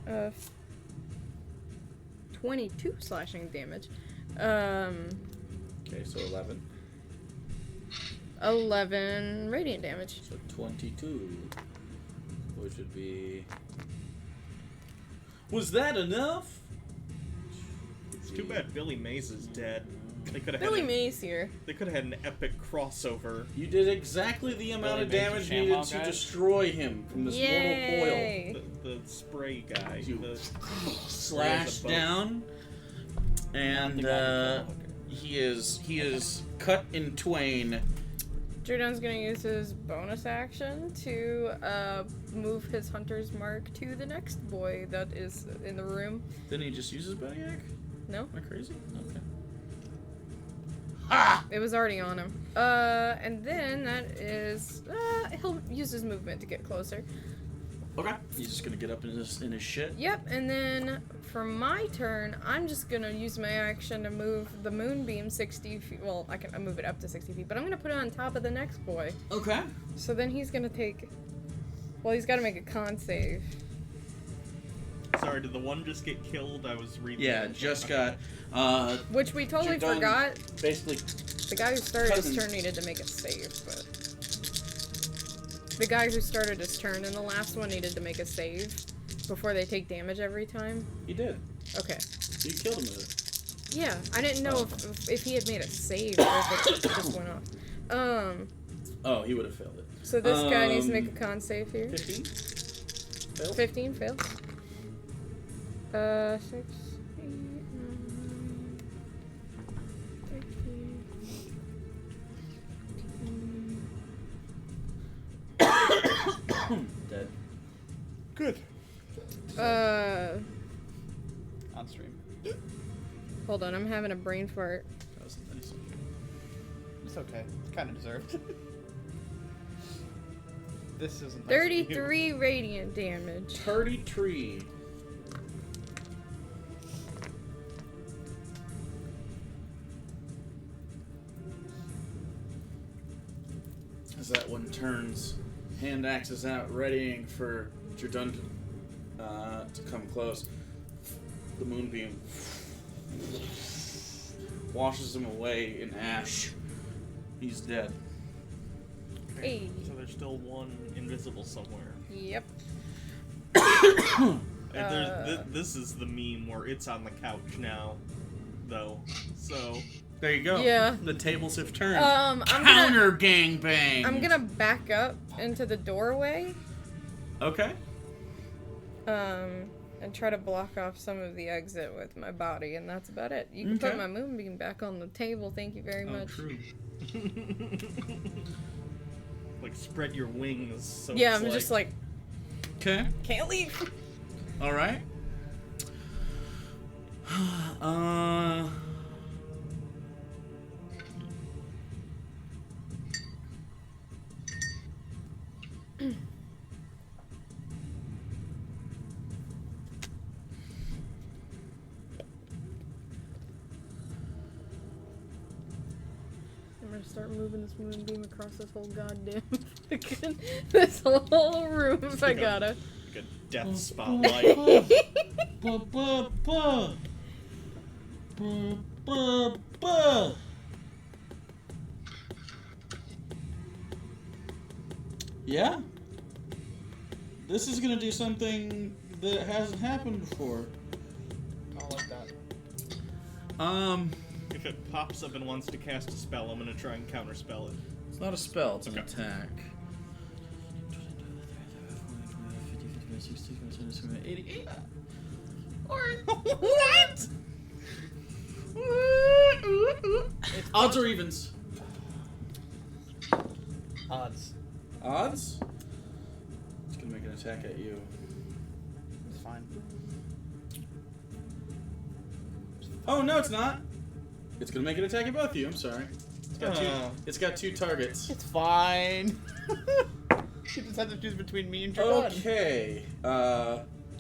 D: 22 slashing damage.
A: Okay, so 11.
D: 11 radiant damage.
A: So 22. Which would be... Was that enough?
B: It's too bad Billy Mays is dead. They could have
D: Billy
B: had
D: Mays here.
B: They could have had an epic crossover.
A: You did exactly the amount of
C: Billy Mays
A: damage
C: and
A: needed
C: Shamwow
A: to
C: guys?
A: destroy him from this mortal coil.
D: Yay.
B: The spray guy.
A: You
B: The
A: slash
B: boat.
A: down, and he is cut in twain.
D: Jordan's gonna use his bonus action to move his Hunter's Mark to the next boy that is in the room.
A: Didn't he just use his Bediac?
D: No,
A: Am I crazy? Okay.
D: it was already on him. And then that is he'll use his movement to get closer.
A: Okay. He's just gonna get up in his shit.
D: Yep, and then for my turn, I'm just gonna use my action to move the moonbeam 60 feet. Well, I can move it up to 60 feet, but I'm gonna put it on top of the next boy.
A: Okay.
D: So then he's gonna take. Well, he's got to make a con save.
B: Sorry, did the one just get killed? I was reading.
A: Yeah,
B: it.
A: just got.
D: Which we totally
A: Jordan
D: forgot.
A: Basically.
D: The guy who started his
A: Cousin.
D: turn needed to make a save, but. The guy who started his turn in the last one needed to make a save before they take damage every time.
A: He did.
D: Okay.
A: So you killed him with it.
D: Yeah, I didn't know if he had made a save or if it just went off.
A: Oh, he would have failed it.
D: So this guy needs to make a con save here.
A: 15. Failed.
D: 15 fails. 6, 8, 9, 13.
A: Dead.
B: Good.
C: On stream.
D: Hold on, I'm having a brain fart.
A: That was nice.
C: It's okay. It's kind of deserved. This isn't nice of you.
D: 33 radiant damage.
A: 33. As that one turns, hand axes out, readying for Jordan to come close. The moonbeam washes him away in ash. He's dead.
D: Hey.
B: So there's still one invisible somewhere.
D: Yep.
B: This is the meme where it's on the couch now, though. So
A: There you go.
D: Yeah.
A: The tables have turned.
D: I'm
A: Counter gangbang.
D: I'm gonna back up into the doorway.
A: Okay.
D: And try to block off some of the exit with my body, and that's about it. You can put
A: Okay.
D: my moonbeam back on the table. Thank you very much.
A: True.
B: like spread your wings. So
D: Yeah,
B: it's
D: I'm just like
A: Okay.
D: can't leave.
A: All right.
D: I'm gonna start moving this moonbeam across this whole goddamn this whole room if I gotta.
B: like a death spotlight.
A: Yeah. This is gonna do something that hasn't happened before.
C: I don't like that.
B: If it pops up and wants to cast a spell, I'm gonna try and counterspell it.
A: It's not a spell, it's an
B: Okay.
A: attack. What? Odds or evens?
C: Odds.
A: Odds? It's gonna make an attack at you.
C: It's fine.
A: Oh no, it's not. It's gonna make an attack at both of you. I'm sorry.
B: Oh.
A: It's got two targets.
C: It's fine. You just have to choose between me and Jordan.
A: Okay.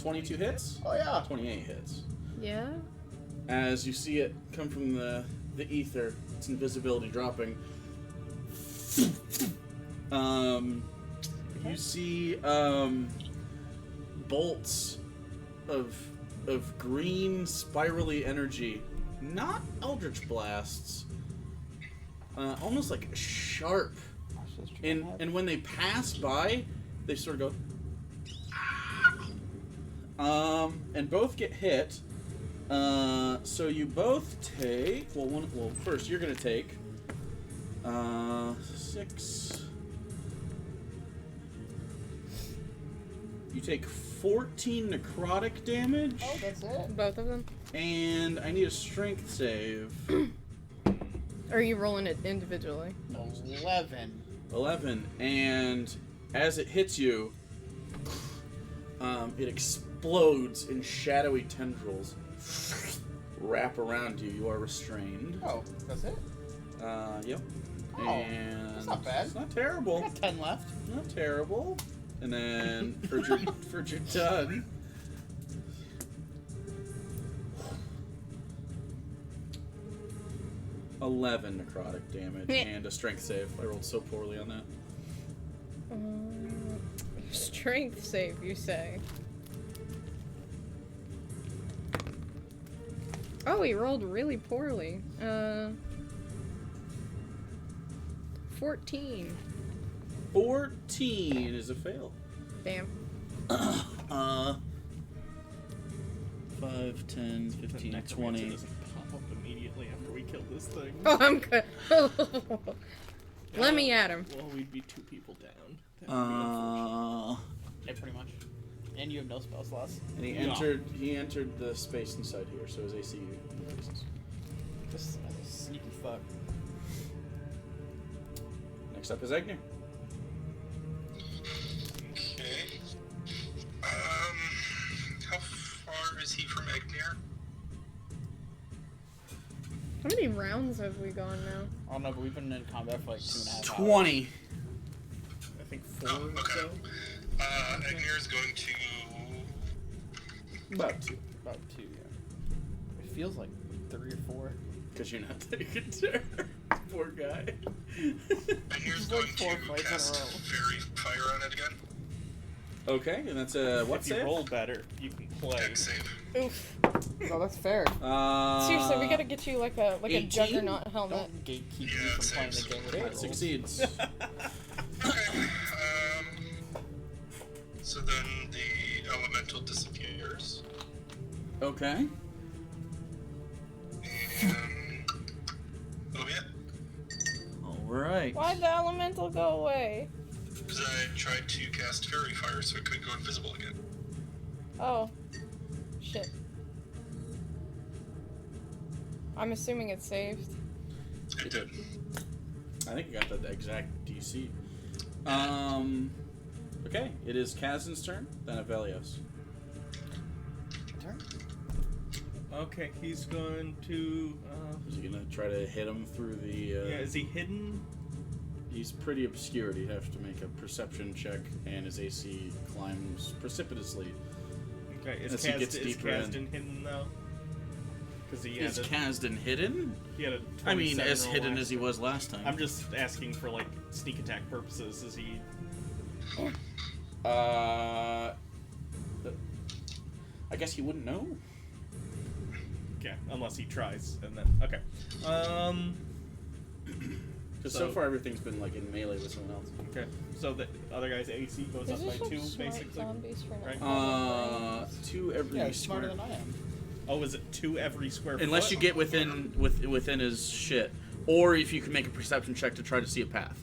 A: 22 hits.
C: Oh yeah.
A: 28 hits.
D: Yeah.
A: As you see it come from the ether, its invisibility dropping. You see bolts of green spirally energy, not eldritch blasts, almost like sharp. And when they pass by, they sort of go. And both get hit. So you both take. Well, first you're gonna take 6. You take 14 necrotic damage.
C: Oh, that's it.
D: Both of them.
A: And I need a strength save.
D: Or are you rolling it individually?
C: 11.
A: 11. And as it hits you, it explodes in shadowy tendrils. Wrap around you. You are restrained.
C: Oh, that's it?
A: Yep.
C: Oh,
A: And
C: that's not bad.
A: It's not terrible.
C: I got 10 left.
A: Not terrible. And then for your done. $11 necrotic damage and a strength save. I rolled so poorly on that.
D: Strength save, you say? Oh, he rolled really poorly. 14.
A: 14 is a fail.
D: Damn.
A: 5, 10,
B: The
A: 15,
B: necromancer
A: 20.
B: doesn't pop up immediately after we kill this thing.
D: Oh, I'm good. Let me at him.
B: Well, we'd be 2 people down. That would be unfortunate.
C: Yeah, pretty much. And you have no spell slots.
A: And he entered the space inside here, so his AC increases.
C: This is a sneaky fuck.
A: Next up is Egner.
E: Okay. How far is he from Egnir?
D: How many rounds have we gone now?
C: I don't know, but we've been in combat for like 2.5 hours.
A: 20.
B: I think 4
E: Oh,
B: or
E: okay.
B: so.
E: Egnir is going to.
A: About 2.
C: About 2, yeah. It feels like 3 or 4.
A: Because you're not taking turn. Poor guy.
E: Egnir is
C: Like
E: going
C: 4
E: to
C: fights in a
E: cast
C: row.
E: Fairy Fire on it again.
A: Okay, and that's a what
B: If you
A: save?
B: roll better, you can play.
E: Dex save.
D: Oof.
C: Oh, that's fair.
D: Seriously, we gotta get you like a
A: 18?
D: juggernaut helmet.
C: Don't gatekeep me
E: Yeah,
C: from playing the
E: saves.
C: game with
A: Okay,
C: my
A: it
C: rolls.
A: succeeds.
E: Okay. So then the elemental disappears.
A: Okay.
E: And that'll be it.
A: Alright.
D: Why'd the elemental go away?
E: Because I tried to cast Fairy Fire so it could go invisible again.
D: Oh. Shit. I'm assuming it's saved.
E: It did.
A: I think you got the exact DC. Okay, it is Kazin's turn, then Avelios.
C: Turn?
B: Okay, he's going to.
A: Is he gonna try to hit him through the?
B: Yeah, is he hidden?
A: He's pretty obscured. He'd have to make a perception check, and his AC climbs precipitously.
B: Okay, is
A: As he gets deeper in.
B: Kasdan hidden though? Because he had
A: Is Kazdan hidden?
B: he had a.
A: I mean,
B: 27
A: as
B: roll
A: hidden
B: last
A: as he
B: time.
A: was last time.
B: I'm just asking for like sneak attack purposes. Is he?
A: I guess he wouldn't know.
B: Okay, unless he tries, and then okay.
A: Because so far everything's been like in melee with someone else.
B: Okay, so the other guy's AC goes
D: These
B: up
D: are
B: by
D: some
B: 2,
D: smart
B: basically.
D: zombies for
B: right?
D: not
A: 2 every
C: Yeah, he's smarter
A: square.
C: than I am.
B: Oh, is it 2 every square
A: Unless
B: foot?
A: you get within his shit, or if you can make a perception check to try to see a path,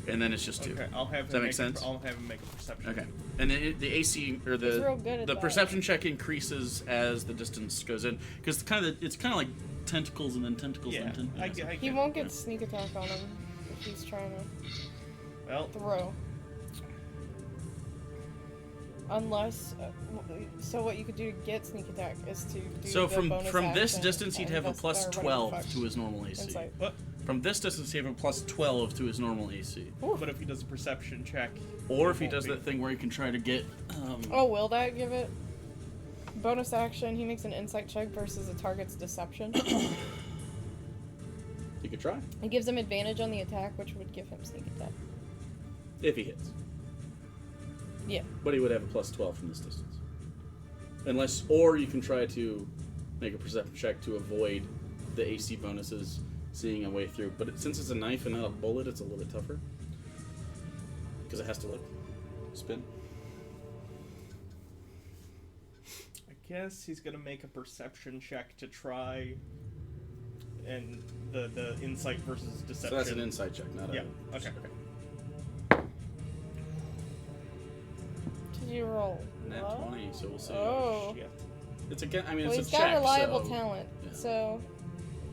A: and then it's just 2.
B: Okay, I'll have
A: Does that
B: him
A: make sense?
B: I'll have him make a perception.
A: Okay, and then the AC or
D: He's real good at
A: the
D: that.
A: perception check increases as the distance goes in, because it's kind of like tentacles and then tentacles
B: Yeah,
A: and then
B: I
A: tentacles.
D: He won't get sneak attack on him if he's trying to
B: Well,
D: throw. Unless, so what you could do to get sneak attack is to do
A: So
D: the
A: from
D: bonus
A: this
D: action
A: distance, he'd
D: and
A: have a
D: invest-
A: plus
D: or whatever the
A: 12
D: fuck.
A: to his normal AC.
D: Insight.
B: what?
A: From this distance, he have a plus 12 to his normal AC.
B: But if he does a perception check,
A: Or if he
B: won't
A: does
B: be.
A: that thing where he can try to get...
D: Oh, will that give it? Bonus action, he makes an insight check versus a target's deception.
A: You could try.
D: It gives him advantage on the attack, which would give him sneak attack.
A: If he hits.
D: Yeah.
A: But he would have a plus 12 from this distance. Unless... Or you can try to make a perception check to avoid the AC bonuses seeing a way through. But since it's a knife and not a bullet, it's a little bit tougher. Because it has to, like, spin.
B: I guess he's gonna make a perception check to try, and the insight versus deception.
A: So that's an insight check, not a...
B: Yeah. Okay.
D: Did you roll?
A: Nat
D: low?
A: 20, so we'll see.
D: Oh.
B: Shit.
A: It's again. I mean,
D: Well,
A: it's
D: he's
A: a
D: got
A: check.
D: reliable
A: so,
D: talent,
A: yeah.
D: so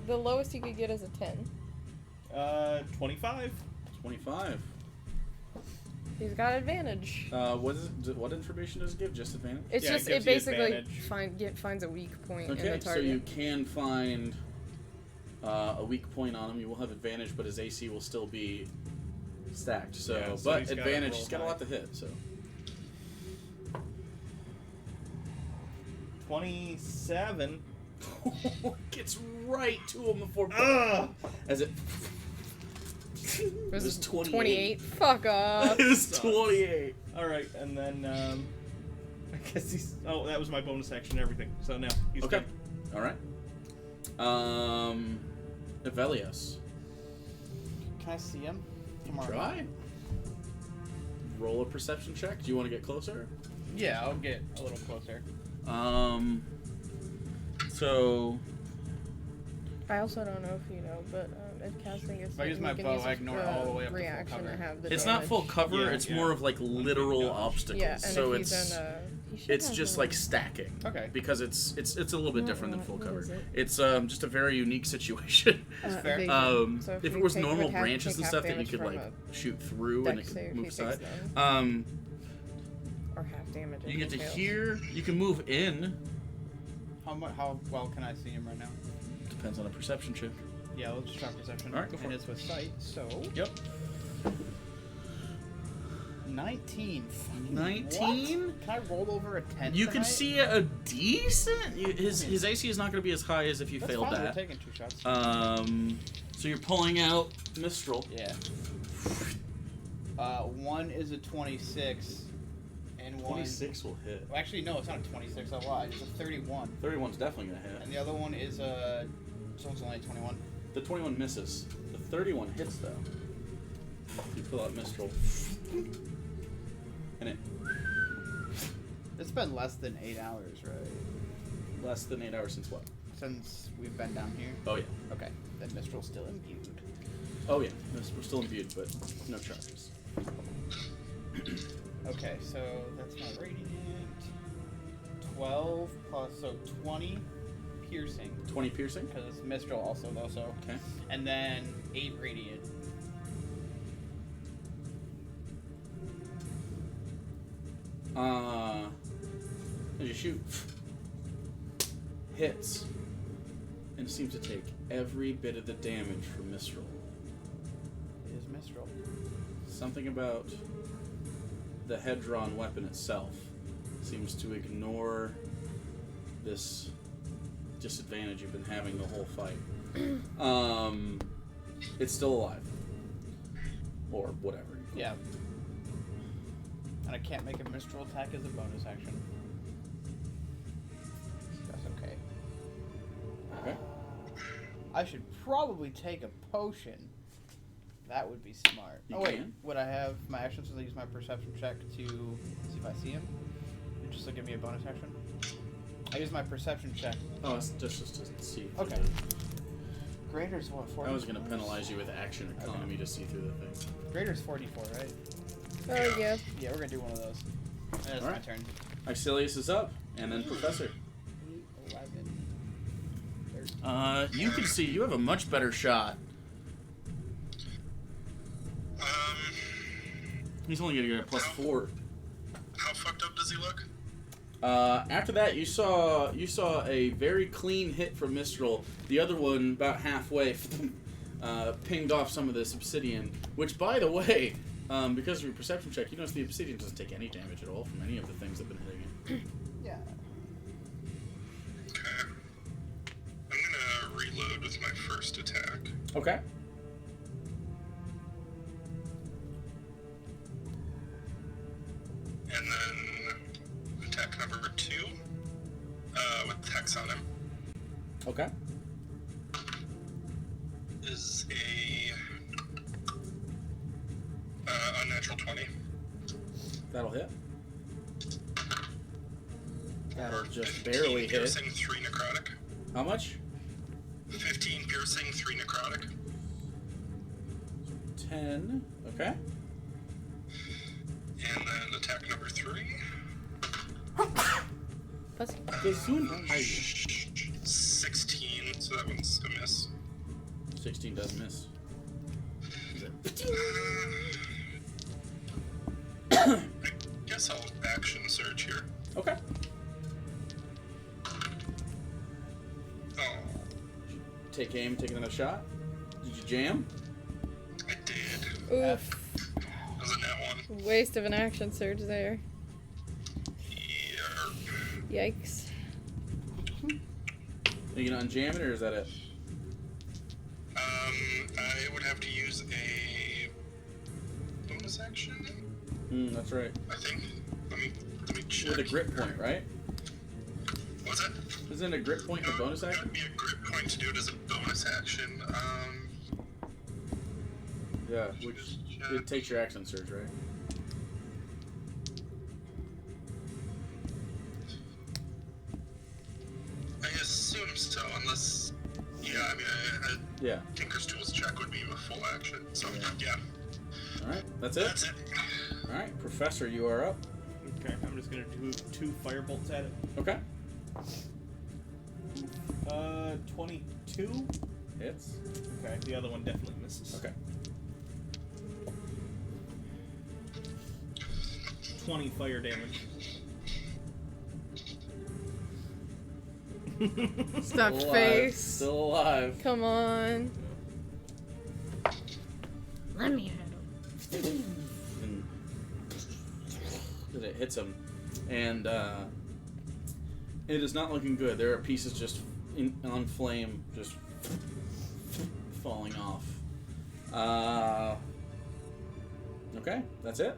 D: the lowest he could get is a 10.
B: 25.
A: 25.
D: He's got advantage.
A: What information does it give? Just advantage.
D: It's
B: Yeah, it
D: just
B: gives
D: it
B: you
D: basically
B: advantage.
D: finds a weak point in the
A: Okay, so
D: target.
A: you can find a weak point on him. You will have advantage, but his AC will still be stacked. So,
B: Yeah, so
A: but
B: he's gotta
A: advantage.
B: roll
A: He's got a
B: high.
A: lot to hit. So
B: 27.
A: gets right to him before.
B: Ugh!
A: As it.
D: This
A: is
D: is
A: 28.
D: 28. Fuck off.
A: It is 28.
B: All right, and then I guess he's. Oh, that was my bonus action and everything. So now he's
A: Okay.
B: dead.
A: All right. Evelios.
C: Can I see him? From our-
A: Try. Roll a perception check. Do you want to get closer?
C: Yeah, I'll get a little closer.
A: So
D: I also don't know if you know, but if casting is
C: If I use my
D: you can
C: bow,
D: use
C: I ignore all the way up to full
D: reaction
C: cover.
D: to have the
A: it's not full
D: damage.
A: cover.
B: Yeah,
A: it's
B: yeah.
A: more of like literal
B: dodge.
A: obstacles.
D: Yeah, and
A: so
D: if he's
A: it's
D: in he should
A: it's
D: have
A: just
D: one.
A: like stacking.
C: Okay.
A: Because it's a little bit
D: What-
A: different than
D: what-
A: full
D: what
A: cover.
D: is it?
A: It's just a very unique situation.
C: That's fair.
D: Vision. So
A: If it
D: you
A: was
D: take-
A: normal
D: would have to
A: branches
D: take
A: and
D: half
A: stuff that you
D: damage
A: could
D: from
A: like
D: a
A: shoot through and it
D: dex
A: could
D: save
A: move
D: if he takes
A: aside.
D: them. Or half damage.
A: You
D: if
A: get
D: he
A: to
D: fails.
A: here. You can move in.
C: How well can I see him right now?
A: Depends on a perception check.
C: Yeah, let's try perception.
A: All right, go for
C: and
A: it.
C: it's with sight, so
A: Yep.
C: 19. Fucking
A: 19?
C: What? Can I roll over a 10?
A: You can
C: tonight?
A: see a decent. His AC is not going to be as high as if you
C: That's
A: failed
C: fine,
A: that.
C: We're taking 2 shots.
A: So you're pulling out Mistral.
C: Yeah. One is a 26, and one.
A: 26 will hit.
C: Well, actually, no, it's not a 26. I lied. It's a 31,
A: 31's definitely going to hit.
C: and the other one is a. So it's only a 21.
A: The 21 misses. The 31 hits though. You pull out Mistral. And it
C: It's been less than 8 hours, right?
A: less than 8 hours since what?
C: Since we've been down here.
A: Oh yeah.
C: Okay, then Mistral's still imbued.
A: Oh yeah. We're still imbued, but no charges.
C: Okay, so that's my radiant. 12 plus, so 20 piercing.
A: 20 piercing.
C: Because it's Mistral also, though, so.
A: Okay.
C: And then 8 radiant.
A: As you shoot, hits, and seems to take every bit of the damage from Mistral.
C: It is Mistral.
A: Something about the head-drawn weapon itself seems to ignore this disadvantage you've been having the whole fight. It's still alive. Or whatever.
C: Yeah. And I can't make a Mistral attack as a bonus action. That's okay.
A: Okay.
C: I should probably take a potion. That would be smart.
A: You
C: oh wait,
A: can.
C: would I have my actions? So I use my perception check to see if I see him? It just to give me a bonus action. I use my perception check.
A: Oh, it's just to see.
C: Okay. Greater's what? 40?
A: I was going to penalize you with action economy to see through the thing.
C: Greater's 44, right?
D: Oh yeah.
C: Yeah, we're gonna do one of those. And it's my
A: Alright.
C: turn.
A: Ixilius is up, and then Professor.
C: 11. 13.
A: You can see you have a much better shot. He's only going to get a +4.
E: How fucked up does he look?
A: After that, you saw a very clean hit from Mistral. The other one about halfway pinged off some of this obsidian, which, by the way, because of your perception check, you notice the obsidian doesn't take any damage at all from any of the things that have been hitting it.
C: Yeah.
E: Okay. I'm gonna reload with my first attack.
A: Okay.
E: And then attack number 2 with Hex on him
A: Okay.
E: is a unnatural 20.
A: That'll hit. That'll just
E: 15
A: barely hit.
E: piercing, 3 necrotic.
A: How much?
E: 15 piercing, 3 necrotic.
A: 10. Okay.
E: And then attack number 3.
D: Let's
E: 16, so that one's a miss.
A: 16 does miss. Is it?
E: I guess I'll action surge here.
A: Okay.
E: Oh,
A: Take aim, take another shot. Did you jam?
E: I did.
D: oof.
E: That was a nat 1.
D: Waste of an action surge there.
E: Yeah.
D: Yikes.
A: Are you gonna unjam it, or is that it?
E: I would have to use a bonus action,
A: That's right.
E: I think. Let me check.
A: With a grip point, right?
E: What's that?
A: Isn't it a grip point and a bonus
E: It
A: action?
E: would be a grip point to do it as a bonus action.
A: Yeah, which it takes your action surge, right?
E: I assume so, unless... Yeah, I mean,
A: Yeah.
E: Tinker's Tools check would be a full action, so yeah.
A: Alright, that's it?
E: That's it.
A: Alright, Professor, you are up.
B: Okay, I'm just gonna do 2 fire bolts at it.
A: Okay.
B: 22.
A: Hits.
B: Okay, the other one definitely misses.
A: Okay.
B: 20 fire damage.
D: Stuffed
A: Alive.
D: face.
A: Still alive.
D: Come on. Let me handle.
A: And it hits him. And it is not looking good. There are pieces just on flame, just falling off. Okay, that's it?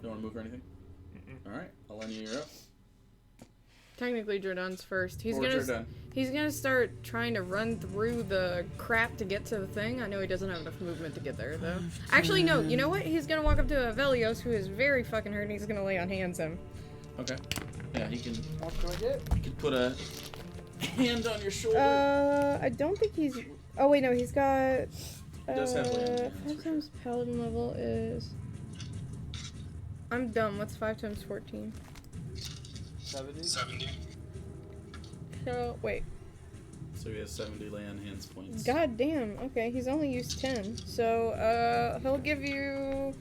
A: Don't want to move or anything? Alright, Alenia, you're up.
D: Technically, Jordan's first.
A: Or Jordan.
D: He's gonna start trying to run through the crap to get to the thing. I know he doesn't have enough movement to get there, though. Actually, no. You know what? He's gonna walk up to Avelios, who is very fucking hurt, and he's gonna lay on hands him.
A: Okay. Yeah, he can
C: What do I get?
A: put a hand on your shoulder.
D: I don't think he's. Oh wait, no, he's got.
A: He does have lay on hands,
D: 5
A: for
D: times paladin level is. I'm dumb. What's 5 times 14?
C: 70?
E: 70.
D: So wait.
A: So he has 70 lay on hands points.
D: God damn. Okay, he's only used 10. So he'll give you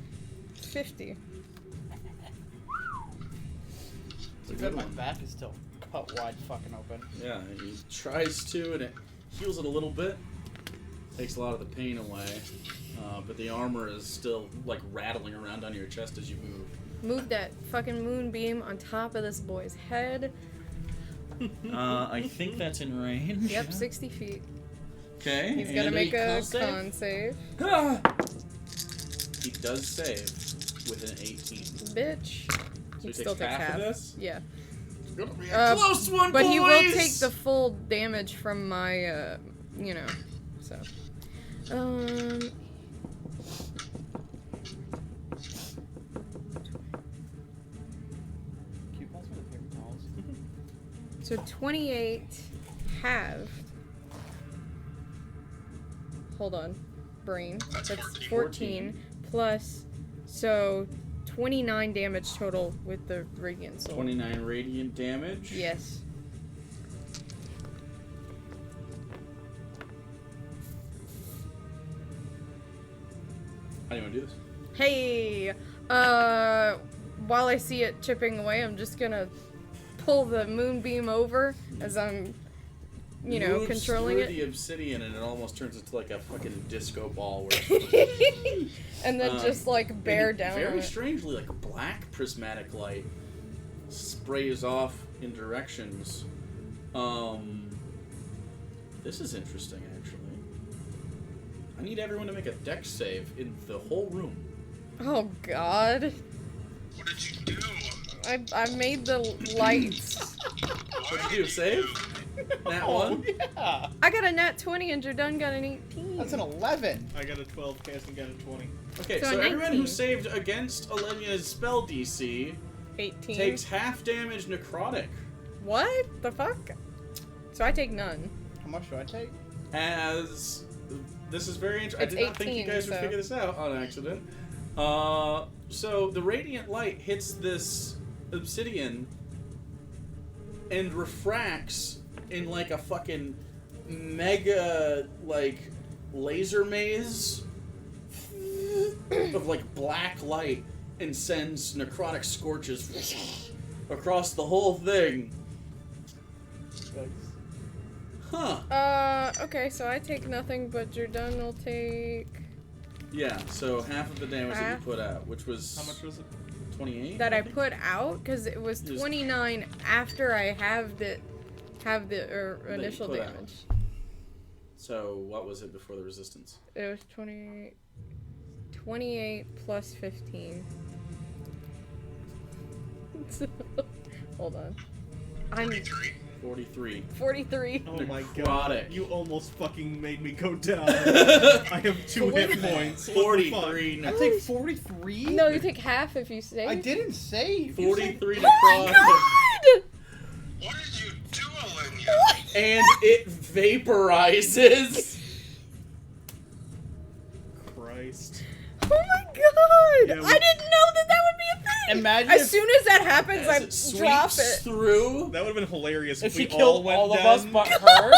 D: 50.
A: It's a
C: Good,
A: good
C: my
A: one.
C: back is still cut wide fucking open.
A: Yeah, he tries to, and it heals it a little bit. Takes a lot of the pain away. But the armor is still, like, rattling around on your chest as you move.
D: Move that fucking moonbeam on top of this boy's head.
A: I think that's in range.
D: Yep, 60 feet.
A: Okay.
D: He's gotta
A: and
D: make a
A: save.
D: con save.
A: Ah! He does save with an 18.
D: Bitch.
A: So
D: He
A: he
D: still
A: takes
D: takes
A: half of this?
D: Yeah.
A: It's gonna be a close one,
D: But
A: boys!
D: he will take the full damage from my, you know, so.
C: Can you pass me the paper towels?
D: So 28 halved. Hold on. Brain.
E: That's
D: 14.
E: 14.
D: Plus, so 29 damage total with the Radiant Soul.
A: 29 radiant damage.
D: Yes.
A: How do you want to do this?
D: Hey! While I see it chipping away, I'm just gonna pull the moonbeam over as I'm you know,
A: moves
D: controlling
A: through
D: it.
A: the obsidian, and it almost turns into like a fucking disco ball.
D: And then just like bear
A: and
D: down on
A: very
D: it.
A: strangely, like black prismatic light sprays off in directions. This is interesting, actually. I need everyone to make a dex save in the whole room.
D: Oh god.
E: What did you do?
D: I made the lights.
A: What'd you do, save? Nat 1?
C: Yeah.
D: I got a nat 20 and Jardun got an 18.
C: That's an 11.
B: I got a 12, Cassie got a 20.
A: Okay,
D: So
A: so
D: a
A: everyone
D: 19.
A: who saved against Olenia's spell DC
D: 18.
A: takes half damage necrotic.
D: What the fuck? So I take none.
C: How much do I take?
A: As this is very interesting. I
D: It's
A: did not think you
D: 18,
A: guys would
D: so-
A: figure this out on accident. So the radiant light hits this obsidian and refracts in like a fucking mega like laser maze of like black light and sends necrotic scorches across the whole thing. Huh.
D: Okay, so I take nothing, but Jardun will take
A: Yeah, so half of the damage that
D: Half.
A: you put out, which was
B: How much was it?
A: 28?
D: that I put out because it was
A: Just-
D: 29 after I have the
A: you
D: initial
A: put out.
D: damage.
A: So what was it before the resistance?
D: It was 28 plus 15. So, hold on. I'm
E: 43.
A: 43.
D: 43.
B: Oh my
A: Necrotic.
B: god. You almost fucking made me go down. I have 2
C: Wait
B: hit
C: a minute.
B: points. What the fuck?
A: 43
C: I take 43?
D: No, you take half if you save.
C: I didn't save. You said-
A: 43
D: Oh my
A: necrotic.
D: god!
E: What did you do, Olenia?
A: And it vaporizes.
B: Christ.
D: Oh my god!
B: Yeah, we-
D: I didn't know that would be a thing!
C: Imagine
D: As
C: if-
D: soon as that happens,
A: As
D: I
A: it
D: drop
A: sweeps
D: it.
A: through.
B: That would have been hilarious
C: If
B: if
C: she
B: we
C: killed
B: all went
C: all of
B: down.
C: us but her,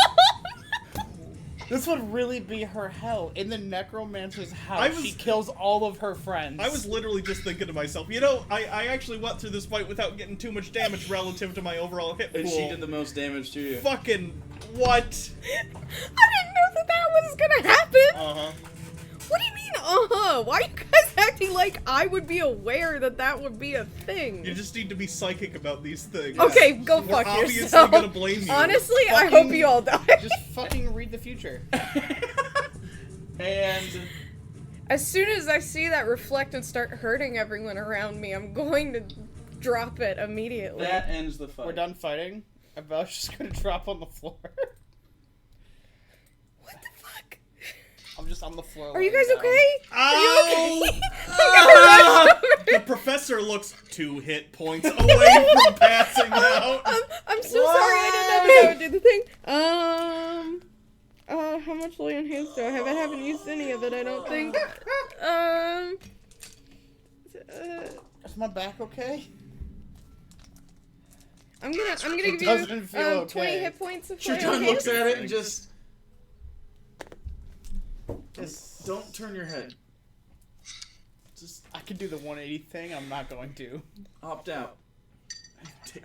C: this would really be her hell. In the necromancer's house, she kills all of her friends.
B: I was literally just thinking to myself, you know, I actually went through this fight without getting too much damage relative to my overall hit pool.
A: And she did the most damage to you.
B: Fucking what?
D: I didn't know that was gonna happen!
B: Uh-huh.
D: What do you mean, Why are you guys acting like I would be aware that would be a thing?
B: You just need to be psychic about these things.
D: Okay, go
B: We're
D: fuck
B: obviously
D: yourself.
B: gonna blame you.
D: Honestly, I
C: Fucking-
D: hope you all die.
C: Just fucking read the future.
A: And
D: As soon as I see that reflect and start hurting everyone around me, I'm going to drop it immediately.
A: that ends the fight.
C: We're done fighting. Abel's just gonna drop on the floor.
D: What the fuck?
C: I'm just on the floor.
D: Are you
C: laying
D: guys
C: down.
D: okay?
B: Ow!
D: Are you okay? I got rushed
B: The
D: over.
B: professor looks 2 hit points away from passing out.
D: I'm so sorry. I didn't know that would do the thing. How much lay on hands do I have? I haven't used any of it. I don't think.
C: Is my back okay?
D: I'm gonna
C: It
D: give you
C: doesn't feel
D: 20
C: okay.
D: hit points of lay on
A: Shurton
D: hands.
A: looks at it and just
C: Just,
A: don't turn your head. Just
C: I can do the 180 thing. I'm not going to.
A: opt out.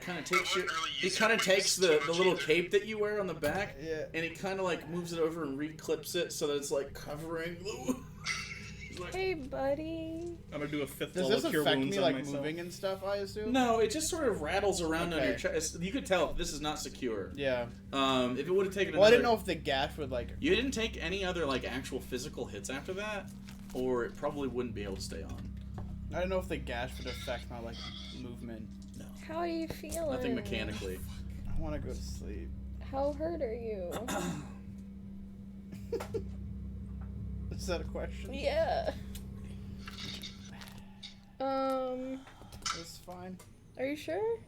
A: Kind of takes
E: I
A: your.
E: wouldn't really
A: He
E: use
A: kind of
E: it
A: takes
E: too
A: the
E: much
A: little
E: either.
A: cape that you wear on the back,
C: Yeah.
A: and he kind of like moves it over and reclips it so that it's like covering. He's like,
D: Hey, buddy.
B: I'm gonna do a 5th
C: Does
B: level
C: this
B: cure
C: affect
B: wounds
C: me
B: on
C: like
B: myself.
C: moving and stuff? I assume.
A: no, it just sort of rattles around on
C: Okay.
A: your chest. You could tell this is not secure.
C: Yeah.
A: If it would have taken
C: Well, I
A: another,
C: didn't know if the gash would like.
A: you didn't take any other like actual physical hits after that, or it probably wouldn't be able to stay on.
C: I didn't know if the gash would affect my like movement.
A: No,
D: How are you feeling?
A: nothing mechanically.
C: I want to go to sleep.
D: How hurt are you?
C: Is that a question?
D: Yeah.
C: It's fine.
D: Are you sure?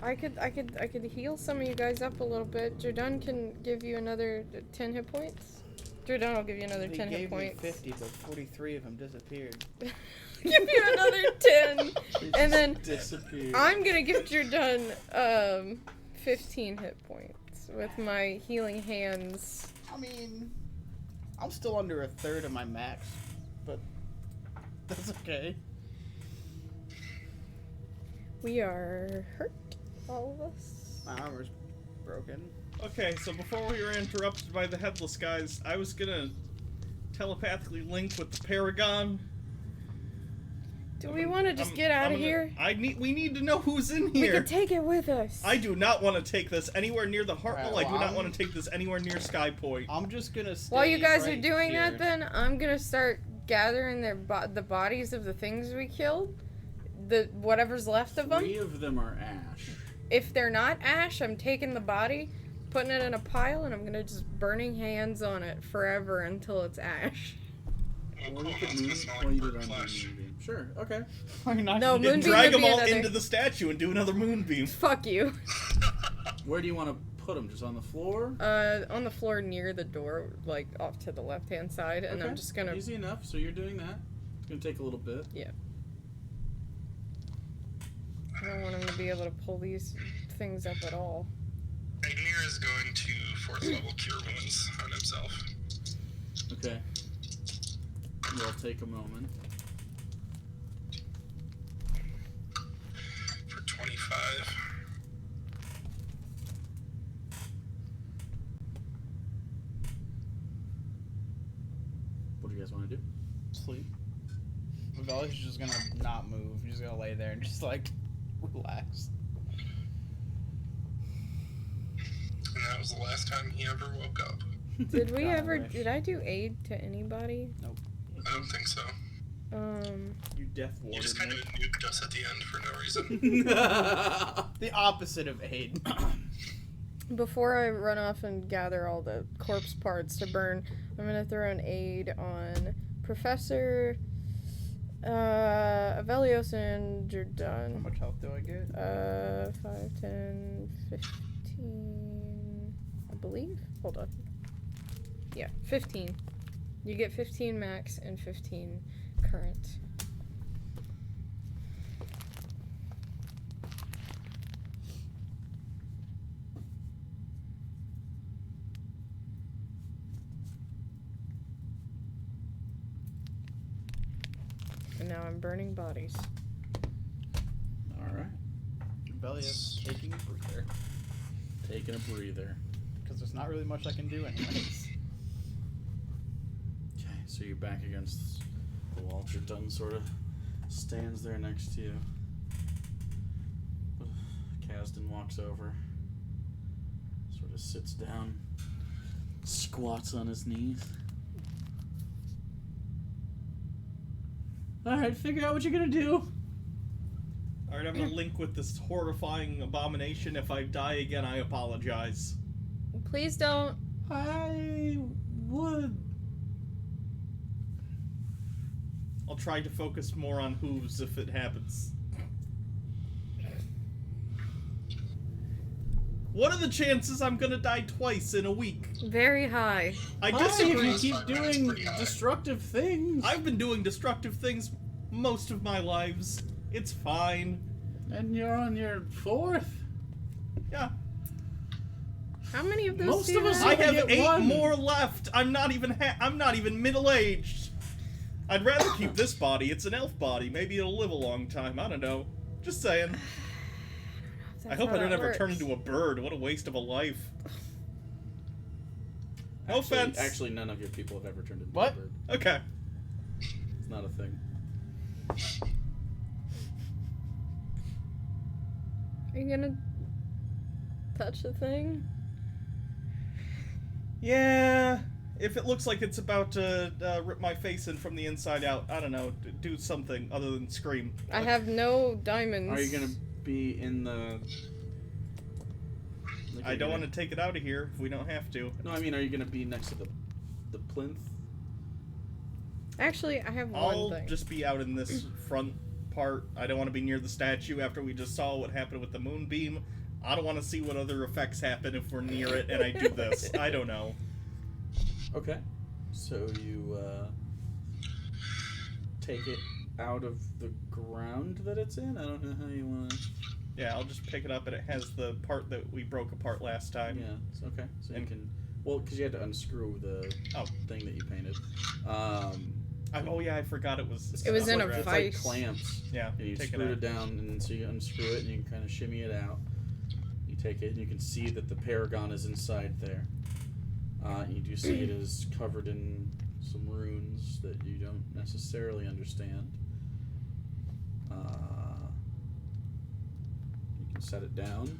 D: I could heal some of you guys up a little bit. Jardun can give you another 10 hit points. Jardun will give you another
C: He
D: 10 hit
C: gave me
D: points.
C: 50, but 43 of them disappeared.
D: Give you another 10. And then
A: Disappeared.
D: I'm gonna give Jardun 15 hit points with my healing hands.
C: I mean, I'm still under a third of my max, but that's okay.
D: We are hurt, all of us.
C: My armor's broken.
B: Okay, so before we were interrupted by the Headless guys, I was gonna telepathically link with the Paragon.
D: Do we want to just get out of here?
B: We need to know who's in
D: We
B: here.
D: can take it with us.
B: I do not want to take this anywhere near the Hartnell.
C: Alright,
B: I do not want to take this anywhere near Sky Point.
C: I'm just gonna stay
D: While you guys
C: right
D: are doing
C: here.
D: that, then I'm gonna start gathering the bodies of the things we killed, whatever's left of them.
A: 3 of them are ash.
D: If they're not ash, I'm taking the body, putting it in a pile, and I'm gonna just burning hands on it forever until it's ash.
E: Oh,
A: Or
E: cool.
A: you could
E: It's gonna smell like
A: point it
E: burnt
A: on
E: flesh.
A: Moonbeam. Sure, okay.
C: You're not
D: No,
C: gonna-
B: And
D: Moonbeam
B: drag
D: would
B: them
D: be
B: all
D: another-
B: into the statue and do another moonbeam.
D: Fuck you.
A: Where do you want to put them? Just on the floor?
D: On the floor near the door, like off to the left-hand side, and
A: Okay,
D: I'm just gonna.
A: Easy enough, so you're doing that. It's going to take a little bit.
D: I don't want him to be able to pull these things up at all.
E: Agnir is going to 4th level cure wounds on himself.
A: Okay. We'll take a moment.
E: For 25.
A: What do you guys want to do?
C: Sleep. Veli's just gonna not move. He's just gonna lay there and just like relax.
E: And that was the last time he ever woke up.
D: Did we
C: God, I
D: ever?
C: wish.
D: Did I do aid to anybody?
E: I don't think so.
B: You death
E: You
B: warded
E: just kind
B: me.
E: of nuked us at the end for no reason.
C: The opposite of aid.
D: Before I run off and gather all the corpse parts to burn, I'm gonna throw an aid on Professor Avelios and
C: How
D: Jordan.
C: much health do I get?
D: 5, 10, 15, I believe. Hold on. Yeah, 15. You get 15 max and 15 current. And now I'm burning bodies.
A: Alright.
C: Veli's taking a breather.
A: Taking a breather.
C: Because there's not really much I can do anyways.
A: Okay, so you're back against the wall. Jordan sort of stands there next to you. Kasdan walks over. Sort of sits down. Squats on his knees. Alright, figure out what you're gonna do.
B: Alright, I'm gonna link with this horrifying abomination. If I die again, I apologize.
D: Please don't.
A: I would.
B: I'll try to focus more on hooves if it happens. What are the chances I'm gonna die twice in a week?
D: Very high.
B: I
A: Why, if
B: disagree.
A: you keep
E: 5 minutes
A: doing
E: pretty high.
A: destructive things.
B: I've been doing destructive things most of my lives. It's fine.
A: And you're on your 4th.
B: Yeah.
D: How many of those
A: Most
D: do you
A: of us
D: have?
B: I
A: only
B: have
A: get
B: 8
A: one.
B: more left. I'm not even middle-aged. I'd rather keep this body. It's an elf body. Maybe it'll live a long time. I don't know. Just saying. I
D: That's
B: hope
D: how
B: I don't
D: that
B: ever turn
D: works.
B: into a bird. What a waste of a life. No offense.
A: Actually, none of your people have ever turned into
C: What?
A: a bird.
B: Okay.
A: It's not a thing.
D: Are you gonna touch the thing?
B: Yeah. If it looks like it's about to rip my face in from the inside out, I don't know. Do something other than scream.
D: I have no diamonds.
A: Are you gonna be in the?
B: I don't want to take it out of here if we don't have to.
A: No, I mean, are you gonna be next to the plinth?
D: Actually, I have
B: I'll
D: one thing.
B: just be out in this front part. I don't want to be near the statue after we just saw what happened with the moonbeam. I don't want to see what other effects happen if we're near it and I do this. I don't know.
A: Okay. So you take it out of the ground that it's in. I don't know how you want to.
B: Yeah, I'll just pick it up and it has the part that we broke apart last time.
A: Yeah. It's okay. So you
B: And-
A: can. Well, because you had to unscrew the thing that you painted.
B: Oh yeah, I forgot it was.
D: It was in a
A: It's
D: vice.
A: like clamps.
B: Yeah,
A: And you
B: take
A: screw
B: it
A: it down, and so you unscrew it, and you can kind of shimmy it out. You take it, and you can see that the Paragon is inside there. You do see it is covered in some runes that you don't necessarily understand. You can set it down.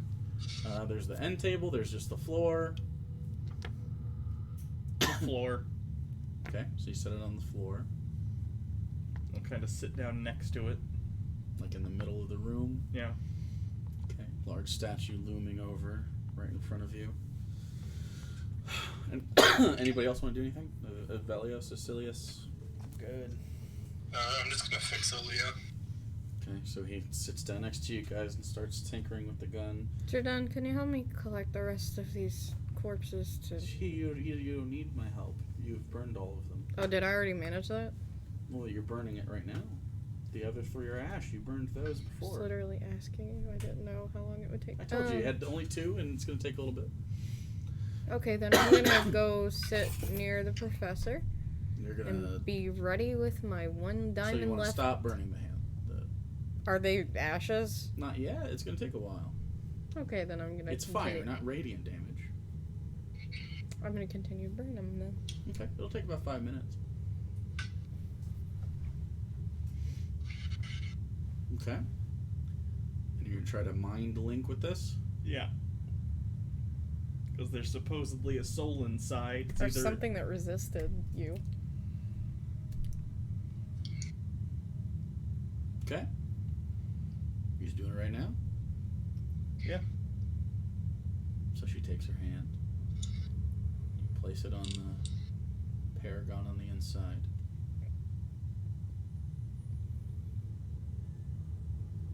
A: There's the end table. There's just the floor.
B: Floor.
A: Okay, so you set it on the floor,
B: I'll kind of sit down next to it.
A: like in the middle of the room.
B: Yeah.
A: Okay, large statue looming over right in front of you. And anybody else want to do anything? Velio, Cecilius?
C: Good.
E: I'm just gonna fix Olia.
A: Okay, so he sits down next to you guys and starts tinkering with the gun.
D: Jordan, can you help me collect the rest of these corpses to...
A: You don't need my help. You've burned all of them.
D: Oh, did I already manage that?
A: Well, you're burning it right now. The other 3 are ash. You burned those
D: Just
A: before.
D: literally asking you. I didn't know how long it would take.
A: I told you had only 2, and it's going to take a little bit.
D: Okay, then I'm gonna go sit near the professor
A: You're going to...
D: and be ready with my 1
A: So
D: diamond
A: you want to
D: left.
A: stop burning the hand.
D: Are they ashes?
A: Not yet. It's going to take a while.
D: Okay, then I'm gonna.
A: It's
D: continue.
A: fire, not radiant damage.
D: I'm gonna continue to burn them then.
A: Okay, it'll take about 5 minutes. Okay. And you're going to try to mind link with this?
B: Yeah. Because there's supposedly a soul inside. It's
D: Or
B: either
D: something that resisted you.
A: Okay. You're just doing it right now?
B: Yeah.
A: So she takes her hand. You place it on the Paragon on the inside.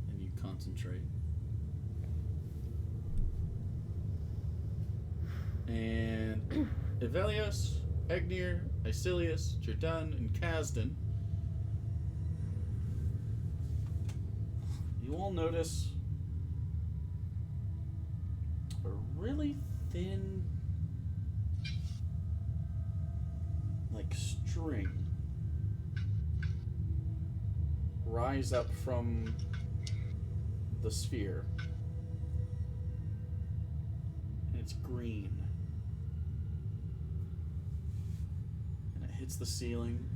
A: And you concentrate. And Evelios, Egnir, Icilius, Jordan, and Kasdan, you all notice a really thin, like, string rise up from the sphere. And it's green. And it hits the ceiling,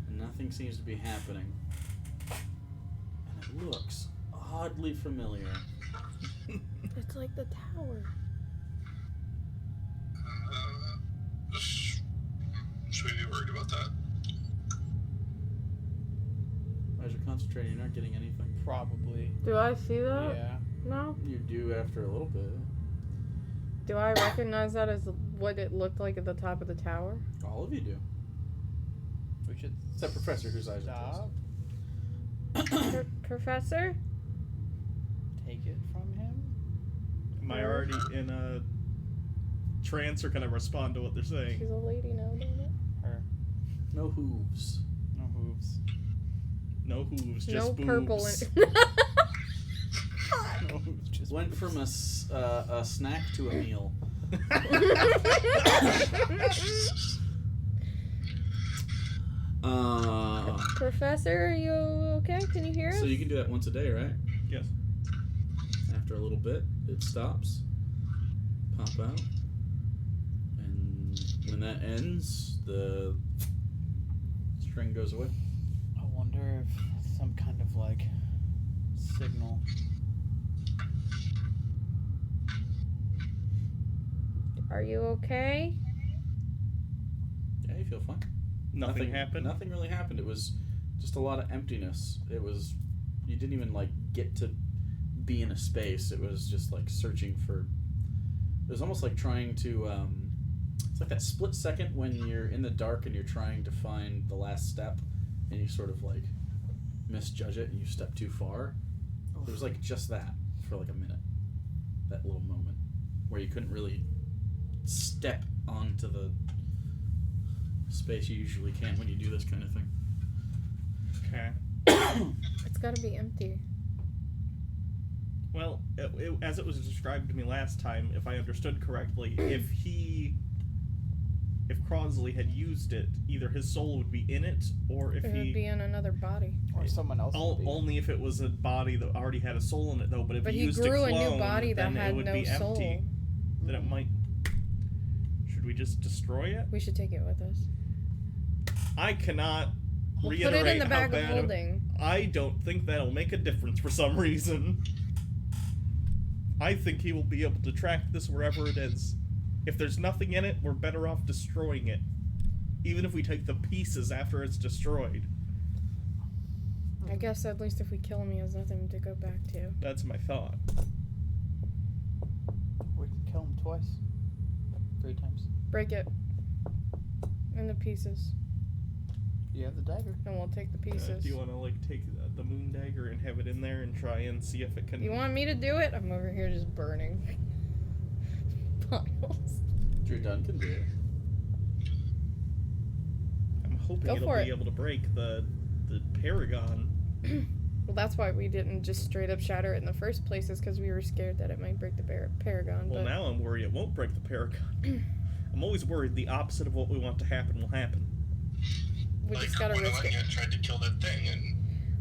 A: and nothing seems to be happening. And it looks oddly familiar.
D: It's like the tower.
E: Should we be worried about that?
A: As you're concentrating, you're not getting anything.
C: Probably.
D: Do I see that?
C: Yeah.
D: No.
A: You do after a little bit.
D: Do I recognize that as what it looked like at the top of the tower?
A: All of you do.
C: We should
A: Except Professor, whose eyes are
C: stop.
D: Professor?
C: Take it from him.
B: Am I already in a trance, or can I respond to what they're saying?
D: She's a lady now, damn it.
C: Her.
A: No hooves.
C: No hooves.
B: No hooves, just
D: No
B: boobs.
D: purple in
C: No hooves. Just
A: Went from a snack to a meal.
D: Professor, are you okay? Can you hear us?
A: So you can do that once a day, right?
B: Yes.
A: After a little bit, it stops. Pop out. And when that ends, the string goes away.
C: I wonder if some kind of like signal.
D: Are you okay?
A: Yeah, you feel fine.
B: Nothing happened?
A: Nothing really happened. It was just a lot of emptiness. It was, you didn't even like get to be in a space. It was just like searching for, it was almost like trying to, it's like that split second when you're in the dark and you're trying to find the last step and you sort of like misjudge it and you step too far. It was like just that for like a minute. That little moment where you couldn't really step onto the space you usually can when you do this kind of thing.
B: Okay.
D: It's gotta be empty.
B: Well, as it was described to me last time, if I understood correctly, if he if Crosly had used it, either his soul would be in it, or if
D: It would be in another body.
C: Or someone else. would be.
B: Only if it was a body that already had a soul in it, though. But if
D: But
B: he
D: he
B: used
D: grew
B: a clone,
D: a new body that
B: then
D: had
B: it would
D: no
B: be
D: soul.
B: empty. Then it might. Should we just destroy it?
D: We should take it with us.
B: I cannot
D: We'll put
B: reiterate
D: it in the
B: how
D: bag of
B: bad
D: holding.
B: I don't think that'll make a difference for some reason. I think he will be able to track this wherever it is. If there's nothing in it, we're better off destroying it. Even if we take the pieces after it's destroyed.
D: I guess at least if we kill him, he has nothing to go back to.
B: That's my thought.
C: We can kill him twice. 3 times.
D: Break it into pieces,
C: You have the dagger.
D: and we'll take the pieces.
B: Do you want to like take the moon dagger and have it in there and try and see if it can?
D: You want me to do it? I'm over here just burning piles.
A: Drew Dunn can do it.
B: I'm hoping
D: Go
B: it'll
D: for
B: be
D: it.
B: able to break the Paragon.
D: Well, that's why we didn't just straight up shatter it in the first place, is because we were scared that it might break the Paragon.
B: Well,
D: but
B: now I'm worried it won't break the Paragon. I'm always worried the opposite of what we want to happen will happen.
D: we
E: Like
D: just gotta
E: when
D: risk it.
E: Anya tried to kill that thing, and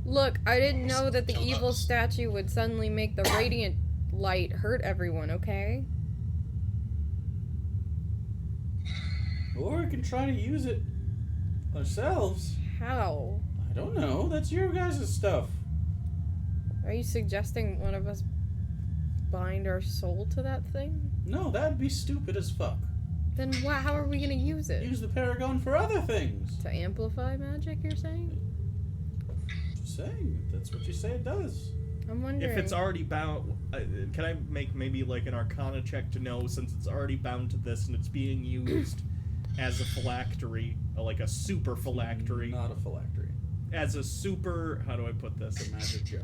D: Look, I didn't know that the
E: Kill
D: evil
E: us.
D: statue would suddenly make the radiant light hurt everyone, okay?
A: Or we can try to use it ourselves.
D: How?
A: I don't know. That's your guys' stuff.
D: Are you suggesting one of us bind our soul to that thing?
A: No, that'd be stupid as fuck.
D: Then how are we gonna use it?
A: Use the Paragon for other things.
D: To amplify magic, you're saying?
A: Just saying. That's what you say it does.
D: I'm wondering.
B: If it's already bound, can I make maybe like an Arcana check to know, since it's already bound to this and it's being used as a phylactery, like a super phylactery,
A: Not a phylactery.
B: as a super, how do I put
A: It's
B: this?
A: a magic jar.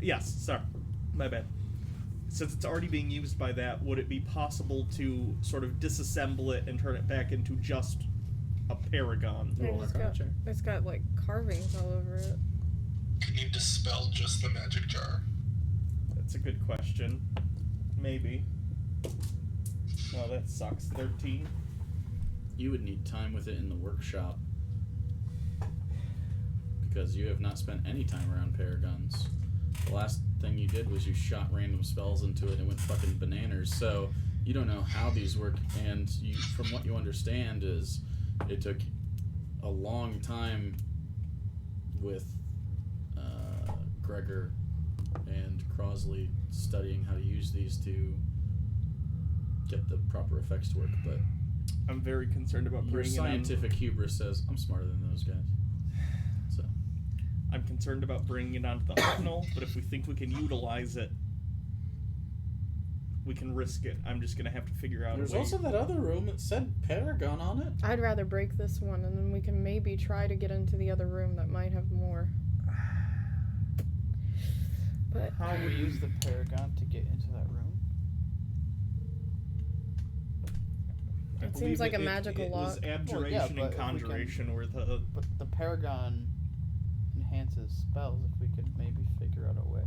B: Yes, sorry, my bad. Since it's already being used by that, would it be possible to sort of disassemble it and turn it back into just a paragon?
D: Yeah,
A: Roll
D: it's
A: Arcana
D: got,
A: check.
D: it's got like carvings all over it.
E: can you dispel just the magic jar?
B: That's a good question. Maybe. Oh, that sucks. 13.
A: You would need time with it in the workshop. Because you have not spent any time around Paragons. The last thing you did was you shot random spells into it and went fucking bananas. So you don't know how these work, and you, from what you understand, is it took a long time with Gregor and Crosly studying how to use these to get the proper effects to work. But
B: I'm very concerned about
A: your
B: bringing
A: scientific hubris says I'm smarter than those guys. So
B: I'm concerned about bringing it onto the Hartnell, but if we think we can utilize it, we can risk it. I'm just gonna have to figure out
A: there's
B: a way.
A: also that other room that said Paragon on it.
D: I'd rather break this one, and then we can maybe try to get into the other room that might have more. But
C: How we use the paragon to get into that room?
B: I
D: It
B: believe
D: seems like a magical
B: it was
D: lock.
B: abjuration
C: Well, yeah, but if we
B: and
C: can-
B: conjuration were the.
C: But the paragon enhances spells. If we could maybe figure out a way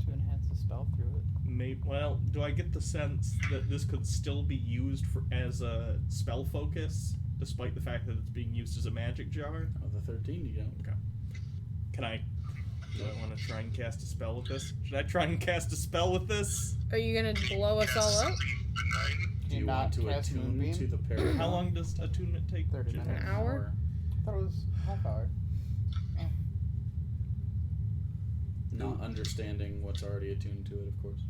C: to enhance the spell through it.
B: Well, do I get the sense that this could still be used as a spell focus, despite the fact that it's being used as a magic jar?
A: Oh, the 13 you don't.
B: Okay. Can I? Do I want to try and cast a spell with this? Should I try and cast a spell with this?
D: are you gonna blow us
E: Cast
D: all up?
E: something benign?
A: Do you want to
C: cast
A: attune
C: Moonbeam?
A: to the Paragon?
B: How long does attunement take?
C: 30
B: Just-
C: minutes.
D: An hour?
C: I thought it was half hour.
A: Not understanding what's already attuned to it, of course.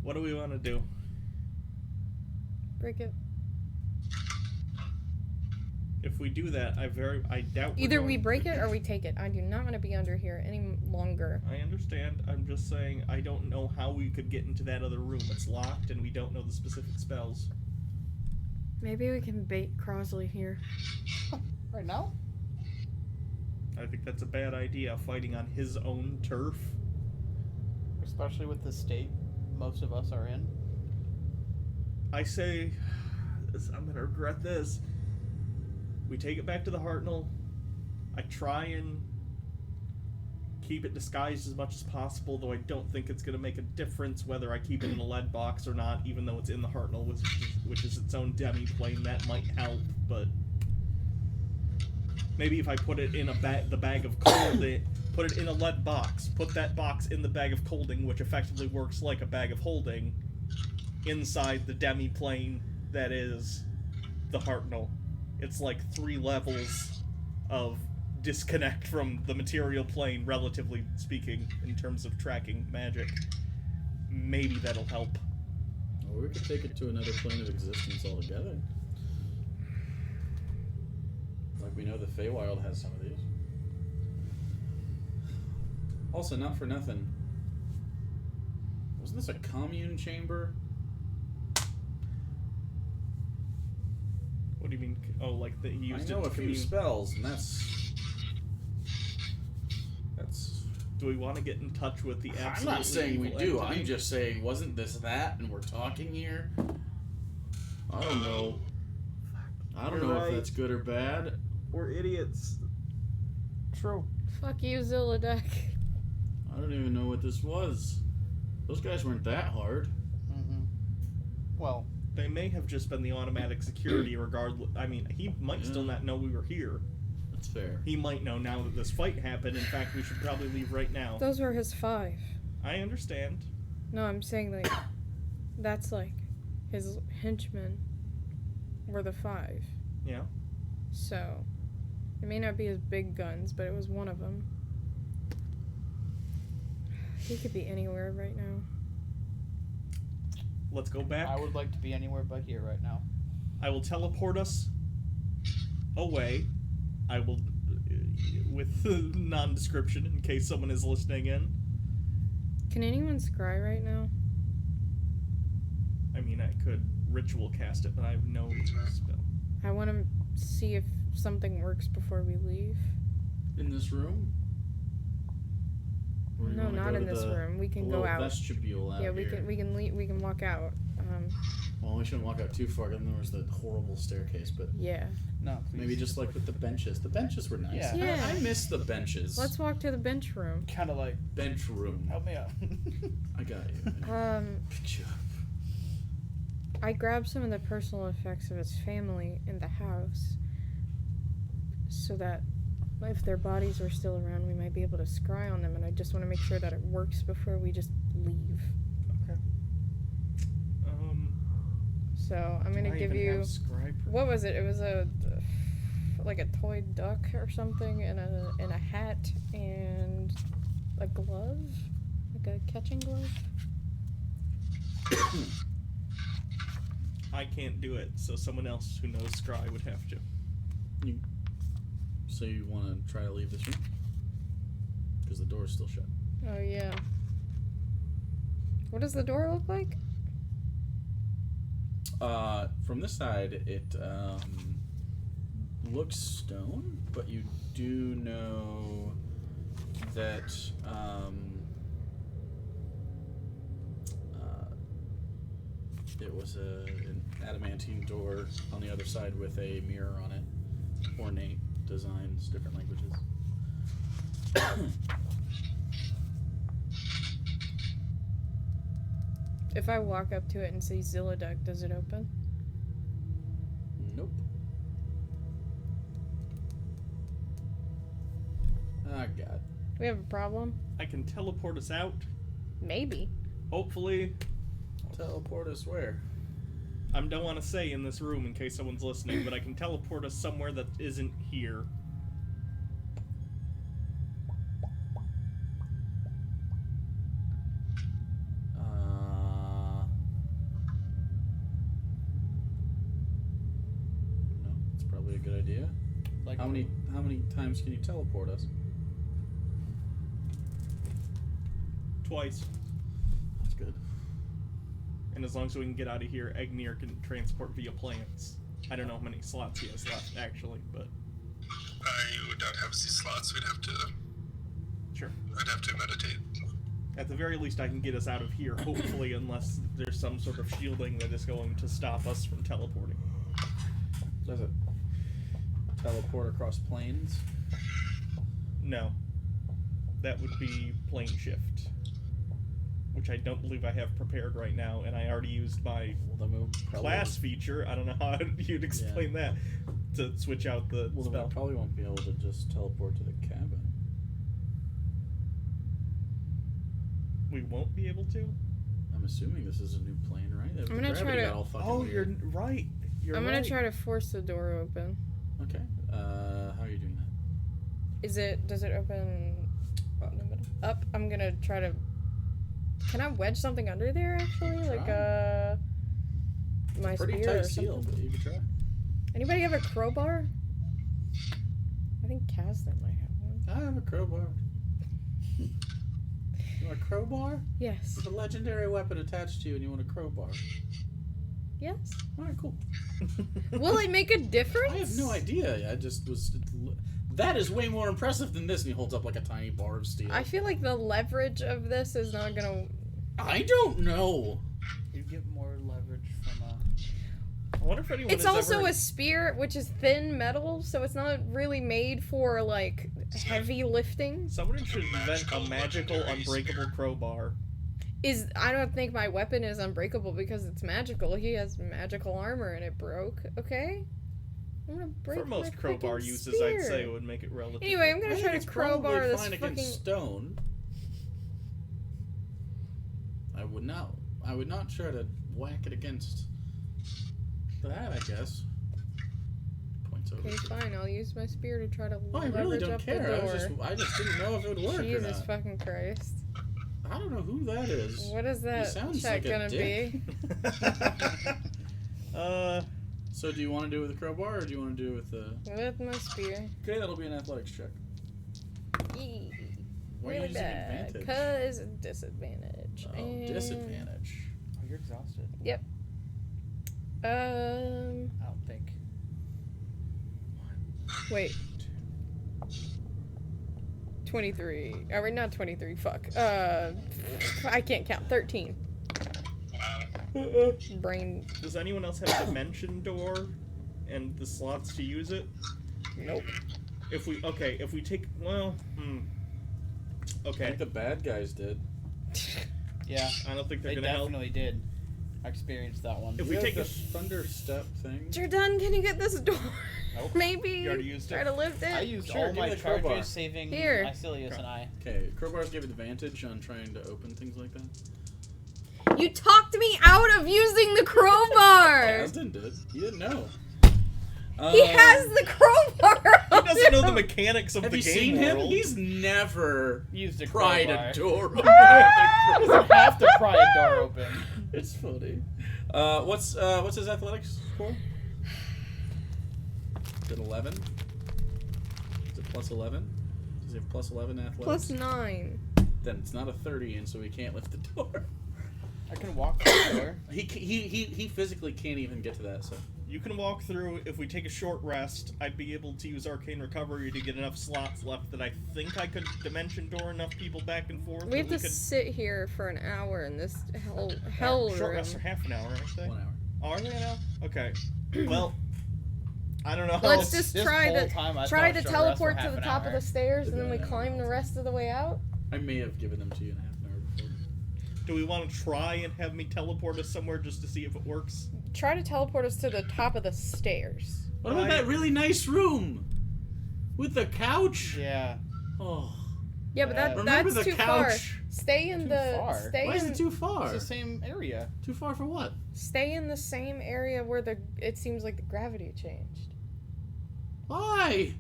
B: What do we want to do?
D: Break it.
B: If we do that, I doubt. we're
D: Either
B: going
D: we break
B: to-
D: it or we take it. I do not want to be under here any longer.
B: I understand. I'm just saying I don't know how we could get into that other room. It's locked, and we don't know the specific spells.
D: Maybe we can bait Crosly here.
C: Right now?
B: I think that's a bad idea, fighting on his own turf.
C: Especially with the state most of us are in.
B: I say, I'm gonna regret this. We take it back to the Hartnell. I try and keep it disguised as much as possible, though I don't think it's going to make a difference whether I keep it in a lead box or not, even though it's in the Hartnell, which is its own demi-plane. That might help, but maybe if I put it in the bag of colding, put it in a lead box, put that box in the bag of colding, which effectively works like a bag of holding, inside the demi-plane that is the Hartnell. It's like 3 levels of disconnect from the material plane, relatively speaking, in terms of tracking magic. Maybe that'll help.
F: Or we could take it to another plane of existence altogether. Like we know the Feywild has some of these. Also, not for nothing. Wasn't this a commune chamber?
B: What do you mean? Oh, like he used
F: I know
B: it to
F: a few
B: commune.
F: spells, and that's.
B: Do we want to get in touch with the absolutely
F: I'm not saying we
B: evil
F: do.
B: entity?
F: I'm just saying, wasn't this that, and we're talking here? I don't know. I don't
B: You're
F: know
B: right.
F: if that's good or bad.
B: We're idiots.
C: True.
D: Fuck you, Zilliduck.
F: I don't even know what this was. Those guys weren't that hard.
C: Mm-hmm. Well,
B: They may have just been the automatic security regardless. I mean, he might still not know we were here.
F: That's fair.
B: He might know now that this fight happened. In fact, we should probably leave right now.
D: Those were his 5.
B: I understand.
D: No, I'm saying, like, that's, like, his henchmen were the 5.
B: Yeah.
D: So, it may not be his big guns, but it was one of them. He could be anywhere right now.
B: Let's go back.
C: I would like to be anywhere but here right now.
B: I will teleport us away. I will, with non-description in case someone is listening in.
D: Can anyone scry right now?
B: I mean, I could ritual cast it, but I have no spell.
D: I want to see if something works before we leave.
F: In this room? Or you
D: No,
F: wanna
D: not
F: go
D: in
F: to
D: this
F: the
D: room. We can go
F: little
D: out.
F: vestibule out
D: Yeah, we
F: here?
D: can leave. We can walk out.
F: Well, we shouldn't walk out too far, because then there was the horrible staircase, but
D: Yeah.
C: No, please.
F: maybe just like with the benches. The benches were nice.
C: Yeah.
D: Yeah.
F: I miss the benches.
D: Let's walk to the bench room.
C: Kind of like,
F: Bench room.
C: help me out.
F: I got you. Pick you up.
D: I grabbed some of the personal effects of his family in the house, so that if their bodies are still around, we might be able to scry on them. And I just want to make sure that it works before we just leave.
B: Okay.
D: So I'm gonna
B: do I
D: give
B: even
D: you.
B: have scribe?
D: What was it? It was like a toy duck or something, and a hat and a glove, like a catching glove.
B: I can't do it, so someone else who knows scry would have to.
F: So you want to try to leave this room? Because the door's still shut.
D: Oh yeah. What does the door look like?
F: From this side, it looks stone, but you do know that it was an adamantine door on the other side with a mirror on it. Ornate designs, different languages.
D: If I walk up to it and say Zilliduck, does it open?
F: Nope. Ah, God.
D: Do we have a problem?
B: I can teleport us out.
D: Maybe.
B: Hopefully,
F: Teleport us where?
B: I don't want to say in this room in case someone's listening, but I can teleport us somewhere that isn't here.
F: No, it's probably a good idea.
C: like
F: How many times can you teleport us?
B: Twice.
F: That's good.
B: And as long as we can get out of here, Agnir can transport via plants. I don't know how many slots he has left, actually, but
E: I would not have these slots.
B: sure.
E: I'd have to meditate.
B: At the very least, I can get us out of here, hopefully, unless there's some sort of shielding that is going to stop us from teleporting.
F: Does it teleport across planes?
B: No. that would be plane shift, which I don't believe I have prepared right now, and I already used my class feature. I don't know how you'd explain that to switch out the
F: Well, then
B: spell.
F: we probably won't be able to just teleport to the cabin.
B: We won't be able to?
F: I'm assuming this is a new plane, right?
D: I'm gonna try to-
B: Oh, you're right.
D: I'm gonna try to force the door open.
F: Okay. How are you doing that?
D: Does it open up? I'm gonna try to. Can I wedge something under there actually? Like my
F: Pretty
D: spear
F: tight
D: or
F: seal,
D: something?
F: but you could try.
D: Anybody have a crowbar? I think Kazdan might have one.
F: I have a crowbar. You want a crowbar?
D: Yes.
F: With a legendary weapon attached to you and you want a crowbar.
D: Yes.
F: Alright, cool.
D: Will it make a difference?
F: I have no idea. I just was... That is way more impressive than this, and he holds up like a tiny bar of steel.
D: I feel like the leverage of this is not gonna.
F: I don't know.
C: You get more leverage from a...
B: I wonder if anyone
D: It's
B: has
D: also
B: ever...
D: a spear, which is thin metal, so it's not really made for like heavy lifting.
B: Someone should invent a magical, unbreakable crowbar.
D: I don't think my weapon is unbreakable because it's magical. He has magical armor and it broke. Okay. I'm gonna break
B: For most
D: my
B: crowbar
D: freaking
B: uses,
D: spear.
B: I'd say it would make it relative.
D: Anyway, I'm
F: I
D: gonna
F: think
D: try to
F: it's
D: crowbar
F: probably
D: this
F: fine
D: fucking.
F: against stone. I would not try to whack it against that, I guess. Points over.
D: Okay, fine. I'll use my spear to try to
F: Oh, I
D: leverage
F: really don't
D: up
F: care.
D: the door.
F: I just didn't know if it would work or
D: Jesus
F: not.
D: fucking Christ!
F: I don't know who that is.
D: What is that
F: sounds
D: check
F: like a
D: gonna
F: dick.
D: be?
F: So do you want to do it with a crowbar or do you want to do it with the...
D: With my spear.
F: Okay, that'll be an athletics check.
D: Eee.
F: Why are you
D: Really
F: using
D: bad.
F: advantage?
D: Cause disadvantage.
F: Oh,
D: And-
F: disadvantage.
C: Oh, you're exhausted.
D: Yep.
C: I don't think.
D: Wait. 23. Oh, wait, not 23. Fuck. I can't count. 13.
E: Wow.
D: Brain.
B: Does anyone else have a dimension door and the slots to use it?
D: Nope.
B: If we take
F: I
B: okay.
F: think the bad guys did.
C: Yeah,
B: I don't think they're
C: they
B: gonna help.
C: definitely did. I experienced that one.
B: If we
F: You
B: take
F: have
B: a
F: the thunder step thing.
D: Jordan, can you get this door?
C: Nope.
D: Maybe.
B: You already used
D: Try
B: it?
D: to lift it.
C: I used
F: Sure,
C: all
F: give
C: my
F: me the crowbar.
C: charges saving
D: Here.
C: Icilius and I.
F: Okay, crowbars give advantage on trying to open things like that.
D: You talked me out of using the crowbar.
F: Asden did. He didn't know.
D: He has the crowbar.
B: He doesn't know the mechanics of
F: Have
B: the
F: you
B: game
F: seen him?
B: world.
F: He's never
C: Used a
F: pried
C: crowbar.
F: a door open.
C: Doesn't have to pry a door open.
F: It's funny. What's his athletics score? Is it 11? Is it plus 11? Does he have plus 11 athletics?
D: Plus 9.
F: Then it's not a 30, and so he can't lift the door.
C: I can walk through the door.
F: He physically can't even get to that. So
B: You can walk through. If we take a short rest, I'd be able to use Arcane Recovery to get enough slots left that I think I could dimension door enough people back and forth.
D: We have
B: that
D: to sit here for an hour in this hell
B: Short
D: room.
B: rests are half an hour, aren't they?
F: 1 hour.
B: Oh, are they an hour? Okay. Well, I don't know.
D: Let's just
C: This
D: try
C: whole
D: to
C: time I
D: try
C: thought
D: to
C: short rest
D: teleport
C: were
D: to
C: half
D: the
C: an
D: top of
C: hour.
D: the stairs and then we
F: Yeah.
D: climb the rest of the way out.
F: I may have given them to you in half an hour before.
B: Do we want to try and have me teleport us somewhere just to see if it works?
D: Try to teleport us to the top of the stairs.
F: What about that really nice room with the couch?
C: Yeah.
F: Oh,
D: Yeah, but
C: Remember
D: that's
F: the
D: too far.
F: couch?
D: Stay in
C: Too
D: the
C: far?
D: stay
F: why is
D: in
F: it too far?
C: It's the same area.
F: Too far for what?
D: stay in the same area where it seems like the gravity changed.
F: Why?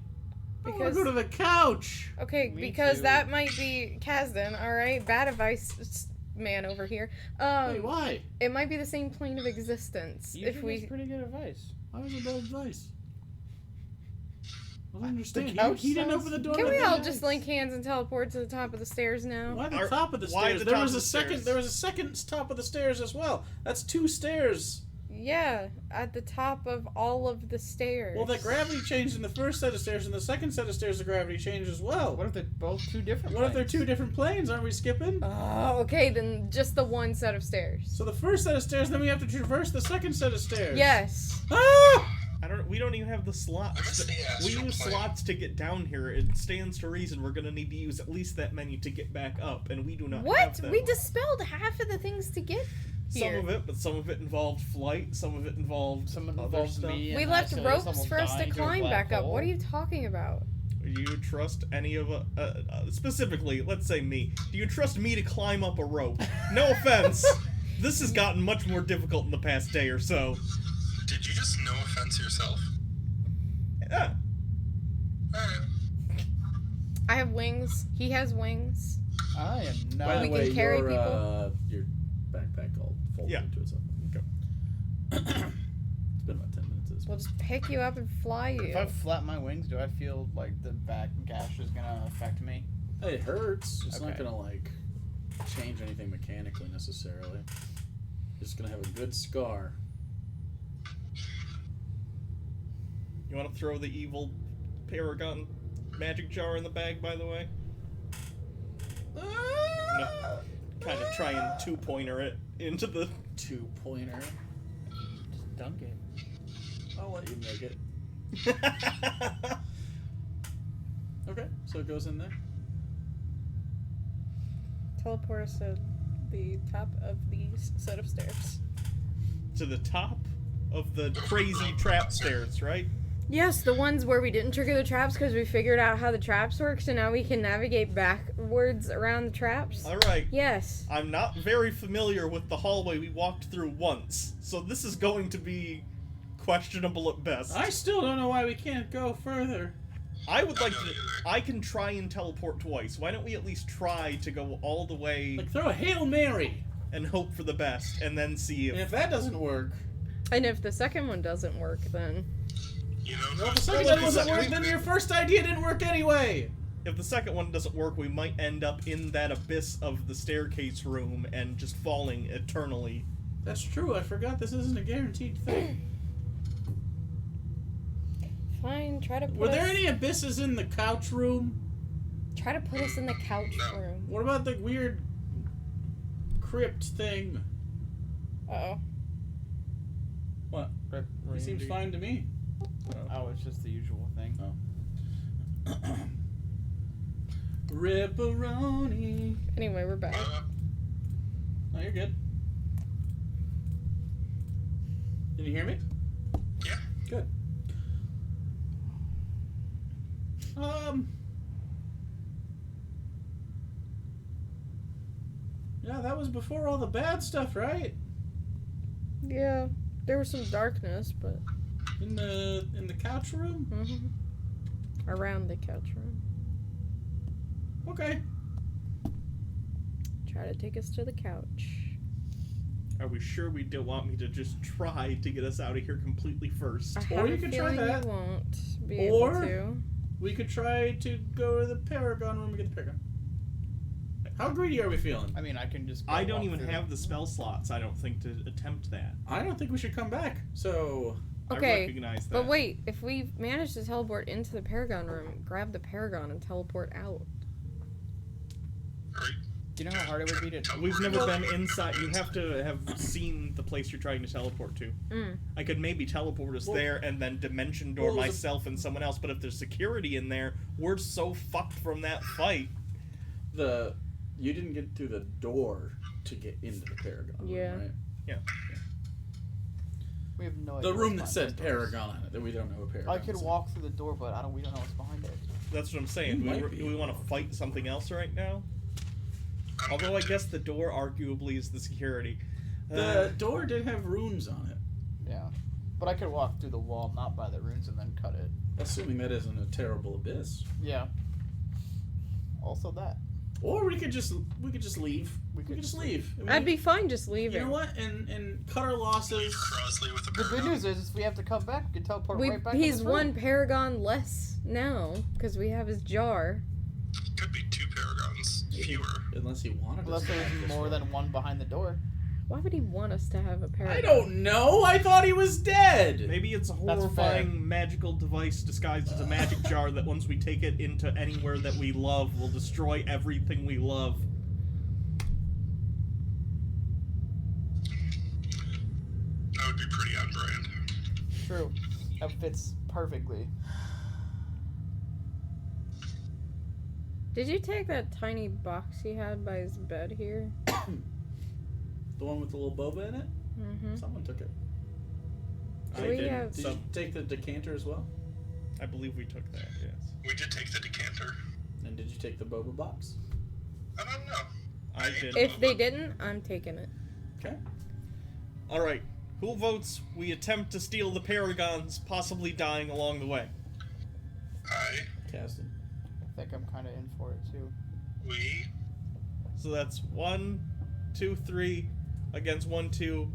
F: I want
D: Because
F: to go to the couch.
D: okay,
C: Me
D: because
C: too.
D: that might be Kazdan, all right? Bad advice man over here.
F: Wait, why?
D: It might be the same plane of existence
C: You
D: if
C: think
D: we
C: it's pretty good advice.
F: Why was it bad advice? I don't understand.
C: couch
F: He didn't
C: sounds-
F: open the door.
D: Can
F: to
D: we
F: the
D: all
F: couch.
D: just link hands and teleport to the top of the stairs now?
F: Why the
B: Are-
F: top of the
B: why
F: stairs?
B: the
F: There
B: top
F: was
B: of
F: a
B: the
F: second.
B: stairs?
F: There was a second top of the stairs as well. That's 2 stairs.
D: Yeah, at the top of all of the stairs.
F: Well, that gravity changed in the first set of stairs, and the second set of stairs, the gravity changed as well.
C: What if they're both two different
F: What if they're
C: planes?
F: 2 different planes? Aren't we skipping?
D: Oh, okay, then just the one set of stairs.
F: So the first set of stairs, then we have to traverse the second set of stairs.
D: Yes.
F: Ah!
B: We don't even have the
E: I
B: slots.
E: missed the
B: We
E: astral
B: use
E: plane.
B: slots to get down here. It stands to reason we're gonna need to use at least that many to get back up, and we do not have
D: What?
B: them.
D: We dispelled half of the things to get
B: Some
D: here.
B: of it, but some of it involved flight. Some of it involved
C: Some
B: other
C: involves
B: stuff.
C: me.
D: We
C: and
D: left
C: Escalation
D: ropes
C: almost
D: for us to
C: dying through a
D: climb
C: black
D: back up. What are
C: hole.
D: you talking about?
B: Do you trust any of specifically? Let's say me. Do you trust me to climb up a rope? No offense. This has gotten much more difficult in the past day or so.
E: Did you just no offense yourself?
B: Yeah.
E: Alright.
D: I have wings. He has wings.
C: I am
F: By
C: not.
F: the
D: We
F: way,
D: can carry
F: your,
D: people.
F: your backpack all folded
B: Yeah.
F: into itself.
B: Okay.
F: It's been about 10 minutes at this
D: We'll
F: point.
D: just pick you up and fly you.
C: If I flap my wings, do I feel like the back gash is gonna affect me?
F: It hurts. It's not
C: Okay.
F: gonna like change anything mechanically necessarily. It's gonna have a good scar.
B: You want to throw the evil Paragon magic jar in the bag, by the way? No. Kind of try and two-pointer it into the...
F: 2-pointer.
C: Just dunk it.
F: I'll let you make it. Okay, so it goes in there.
D: Teleport us to the top of these set of stairs.
B: to the top of the crazy trap stairs, right?
D: Yes, the ones where we didn't trigger the traps because we figured out how the traps work, so now we can navigate backwards around the traps.
B: Alright.
D: Yes.
B: I'm not very familiar with the hallway we walked through once, so this is going to be questionable at best.
F: I still don't know why we can't go further.
B: I would like to... I can try and teleport twice. Why don't we at least try to go all the way
F: Like, throw a Hail Mary!
B: and hope for the best, and then see
F: And
B: if...
F: if that doesn't work,
D: And if the second one doesn't work, then...
E: You know,
F: well, if the
E: who's-
F: second one doesn't work, then your first idea didn't work anyway!
B: If the second one doesn't work, we might end up in that abyss of the staircase room and just falling eternally.
F: That's true, I forgot this isn't a guaranteed thing.
D: Fine, try to put
F: Were there
D: us...
F: any abysses in the couch room?
D: Try to put us in the couch
E: No.
D: room.
F: What about the weird crypt thing?
D: Uh-oh.
F: What? It seems fine to me.
C: Oh, it's just the usual thing.
F: Ripperoni.
D: Anyway, we're back.
F: No, you're good. Did you hear me?
E: Yeah.
F: Good. Yeah, that was before all the bad stuff, right?
D: Yeah, there was some darkness, but...
F: In the couch room?
D: Mm-hmm. Around the couch room.
F: Okay.
D: Try to take us to the couch.
B: Are we sure we don't want me to just try to get us out of here completely first?
D: I
F: Or
D: have
F: you
D: a
F: could try
D: feeling
F: that.
D: you won't be
F: Or-
D: able to.
F: We could try to go to the Paragon room and get the Paragon. How greedy are we feeling?
C: I mean, I can just.
B: I don't
C: walk
B: even
C: through
B: have the spell slots, I don't think, to attempt that.
F: I don't think we should come back. So,
B: I
D: Okay,
B: recognize that.
D: but wait, if we manage to teleport into the Paragon room, grab the Paragon and teleport out.
E: Alright.
C: Do you know how hard it would be to?
B: We've never been inside. You have to have seen the place you're trying to teleport to. I could maybe teleport us
F: Well-
B: there and then dimension door
F: well,
B: myself and someone else, but if there's security in there, we're so fucked from that fight.
F: you didn't get through the door to get into the Paragon room,
D: Yeah.
F: right?
C: We have no idea.
F: The room that
C: what's
F: said
C: behind those doors.
F: Paragon on it, that we don't know what Paragon
C: I could
F: is.
C: walk through the door, but we don't know what's behind it.
B: That's what I'm saying.
F: You
B: Do
F: might be
B: we want to
F: able to.
B: fight something else right now?
E: I'm
B: Although
E: good
B: I
E: to-
B: guess the door arguably is the security.
F: The door did have runes on it,
C: Yeah, but I could walk through the wall, not by the runes, and then cut it.
F: assuming that isn't a terrible abyss.
C: Yeah. Also that.
F: Or we could just leave. We
C: We
F: could
C: could
F: just leave. I mean,
D: I'd be fine just
F: You
D: leaving.
F: know what? And cut our
E: Leave
F: losses.
E: Crosly with the
C: The good
E: Paragon.
C: news is, if we have to come back, we can teleport right back.
D: He's
C: to this room.
D: one Paragon less now, because we have his jar.
E: Could be 2 Paragons. Fewer.
F: Unless he wanted
C: Unless
F: us to
C: there
F: have
C: was
F: this
C: more
F: one.
C: than one behind the door.
D: Why would he want us to have a Paragon?
F: I don't know. I thought he was dead.
B: Maybe it's a
C: That's
B: horrifying magical device disguised as a magic jar that once we take it into anywhere that we love will destroy everything we love.
E: That would be pretty on brand.
C: True. That fits perfectly.
D: Did you take that tiny box he had by his bed here?
F: The one with the little boba in it?
D: Mm-hmm.
F: Someone took it.
D: Do
F: I
D: we
F: did.
D: have-
F: Did you take the decanter as well?
B: I believe we took that, yes.
E: We did take the decanter.
F: And did you take the boba box?
E: I don't know.
B: I did.
D: If they didn't, I'm taking it.
F: Okay.
B: Alright. Who votes we attempt to steal the Paragons, possibly dying along the way?
F: Casting.
C: I think I'm kind of in for it too.
E: We.
B: So that's 1, 2, 3 against 1, 2.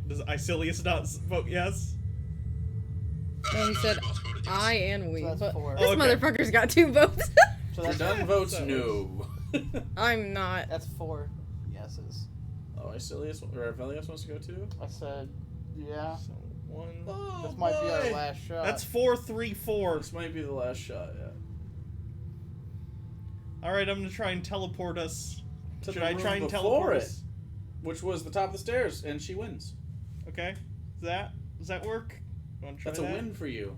B: Does Icilius not vote yes?
D: No, he
E: No,
D: said
E: they both voted yes.
D: I and we,
C: So that's
D: but
C: 4.
D: this
B: Okay.
D: motherfucker's got 2 votes.
C: So
F: Your
C: that's
F: done votes
B: So-
F: no.
D: I'm not.
C: that's 4 yeses.
F: Oh, Icilius or Velios wants to go too?
C: I said, yeah.
B: So 1.
F: Oh,
C: This might be our
F: boy.
C: last shot.
B: That's 4, 3, 4.
F: This might be the last shot, yeah.
B: Alright, I'm gonna try and teleport us.
F: To
B: Should
F: the
B: I
F: room
B: try and
F: before
B: teleport
F: it,
B: us?
F: which was the top of the stairs, and she wins.
B: Okay. Does that work? You wanna try
F: That's a
B: that?
F: win for you.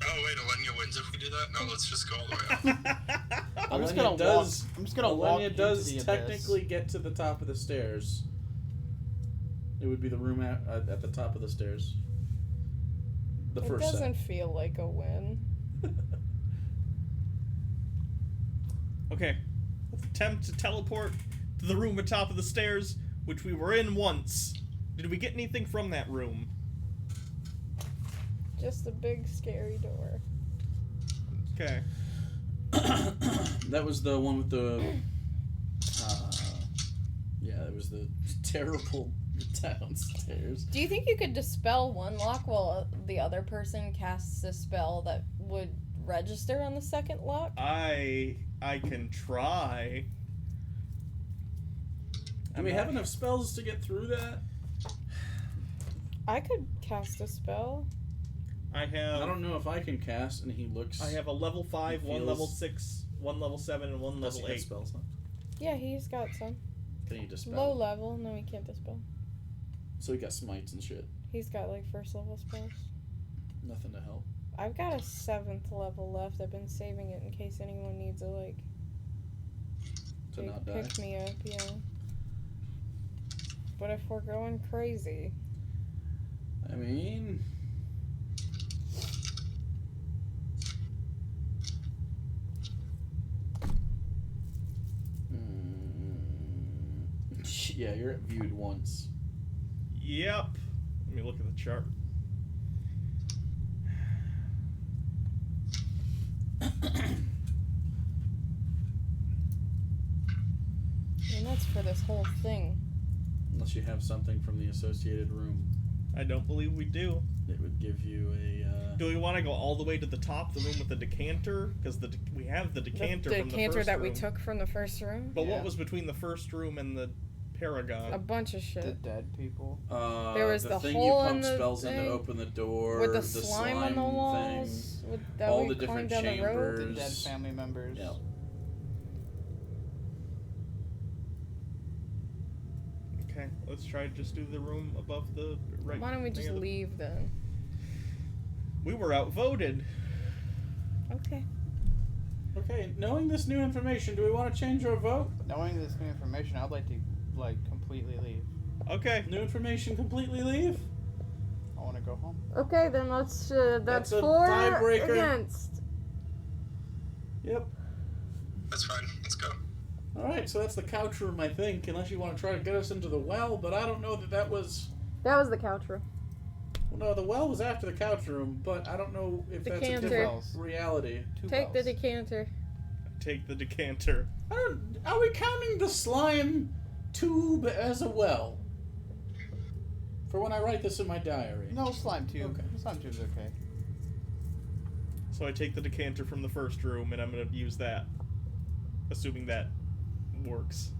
E: Oh wait, Alenia wins if we do that. No, let's just go all the way up.
C: I'm just
F: Alenia
C: gonna
F: does.
C: walk. I'm just gonna walk
F: Alenia
C: into
F: does
C: the abyss.
F: technically get to the top of the stairs. It would be the room at the top of the stairs. The
D: It
F: first
D: doesn't feel like a win.
F: set.
B: Okay. Let's attempt to teleport to the room atop of the stairs, which we were in once. Did we get anything from that room?
D: Just a big scary door.
B: Okay.
F: That was the one with the. Yeah, it was the terrible downstairs.
D: Do you think you could dispel one lock while the other person casts a spell that would register on the second lock?
B: I can try.
F: Do we have enough spells to get through that?
D: I could cast a spell.
B: I
F: I
B: have
F: don't know if I can cast, and he looks.
B: I have a level 5,
F: He
B: one
F: feels-
B: level 6, one level 7, and one
F: Does he
B: level
F: have
B: 8.
F: spells left?
D: Yeah, he's got some.
F: Can he dispel?
D: Low level. No, he can't dispel.
F: So he got smites and shit.
D: He's got like first level spells.
F: Nothing to help.
D: I've got a 7th level left. I've been saving it in case anyone needs a like
F: To not die.
D: pick me up, yeah. But if we're going crazy,
F: I mean, yeah, you're at viewed once.
B: Yep. Let me look at the chart.
D: and that's for this whole thing.
F: Unless you have something from the associated room,
B: I don't believe we do.
F: it would give you a.
B: Do we want to go all the way to the top, the room with the decanter? Because we have the decanter
D: The
B: from the
D: decanter
B: first
D: that
B: room.
D: we took from the first room.
B: But
C: Yeah.
B: what was between the first room and the Paragon?
D: A bunch of
C: The
D: shit.
C: dead people.
D: There was
F: the
D: the
F: thing
D: hole
F: you
D: in
F: pump
D: the
F: spells in
D: thing,
F: to open the door,
D: With the slime on the
F: thing.
D: walls. That
F: all
D: we
F: the
D: climbed
F: different
D: down the road.
C: The
F: chambers.
C: dead family members.
F: Yeah.
B: Okay, let's try to just do the room above the right.
D: Why don't we just
B: near the-
D: leave then?
B: We were outvoted.
D: Okay.
F: Okay, knowing this new information, do we want to change our vote?
C: Knowing this new information, I'd like to completely leave.
B: Okay.
F: New information, completely leave?
C: I want to go home.
D: Okay, then let's. That's
F: That's a
D: 4
F: tiebreaker.
D: against.
F: Yep.
E: That's fine. Let's go.
F: Alright, so that's the couch room, I think, unless you want to try to get us into the well, but I don't know that was...
D: That was the couch room.
F: Well, no, the well was after the couch room, but I don't know if that's a
D: Decanter.
F: different reality.
C: Two
D: Take the
C: wells.
D: decanter.
B: Take the decanter.
F: Are we counting the slime tube as a well? For when I write this in my diary.
C: No slime tube.
F: Okay.
C: Slime tube's okay.
B: So I take the decanter from the first room and I'm gonna use that. Assuming that works.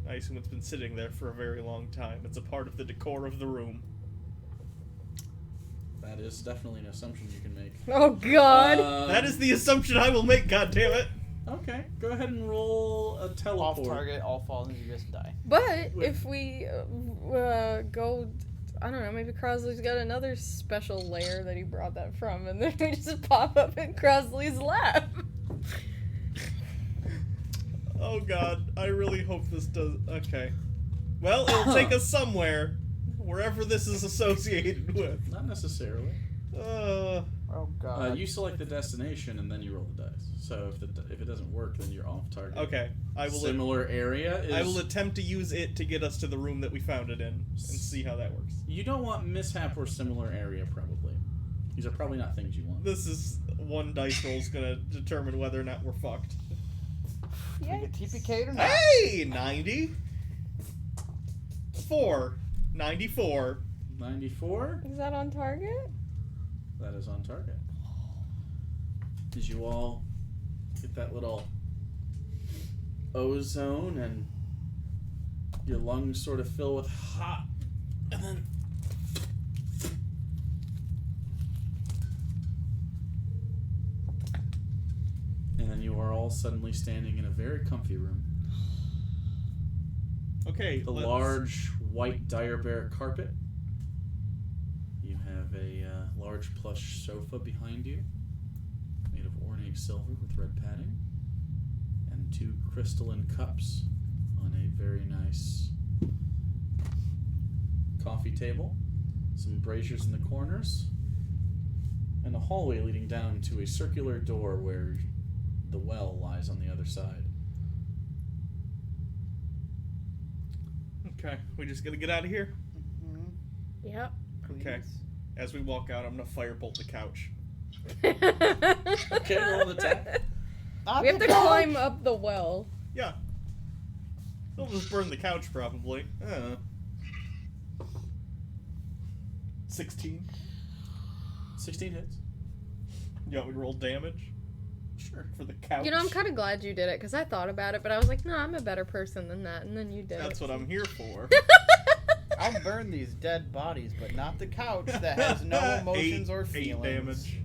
B: I assume it's been sitting there for a very long time. It's a part of the decor of the room.
F: That is definitely an assumption you can make.
D: Oh God!
B: That is the assumption I will make, goddammit!
F: Okay, go ahead and roll a
C: Off
F: teleport.
C: target, all fall into the abyss, die.
D: But
F: Wait.
D: if we go I don't know, maybe Crosly's got another special lair that he brought that from, and then we just pop up in Crosly's lab.
B: Oh god, I really hope this does. Okay. Well, it'll take us somewhere. Wherever this is associated with.
F: Not necessarily.
C: Oh god.
F: You select the destination and then you roll the dice. So if it doesn't work, then you're off target.
B: Okay. I will.
F: Similar area is...
B: I will attempt to use it to get us to the room that we found it in and see how that works.
F: You don't want mishap or similar area, probably. These are probably not things you want.
B: This is one dice roll's gonna determine whether or not we're fucked.
C: You get TPK'd or not?
B: Hey! 90. 4. 94.
F: 94?
D: Is that on target?
F: That is on target. Did you all get that little ozone and your lungs sort of fill with hot and then you are all suddenly standing in a very comfy room.
B: Okay,
F: The large white dire bear carpet. You have a large plush sofa behind you, made of ornate silver with red padding, and 2 crystalline cups on a very nice coffee table. Some braziers in the corners, and a hallway leading down to a circular door where the well lies on the other side.
B: Okay, we just gotta get out of here.
D: Yep.
B: Okay. As we walk out, I'm gonna firebolt the couch.
F: Okay, roll the attack.
D: We have to climb up the well.
B: Yeah. They'll just burn the couch, probably. 16.
F: 16 hits.
B: You want me to roll damage?
F: Sure.
B: For the couch?
D: You know, I'm kind of glad you did it, because I thought about it, but I was like, no, I'm a better person than that, and then you did
B: That's
D: it.
B: what I'm here for.
C: I'll burn these dead bodies, but not the couch that has no emotions or
B: 8
C: feelings.
B: damage.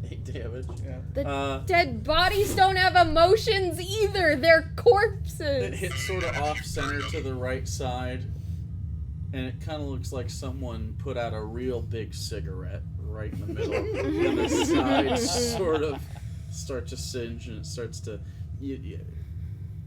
F: 8 damage.
B: Yeah.
D: The dead bodies don't have emotions either. They're corpses.
F: It hits sort of off center to the right side, and it kind of looks like someone put out a real big cigarette right in the middle, and the sides sort of start to singe, and it starts to you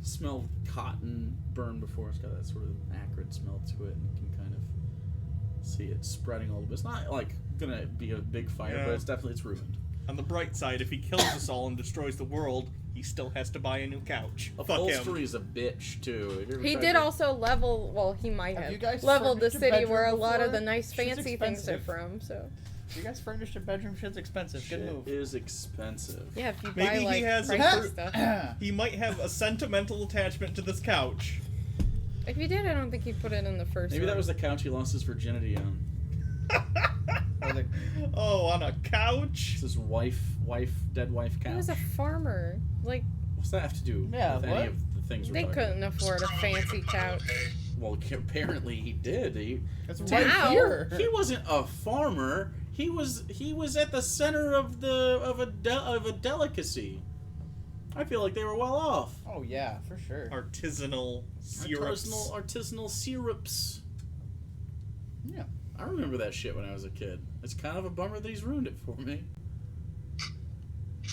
F: smell cotton burn before. It's got that sort of acrid smell to it, and you can kind of see it spreading a little bit. It's not like gonna be a big fire, but it's ruined.
B: On the bright side, if he kills us all and destroys the world, he still has to buy a new couch. Fuck him.
F: Upholstery's a bitch too.
D: He did also level. Well, he might
C: Have
D: have
C: you guys
D: leveled the
C: furnished a
D: city where a
C: bedroom
D: lot of
C: before?
D: the nice
C: Shit's
D: fancy things are
C: expensive.
D: from. So
C: You guys furnished a bedroom? Shit's expensive. Good
F: Shit
C: move.
F: is expensive.
D: yeah, if you
B: Maybe
D: buy
B: he
D: like
B: has a
D: pricey
B: per-
D: stuff.
B: He might have a sentimental attachment to this couch.
D: If you did, I don't think he put it in the first.
F: Maybe that
D: room.
F: was the couch he lost his virginity on.
B: Oh, on a couch?
F: It's his dead wife couch.
D: He was a farmer. Like
F: What's that have to do
C: Yeah,
F: with
C: what?
F: any of the things we're
D: they
F: talking
D: couldn't afford a fancy couch.
E: Okay.
F: Well, apparently he did.
C: It's
D: Wow.
C: right here.
F: He wasn't a farmer. He was at the center of a delicacy. I feel like they were well off.
C: Oh yeah, for sure.
B: Artisanal syrups.
F: Artisanal syrups.
C: Yeah.
F: I remember that shit when I was a kid. It's kind of a bummer that he's ruined it for me.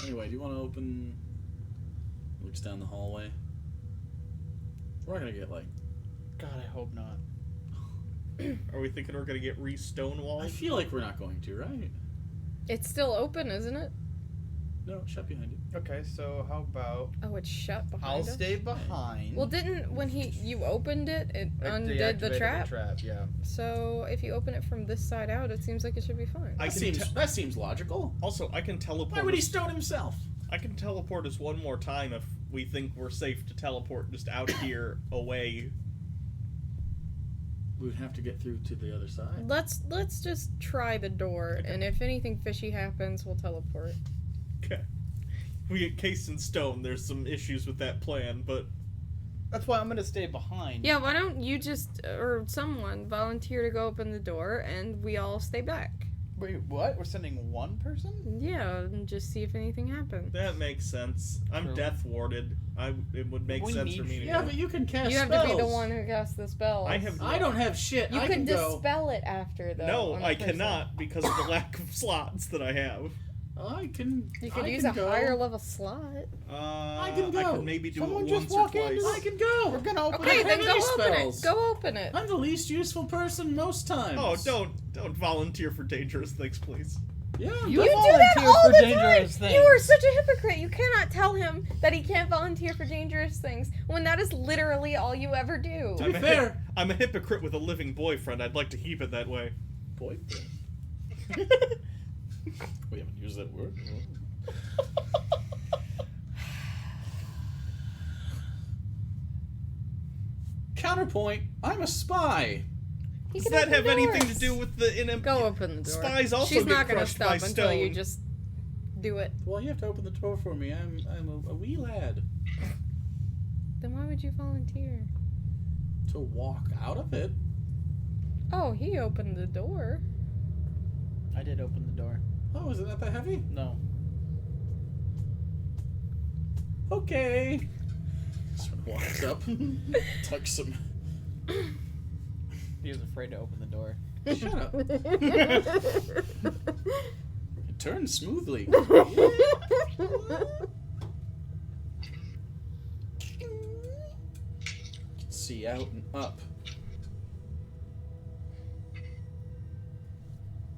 F: Anyway, do you want to open... Looks down the hallway. We're not gonna get, like...
C: God, I hope not.
B: Are we thinking we're gonna get re-stonewalled?
F: I feel like we're not going to, right?
D: It's still open, isn't it?
F: No, shut behind you.
C: Okay, so how about
D: Oh, it's shut behind
C: I'll
D: us?
C: stay behind.
D: Well, didn't when you opened it, it
C: Like,
D: undid the
C: deactivated
D: trap?
C: Yeah.
D: So if you open it from this side out, it seems like it should be fine.
F: That seems logical.
B: Also, I can teleport.
F: Why would he stone himself?
B: I can teleport us one more time if we think we're safe to teleport just out of here, away.
F: We would have to get through to the other side.
D: Let's just try the door, and if anything fishy happens, we'll teleport.
B: Okay. We get cased in stone. There's some issues with that plan, but
C: That's why I'm gonna stay behind.
D: Yeah, why don't you just or someone volunteer to go open the door, and we all stay back.
C: Wait, what? We're sending one person?
D: Yeah, and just see if anything happens.
B: That makes sense. I'm
C: True.
B: death warded. It would make
C: We
B: sense for
C: need
B: me to
F: Yeah,
B: go.
F: but you can cast
D: You have
F: spells.
D: to be the one who casts the spells.
F: I don't have shit.
D: You
F: I
D: can
F: can go.
D: dispel it after, though.
B: No,
D: on a
B: I
D: person.
B: cannot because of the lack of slots that I have.
F: I can.
D: You could
F: I
D: use
F: can
D: a
F: go.
D: higher level slot.
F: I can go.
B: I could maybe do
C: Someone
B: it
C: just
B: once or
C: walk into
B: twice.
F: I can go.
C: We're gonna open
D: Okay,
C: it.
D: then
F: have
D: go
F: any
D: open
F: spells.
D: it. Go open it.
F: I'm the least useful person most times.
B: Oh, don't volunteer for dangerous things, please.
F: Yeah,
C: You
D: You do
C: volunteer
D: that all
C: for
D: the
C: dangerous
D: time.
C: things.
D: You are such a hypocrite. You cannot tell him that he can't volunteer for dangerous things when that is literally all you ever do.
F: To be fair.
B: I'm a hypocrite with a living boyfriend. I'd like to keep it that way.
F: boyfriend. We haven't used that word. Counterpoint, I'm a spy.
D: He
B: Does
D: can
B: that
D: open
B: have anything to
D: doors.
B: do with the
D: Go open the door.
B: Spies also
D: She's
B: get
D: not gonna
B: crushed by
D: stop until you
B: stone.
D: just do it.
F: Well, you have to open the door for me. I'm a wee lad.
D: Then why would you volunteer?
F: To walk out of it?
D: Oh, he opened the door.
C: I did open the door.
F: Oh, is it not that heavy?
C: No.
F: Okay. Just walks up, tucks some.
C: He was afraid to open the door.
F: Shut up. It turns smoothly. See out and up.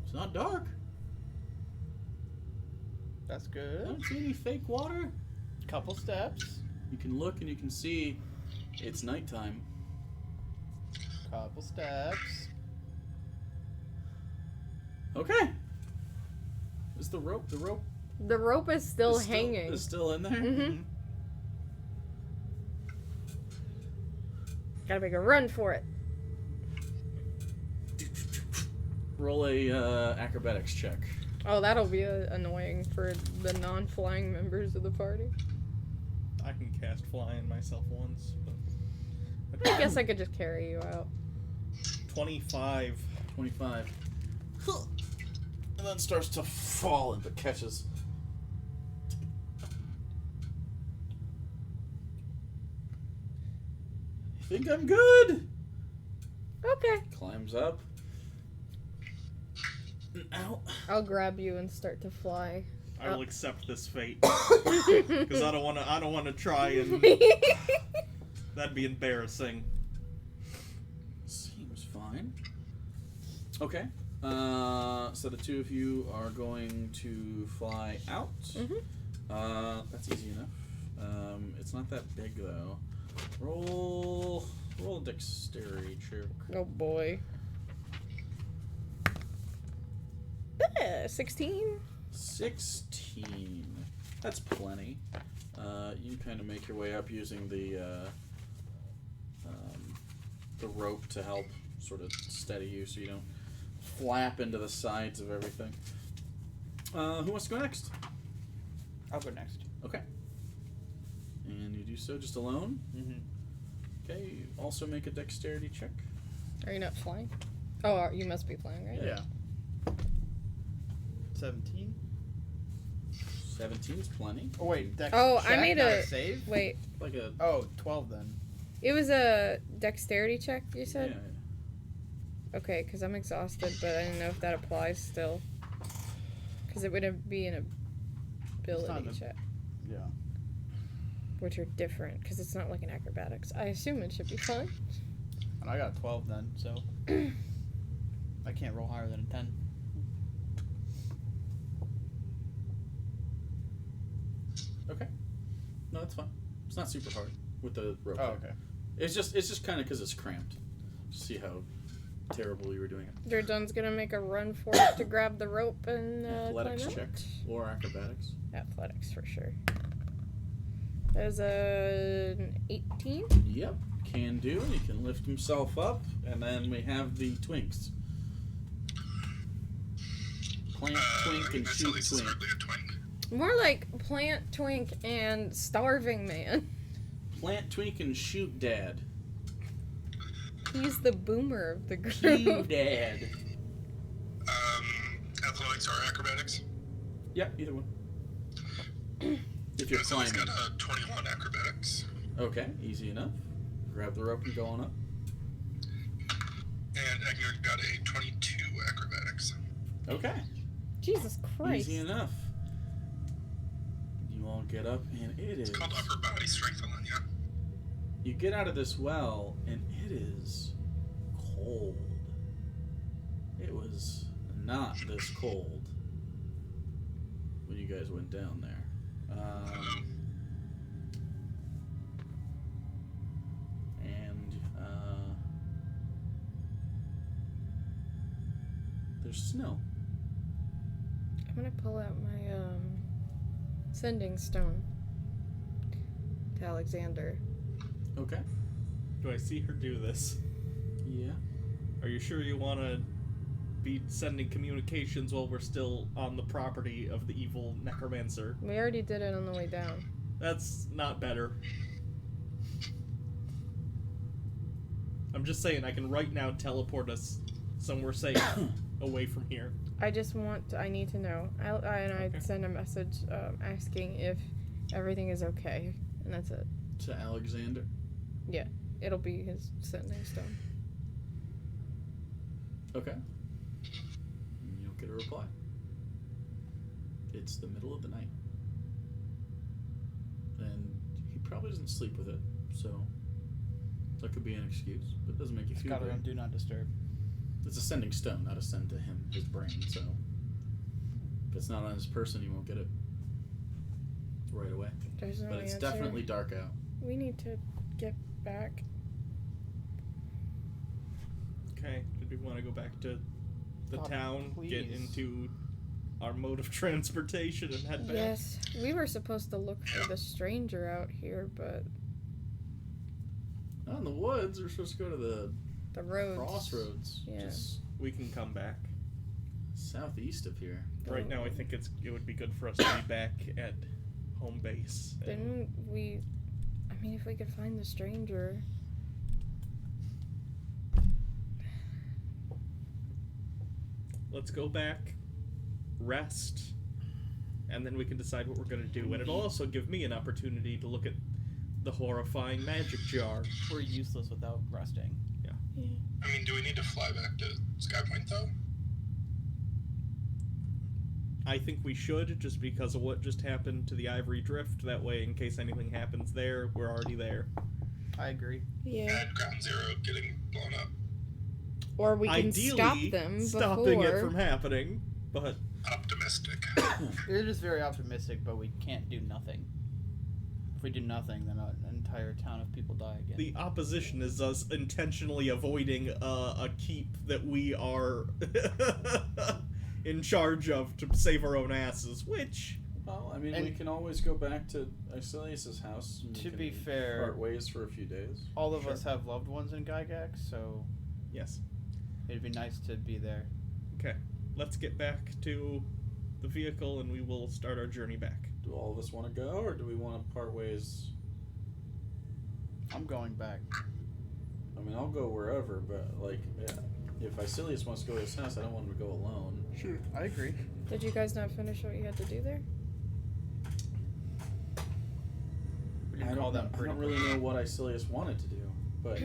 F: It's not dark.
C: That's
F: I
C: good.
F: don't see any fake water.
C: Couple steps.
F: You can look and you can see it's nighttime.
C: Couple steps.
F: Okay. Is the rope? The rope
D: The rope is still
F: is
D: hanging.
F: Is still in there.
D: Mm-hmm. Gotta make a run for it.
F: Roll a acrobatics check.
D: Oh, that'll be annoying for the non-flying members of the party.
B: I can cast flying myself once. But
D: I guess I could just carry you out.
B: 25.
F: 25. And then starts to fall and but catches. I think I'm good.
D: Okay.
F: Climbs up. And out.
D: I'll grab you and start to fly.
B: I will accept this fate because I don't want to try and that'd be embarrassing.
F: Seems fine. Okay. So the two of you are going to fly out.
D: Mhm.
F: That's easy enough. It's not that big though. Roll a dexterity check.
D: Oh boy. 16.
F: 16. That's plenty. You kind of make your way up using the rope to help sort of steady you so you don't flap into the sides of everything. Who wants to go next?
C: I'll go next.
F: Okay. And you do so just alone?
C: Mm-hmm.
F: Okay, you also make a dexterity check.
D: Are you not flying? Oh, you must be flying, right?
C: Yeah. 17.
F: 17's plenty.
C: Oh wait, dex
D: Oh, I
C: check,
D: made
C: not
D: a-
C: save.
D: Wait,
F: Like a...
C: Oh, 12 then.
D: it was a dexterity check, you
F: Yeah,
D: said? Okay, because I'm exhausted, but I didn't know if that applies still. Because it would be an ability
C: a-
D: check,
C: Yeah.
D: which are different, because it's not like an acrobatics. I assume it should be fun.
C: And I got a 12 then, so I can't roll higher than a 10.
F: Okay. No, that's fine. It's not super hard with the rope.
C: Oh,
F: there.
C: okay.
F: It's just kind of because it's cramped. See how terrible you were doing it.
D: Jordan's gonna make a run for it to grab the rope and
F: Athletics
D: climb out.
F: check or acrobatics.
D: Athletics for sure. There's an 18.
F: Yep, can do. He can lift himself up, and then we have the twinks. Plant twink and
E: That's
F: shoot
E: at least
F: twink.
E: hardly a twink.
D: More like plant, twink, and starving man.
F: Plant twink and shoot dad.
D: He's the boomer of the
F: Shoot
D: group.
E: Athletics
F: dad.
E: Athletics or acrobatics?
F: Yeah, either one. If you're
E: So he's
F: climbing.
E: got 21 acrobatics.
F: Okay, easy enough. Grab the rope and go on up.
E: And Egner got a 22 acrobatics.
F: Okay.
D: Jesus Christ.
F: Easy enough. You all get up, and it is...
E: It's called upper body strength, Alenia.
F: You get out of this well, and it is cold. It was not this cold when you guys went down there. There's snow.
D: I'm gonna pull out my sending stone to Alexander.
F: Okay.
B: Do I see her do this?
F: Yeah.
B: Are you sure you want to be sending communications while we're still on the property of the evil necromancer?
D: We already did it on the way down.
B: That's not better. I'm just saying, I can right now teleport us somewhere safe away from here.
D: I need to know. I'd send a message asking if everything is okay, and that's it.
F: To Alexander?
D: Yeah, it'll be his sending stone.
F: Okay. You don't get a reply. It's the middle of the night. And he probably doesn't sleep with it, so that could be an excuse, but it doesn't make you feel
C: Got her
F: good.
C: on Do Not Disturb.
F: It's a sending stone, not a send to him, his brain, so if it's not on his person, he won't get it right away.
D: There's no
F: But it's
D: answer.
F: definitely dark out.
D: We need to get back.
B: Okay, did we want to go back to the
C: God,
B: town, get
C: please.
B: into our mode of transportation and head back?
D: Yes, we were supposed to look for the stranger out here, but
F: Not in the woods, we're supposed to go to the
D: the roads.
F: crossroads.
D: Yeah.
F: Just
B: We can come back.
F: southeast of here.
B: Right now, I think it would be good for us to be back at home base. and-
D: Didn't we? I mean, if we could find the stranger.
B: Let's go back, rest, and then we can decide what we're going to do. And it'll also give me an opportunity to look at the horrifying magic jar.
C: We're useless without resting.
E: I mean, do we need to fly back to Skypoint, though?
B: I think we should, just because of what just happened to the Ivory Drift. That way, in case anything happens there, we're already there.
C: I agree.
D: Yeah.
E: And Ground Zero getting blown up.
D: Or we can
B: Ideally,
D: stop them
B: stopping
D: before.
B: it from happening, but
E: Optimistic.
C: It is very optimistic, but we can't do nothing. If we do nothing, then an entire town of people die again.
B: the opposition is us intentionally avoiding a keep that we are in charge of to save our own asses, which...
F: Well, I mean,
C: And-
F: we can always go back to Isilius' house. And we
C: To
F: can
C: be fair-
F: part ways for a few days.
C: All of
B: Sure.
C: us have loved ones in Gygax, so
B: Yes.
C: it'd be nice to be there.
B: Okay. Let's get back to the vehicle and we will start our journey back.
F: Do all of us want to go, or do we want to part ways?
C: I'm going back.
F: I mean, I'll go wherever, but, like, yeah, if Isilius wants to go to his house, I don't want him to go alone.
C: Sure. I agree.
D: Did you guys not finish what you had to do there?
C: We
F: I
C: can call
F: don't,
C: them
F: I
C: pretty
F: don't really know what Isilius wanted to do, but...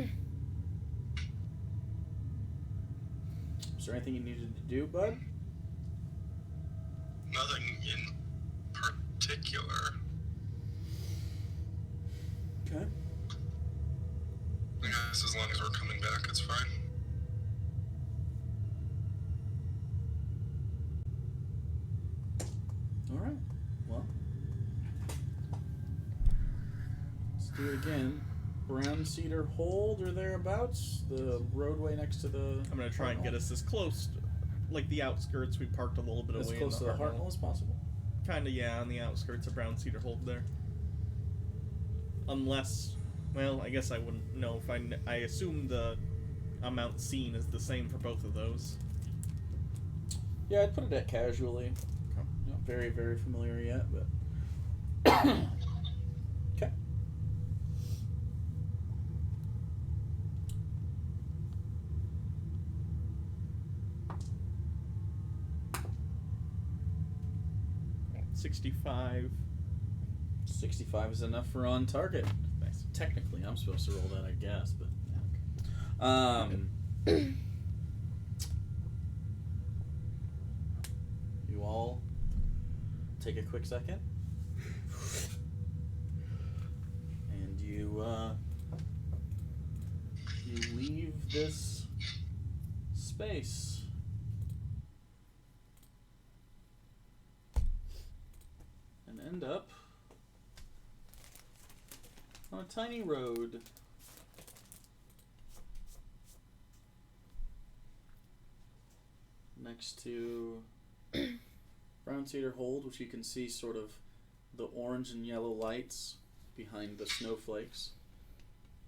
F: Is there anything you needed to do, bud?
E: Nothing in particular.
F: Okay.
E: I guess as long as we're coming back, it's fine.
F: Alright. Well. Let's do it again. Brown Cedar Hold or thereabouts. The roadway next to the...
B: I'm going to try and get us as close, like the outskirts. We parked a little bit
F: as
B: away
F: close to
B: in
F: the Hartnell as possible.
B: Kind of, yeah, on the outskirts of Brown Cedar Hold there. Unless, well, I guess I wouldn't know if I assume the amount seen is the same for both of those.
F: Yeah, I'd put it at casually.
B: Okay.
F: Not very, very familiar yet, but... Okay.
B: 65.
F: 65 is enough for on target.
B: Nice.
F: Technically, I'm supposed to roll that, I guess, but you all take a quick second, and you leave this space. And end up on a tiny road. Next to Brown Cedar Hold, which you can see sort of the orange and yellow lights behind the snowflakes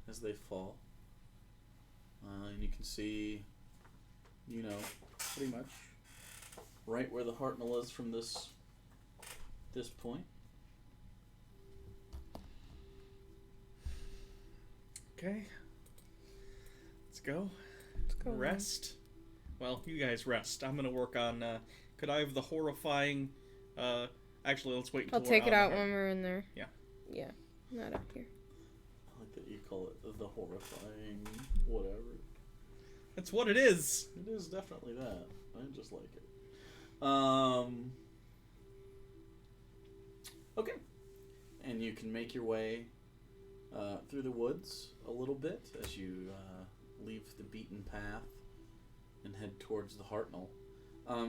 F: as they fall. And you can see, you know, pretty much right where the Hartnell is from this point.
B: Okay. Let's go.
D: Let's go.
B: Rest. Well, you guys rest. I'm gonna work on, could I have the horrifying, actually, let's wait until
D: I'll
B: we're
D: take it out
B: there.
D: when we're in there.
B: Yeah.
D: Yeah. Not up here.
F: I like that you call it the horrifying whatever.
B: That's what it is.
F: It is definitely that. I just like it. Okay. And you can make your way through the woods a little bit as you leave the beaten path and head towards the Hartnell.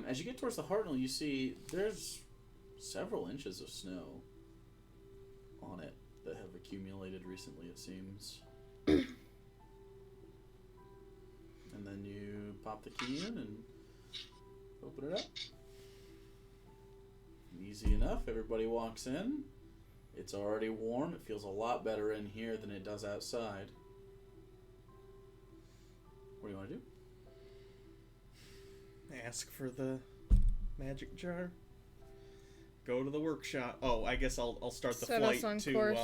F: As you get towards the Hartnell, you see there's several inches of snow on it that have accumulated recently, it seems. And then you pop the key in and open it up. Easy enough. Everybody walks in. It's already warm. It feels a lot better in here than it does outside. What do you want to do?
B: Ask for the magic jar. Go to the workshop. Oh, I guess I'll start the
D: Set us
B: flight
D: on
B: to
D: course.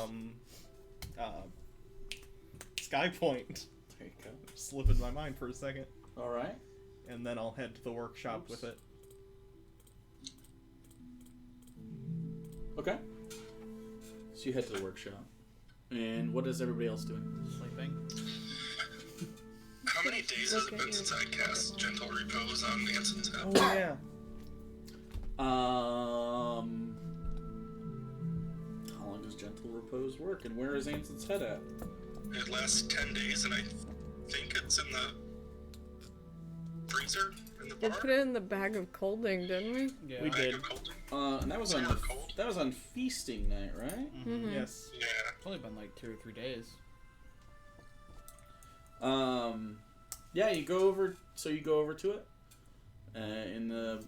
B: Sky Point.
F: There you go.
B: Slipped my mind for a second.
F: All right.
B: And then I'll head to the workshop with it.
F: Okay. So you head to the workshop. And what is everybody else doing?
C: Sleeping.
E: How many days has it
D: Look at
E: been
D: you.
E: since I cast Gentle Repose on Anson's head?
B: Oh, yeah.
F: How long does Gentle Repose work? And where is Anson's head at?
E: It lasts 10 days, and I think it's in the freezer in the
D: We
E: bar.
D: put it in the bag of colding, didn't we?
C: Yeah.
B: We
E: Bag
B: did.
E: of colding.
F: And that was on
E: Super cold.
F: that was on feasting night, right?
D: Mm-hmm.
B: Yes.
E: Yeah.
C: It's only been like 2 or 3 days.
F: Yeah, you go over. So you go over to it, in the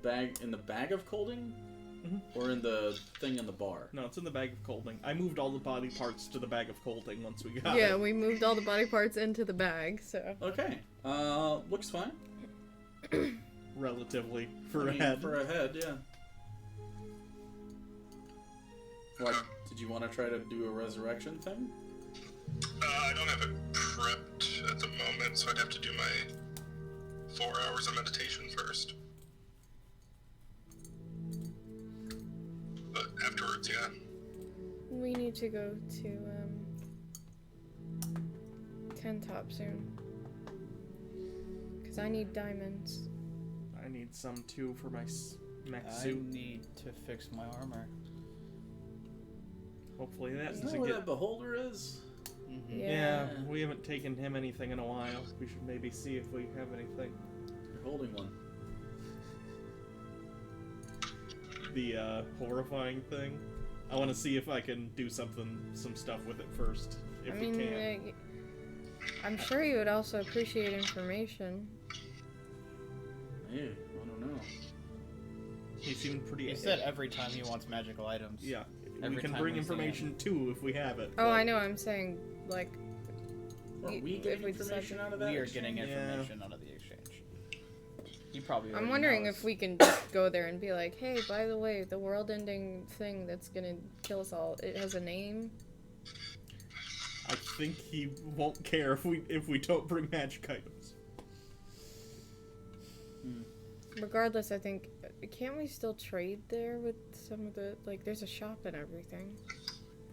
F: bag of colding, or in the thing in the bar.
B: No, it's in the bag of colding. I moved all the body parts to the bag of colding once we got
D: Yeah,
B: it.
D: we moved all the body parts into the bag, so.
F: Okay. Looks fine.
B: Relatively for
F: I
B: a
F: mean,
B: head.
F: For a head, yeah. What? Did you want to try to do a resurrection thing?
E: I don't have it prepped at the moment, so I'd have to do my 4 hours of meditation first. But afterwards, yeah.
D: We need to go to, 10 Top soon. Because I need diamonds.
B: I need some too for my mech
C: I
B: suit.
C: need to fix my armor.
B: Hopefully that
F: Isn't
B: doesn't
F: that what
B: get...
F: that beholder is?
C: Mm-hmm.
B: Yeah,
F: Yeah.
B: we haven't taken him anything in a while. We should maybe see if we have anything.
F: You're holding one.
B: The horrifying thing. I want to see if I can do some stuff with it first, if
D: I
B: we
D: mean,
B: can.
D: I'm sure you would also appreciate information.
F: Hey, I don't know.
B: He seemed pretty...
C: He said every time he wants magical items.
B: Yeah,
C: Every
B: we can
C: time
B: bring
C: we see
B: information too if we have it.
D: Oh,
B: but-
D: I know, I'm saying, like,
F: Are
D: You-
F: we
D: if
F: getting
D: we decide
F: information
D: to-
F: out of that?
C: We are
F: exchange?
C: getting
B: Yeah.
C: information out of the exchange. He probably
D: I'm
C: already
D: wondering
C: knows.
D: if we can just go there and be like, hey, by the way, the world-ending thing that's gonna kill us all, it has a name.
B: I think he won't care if we don't bring magic items.
D: Regardless, I think, can't we still trade there with some of the, like, there's a shop and everything.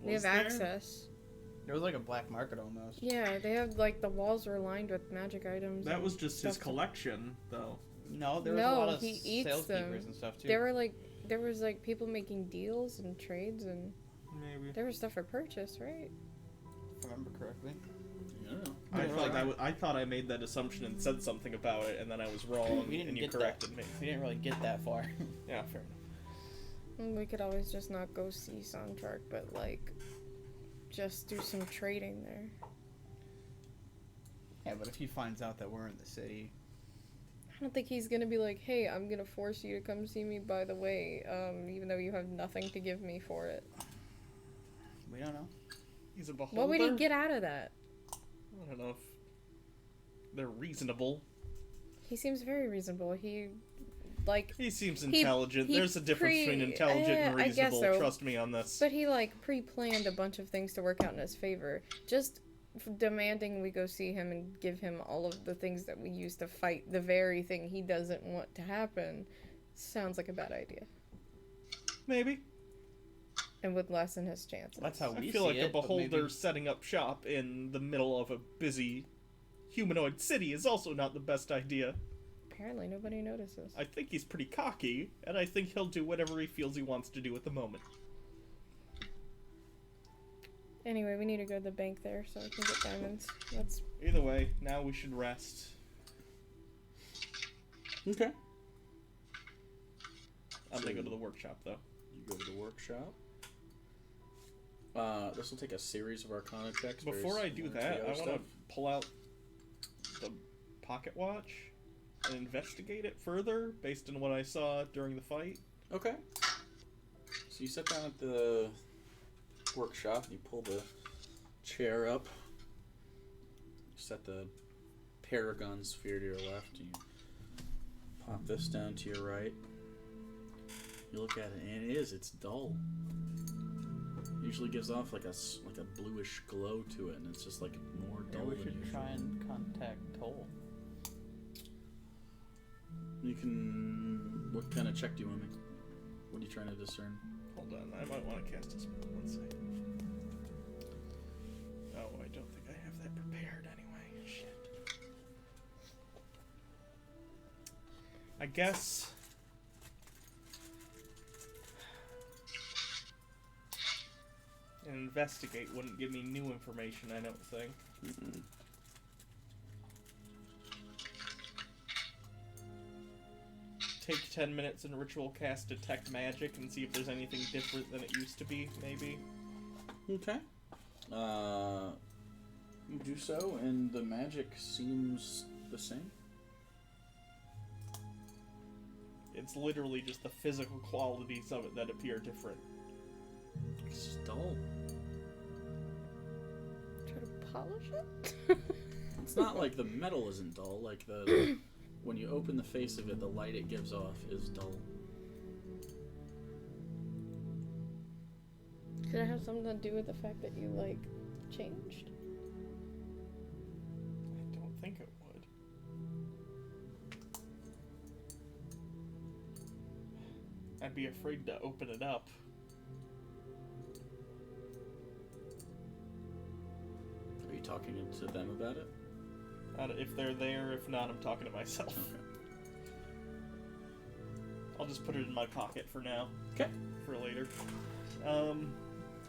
D: They
B: Was
D: have
B: there?
D: access.
C: It was like a black market almost.
D: Yeah, they have, like, the walls are lined with magic items.
B: That
D: and
B: was just his
D: stuff.
B: collection, though.
C: No, there was a
D: No,
C: lot of
D: he eats
C: saleskeepers
D: them.
C: and stuff too.
D: There were, like, there was, like, people making deals and trades, and
B: Maybe.
D: there was stuff for purchase, right?
C: if I remember correctly.
A: Yeah.
B: I thought I made that assumption and said something about it, and then I was wrong,
C: We didn't
B: and you
C: get
B: corrected
C: that.
B: me.
C: We didn't really get that far.
B: Yeah, fair enough.
D: And we could always just not go see Soundtrack, but, like, just do some trading there.
C: Yeah, but if he finds out that we're in the city,
D: I don't think he's gonna be like, hey, I'm gonna force you to come see me, by the way, even though you have nothing to give me for it.
C: we don't know.
B: He's a beholder.
D: What would he get out of that?
B: I don't know if they're reasonable.
D: He seems very reasonable. He, like,
B: He seems
D: He-
B: intelligent.
D: he
B: There's a difference between intelligent and
D: I guess
B: reasonable.
D: so.
B: Trust me on this.
D: but he, like, pre-planned a bunch of things to work out in his favor. Just demanding we go see him and give him all of the things that we use to fight the very thing he doesn't want to happen sounds like a bad idea.
B: Maybe.
D: And would lessen his chances.
C: That's how
B: I
C: we
B: feel
C: see
B: like
C: it.
B: a
C: but
B: beholder
C: maybe-
B: setting up shop in the middle of a busy humanoid city is also not the best idea.
D: Apparently nobody notices.
B: I think he's pretty cocky, and I think he'll do whatever he feels he wants to do at the moment.
D: Anyway, we need to go to the bank there so I can get diamonds. That's
B: Either way, now we should rest.
A: Okay.
B: I'm gonna go to the workshop, though.
A: You go to the workshop. This will take a series of Arcana checks.
B: Before I do that, I want to
A: stuff.
B: pull out the pocket watch and investigate it further based on what I saw during the fight.
A: Okay. So you sit down at the workshop and you pull the chair up. You set the Paragon sphere to your left. You pop this down to your right. You look at it and it's dull. Usually gives off like a bluish glow to it, and it's just like more dull
C: Maybe we
A: than
C: should
A: usual.
C: try and contact Toll.
A: You can. What kind of check do you want to make? What are you trying to discern?
B: Hold on, I might want to cast a spell. One second. Oh, I don't think I have that prepared anyway. Shit. I guess. And investigate wouldn't give me new information, I don't think. Take 10 minutes and ritual cast detect magic and see if there's anything different than it used to be, maybe.
A: Okay. You do so, and the magic seems the same.
B: It's literally just the physical qualities of it that appear different.
A: It's dull.
D: try to polish it.
A: It's not like the metal isn't dull. Like the when you open the face of it, the light it gives off is dull.
D: Could it have something to do with the fact that you, like, changed?
B: I don't think it would. I'd be afraid to open it up.
A: Are you talking to them about it?
B: If they're there, if not, I'm talking to myself.
A: Okay.
B: I'll just put it in my pocket for now.
A: Okay.
B: For later.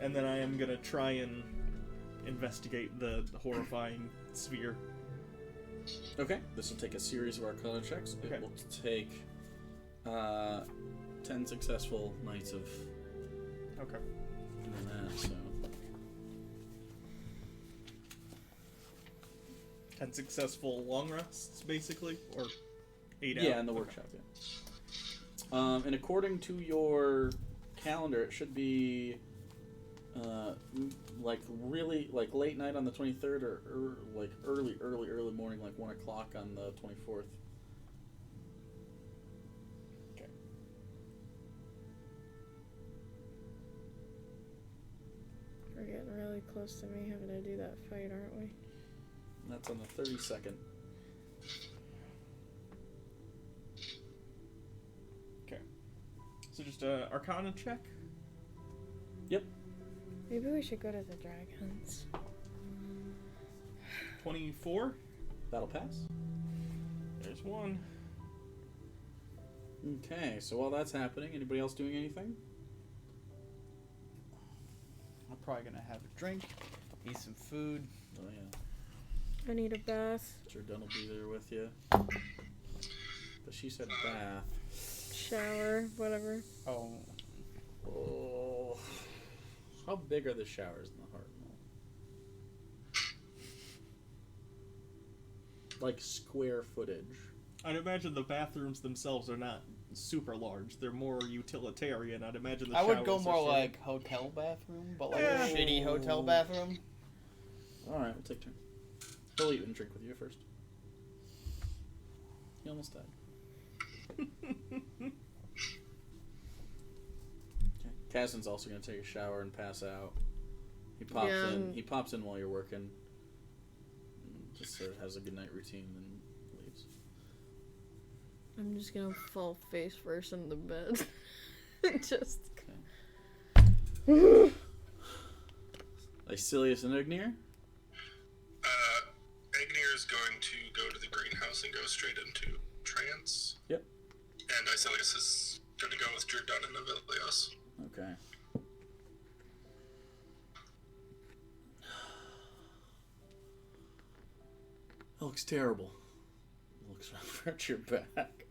B: And then I am gonna try and investigate the horrifying sphere.
A: Okay. This will take a series of Arcana checks.
B: Okay.
A: It will take 10 successful nights of
B: Okay.
A: doing that. So
B: 10 successful long rests, basically? Or 8 out?
A: yeah, in the
B: Okay.
A: workshop. Yeah. And according to your calendar, it should be like really like late night on the 23rd, or like early morning, like 1 o'clock on the 24th.
B: Okay.
D: We're getting really close to me having to do that fight, aren't we?
A: That's on the 32nd.
B: Okay. So just Arcana check.
A: Yep.
D: Maybe we should go to the dragons.
B: 24.
A: That'll pass.
B: There's one.
A: Okay, so while that's happening, anybody else doing anything?
C: I'm probably gonna have a drink, eat some food.
A: Oh yeah.
D: I need a bath.
A: Jordan will be there with you. But she said bath.
D: Shower, whatever.
C: Oh,
A: Oh. How big are the showers in the Hartnell? Like square footage.
B: I'd imagine the bathrooms themselves are not super large. They're more utilitarian. I'd imagine the
C: I would
B: showers
C: go
B: are
C: more
B: shared.
C: like hotel bathroom, but like
B: Yeah.
C: a shitty hotel bathroom.
A: Alright, we'll take turn. He'll eat and drink with you first. He almost died. Okay. Cassin's also gonna take a shower and pass out. He pops
D: Yeah.
A: in. He pops in while you're working. And just sort of has a good night routine and then leaves.
D: I'm just gonna fall face first in the bed. Just.
A: Icilius and Ignir?
E: Agnir is going to go to the greenhouse and go straight into trance.
A: Yep.
E: And Isilius is going to go with Jordan and Avilios.
A: Okay. That looks terrible. It looks hurt your back.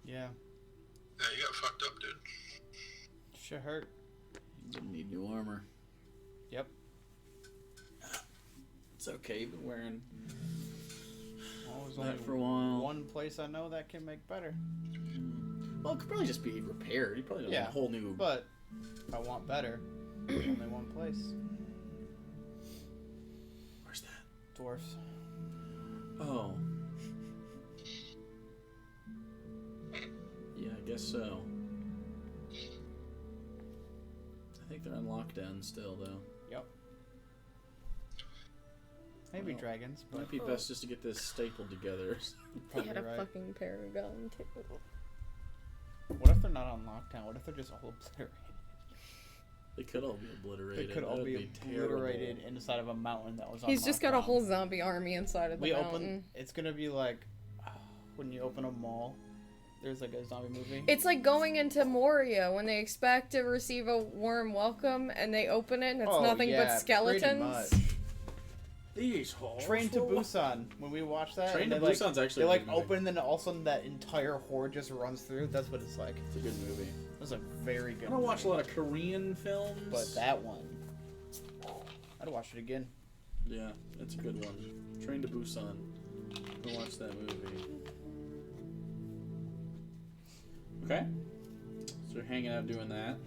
C: Yeah,
E: Yeah, you got fucked up, dude.
C: shit hurt.
A: You need new armor.
C: Yep.
A: It's okay. You've been wearing
C: Well, there's
A: that
C: only
A: for a while.
C: one place I know that can make better.
A: Well, it could probably just be repaired. You probably don't need
C: Yeah,
A: a whole new.
C: But if I want better, there's only one place.
A: Where's that?
C: Dwarfs.
A: Oh. Yeah, I guess so. I think they're on lockdown still, though.
C: Yep. Maybe
A: Well,
C: dragons, but
A: Might be best just to get this stapled together.
D: He
C: probably
D: had a
C: right.
D: fucking paragon too.
C: What if they're not on lockdown? What if they're just all obliterated?
A: They could all be
C: They
A: obliterated.
C: could all
A: That
C: be
A: would terrible.
C: obliterated inside of a mountain that was on
D: He's just got a
C: lockdown.
D: whole zombie army inside of the
C: We
D: mountain.
C: open. It's gonna be like when you open a mall. There's like a zombie movie.
D: It's like going into Moria when they expect to receive a warm welcome and they open it and it's nothing but
C: pretty
D: skeletons.
C: much.
A: These holes.
C: Train to Busan. When we watched that,
A: Train
C: and
A: to
C: they, like,
A: Busan's actually
C: they
A: a
C: like
A: good movie.
C: open, and then all of a sudden that entire horde just runs through. That's what it's like.
A: It's a good movie.
C: It's a very good.
A: I don't watch a
C: movie.
A: lot of Korean films.
C: But that one, I'd watch it again.
A: Yeah, it's a good one. Train to Busan. Go watch that movie. Okay. So you're hanging out doing that.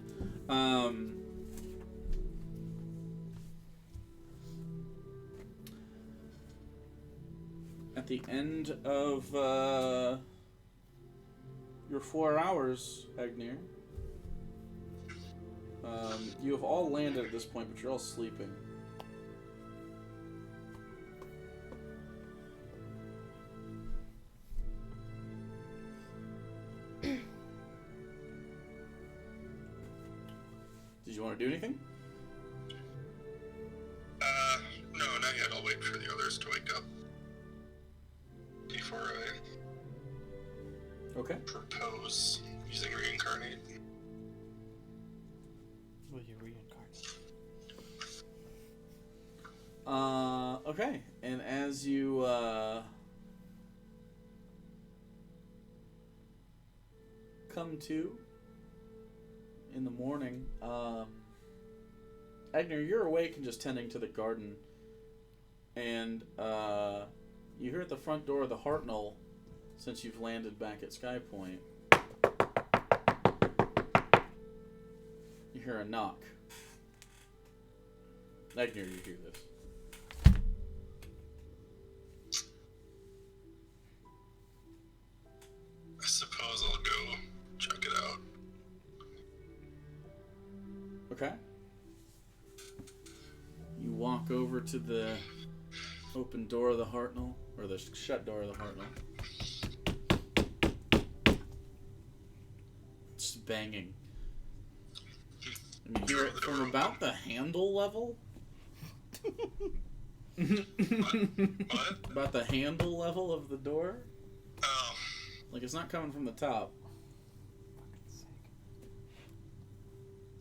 A: At the end of your 4 hours, Agnir, you have all landed at this point, but you're all sleeping. Did you want to do anything?
E: No, not yet. I'll wait for the others to wake up before I
A: Okay.
E: propose using reincarnate.
C: Will you reincarnate?
A: Okay. And as you, come to in the morning, Agner, you're awake and just tending to the garden. And, you hear at the front door of the Hartnell, since you've landed back at Sky Point, you hear a knock. Agner, you hear this.
E: I suppose I'll go check it out.
A: Okay. You walk over to the open door of the Hartnell, or the shut door of the Hartnell. It's
F: banging. And you hear it from about the handle level.
E: What?
F: About the handle level of the door.
E: Oh.
F: Like, it's not coming from the top.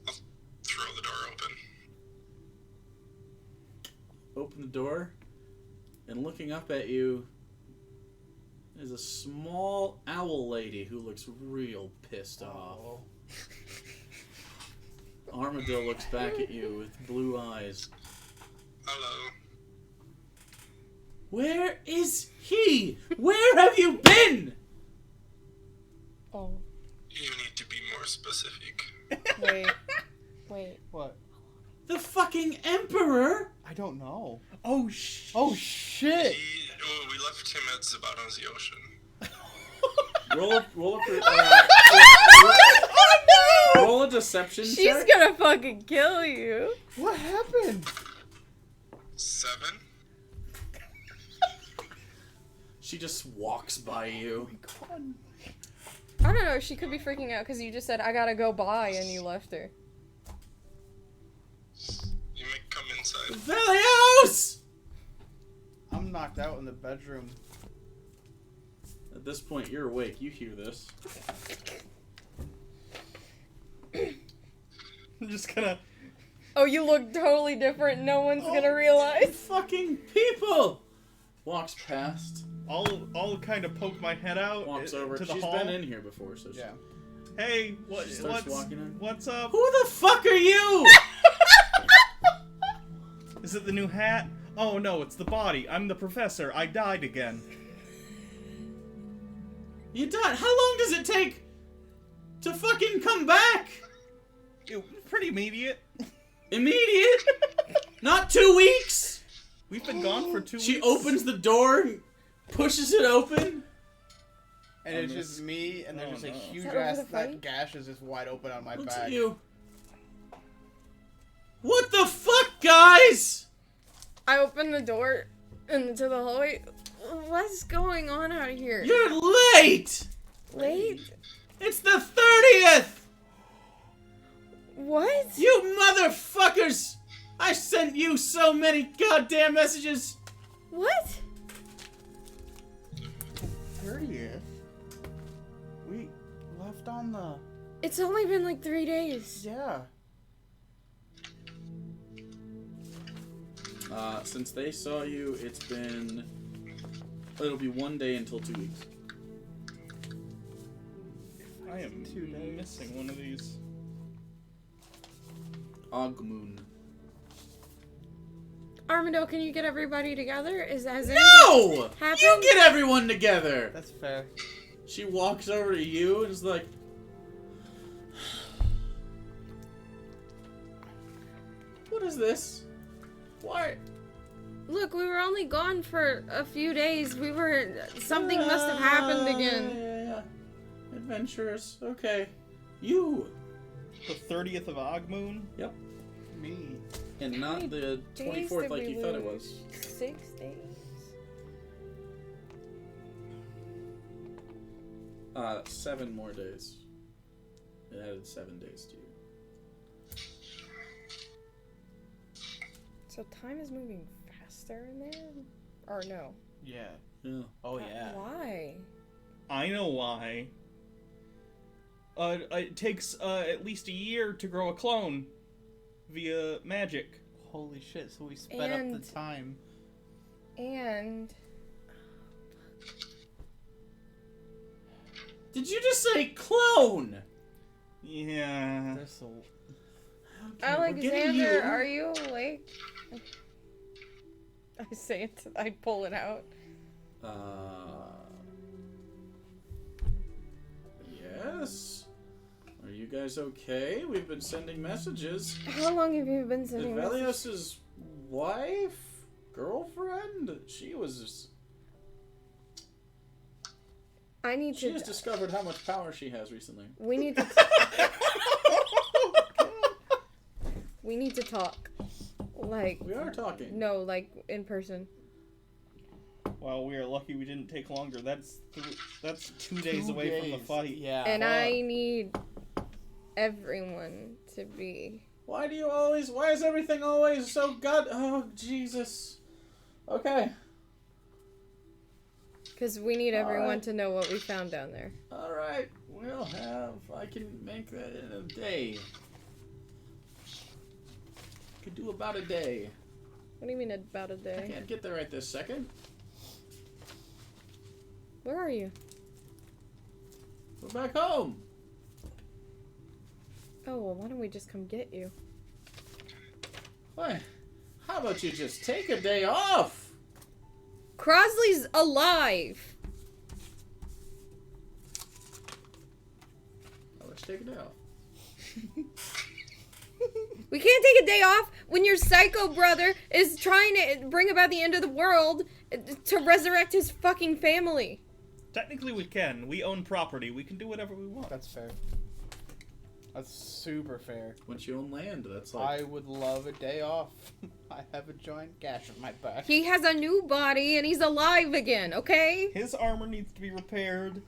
E: I'll throw the door open.
F: Open the door, and looking up at you is a small owl lady who looks real pissed off. Armadillo looks back at you with blue eyes.
E: Hello.
F: Where is he? Where have you been?
D: Oh,
E: You need to be more specific.
D: wait.
C: What?
F: The fucking Emperor?
C: I don't know.
B: Oh, shit.
C: Oh shit!
E: We left him at the bottom of the ocean.
F: Roll a deception
D: She's
F: check.
D: gonna fucking kill you.
C: What happened?
E: 7.
F: She just walks by you.
D: I don't know. She could be freaking out because you just said I gotta go by and you left her.
E: You may come inside.
F: Velios!
C: I'm knocked out in the bedroom.
F: At this point, you're awake. You hear this.
B: I'm just gonna...
D: Oh, you look totally different. No one's gonna realize.
F: Fucking people! Walks past.
B: I'll kind of poke my head out
F: Walks over.
B: to the
F: She's
B: hall.
F: been in here before, so
C: Yeah.
B: Hey,
F: she starts walking in.
B: what's up?
F: Who the fuck are you?
B: Is it the new hat? Oh no, it's the body. I'm the professor. I died again.
F: You died. How long does it take to fucking come back?
B: Pretty immediate.
F: Immediate? Not 2 weeks?
B: We've been gone for 2 weeks.
F: She opens the door, pushes it open.
C: And it's just me, and there's
B: Oh,
C: just a
B: no.
C: huge
D: Is that over
C: ass
D: the fight?
C: gash is just wide open on my
F: Looks
C: back.
F: at you. What the fuck, guys?
D: I opened the door into the hallway. What's going on out here?
F: You're late.
D: Late?
F: It's the 30th.
D: What?
F: You motherfuckers! I sent you so many goddamn messages.
D: What?
C: 30th? We left on the...
D: It's only been like 3 days.
C: Yeah.
F: Since they saw you, it'll be 1 day until 2 weeks.
B: I am
C: 2 days.
B: missing one of these.
F: Ogmoon.
D: Armando, can you get everybody together? Has anything
F: No!
D: happened?
F: You get everyone together!
C: That's fair.
F: She walks over to you and is like, what is this? Why?
D: Look, we were only gone for a few days. Something must have happened again.
F: Yeah. Adventurous. Okay. You.
B: The 30th of Ogmoon?
F: Yep.
C: Me.
F: And not the
D: Days
F: 24th
D: did
F: like
D: we
F: you thought it
D: lose?
F: was.
D: 6 days?
F: 7 more days. It added 7 days to you.
D: So time is moving faster in there? Or no?
C: Yeah.
F: Yeah.
C: Oh, yeah.
D: Why?
B: I know why. It takes at least a year to grow a clone via magic.
C: Holy shit, so we sped up the time.
D: And...
F: Did you just say clone?
B: Yeah.
C: There's so...
D: Alexander, are you awake? I say it, I pull it out.
F: Yes. Are you guys okay? We've been sending messages.
D: How long have you been sending messages?
F: Velios' wife? Girlfriend? She was...
D: I need
F: She
D: to...
F: has discovered how much power she has recently.
D: We need to... We need to talk. Like...
F: We are talking.
D: No, like, in person.
B: Well, we are lucky we didn't take longer. That's 2 days away from the fight.
C: Yeah.
D: And
C: fuck.
D: I need everyone to be.
A: Why is everything always so oh, Jesus. Okay.
D: Because we need everyone
A: Alright.
D: to know what we found down there.
A: Alright, I can make that in a day. Could do about a day.
D: What do you mean about a
A: I
D: day?
A: can't get there right this second.
D: Where are you?
A: We're back home.
D: Oh, well, why don't we just come get you?
A: Why? How about you just take a day off?
D: Crosly's alive!
A: Let's take a day off.
D: We can't take a day off when your psycho brother is trying to bring about the end of the world to resurrect his fucking family.
B: Technically, we can. We own property. We can do whatever we want.
C: That's fair. That's super fair.
A: Once you own land, that's like...
C: I would love a day off. I have a giant gash on my back.
D: He has a new body and he's alive again, okay?
B: His armor needs to be repaired.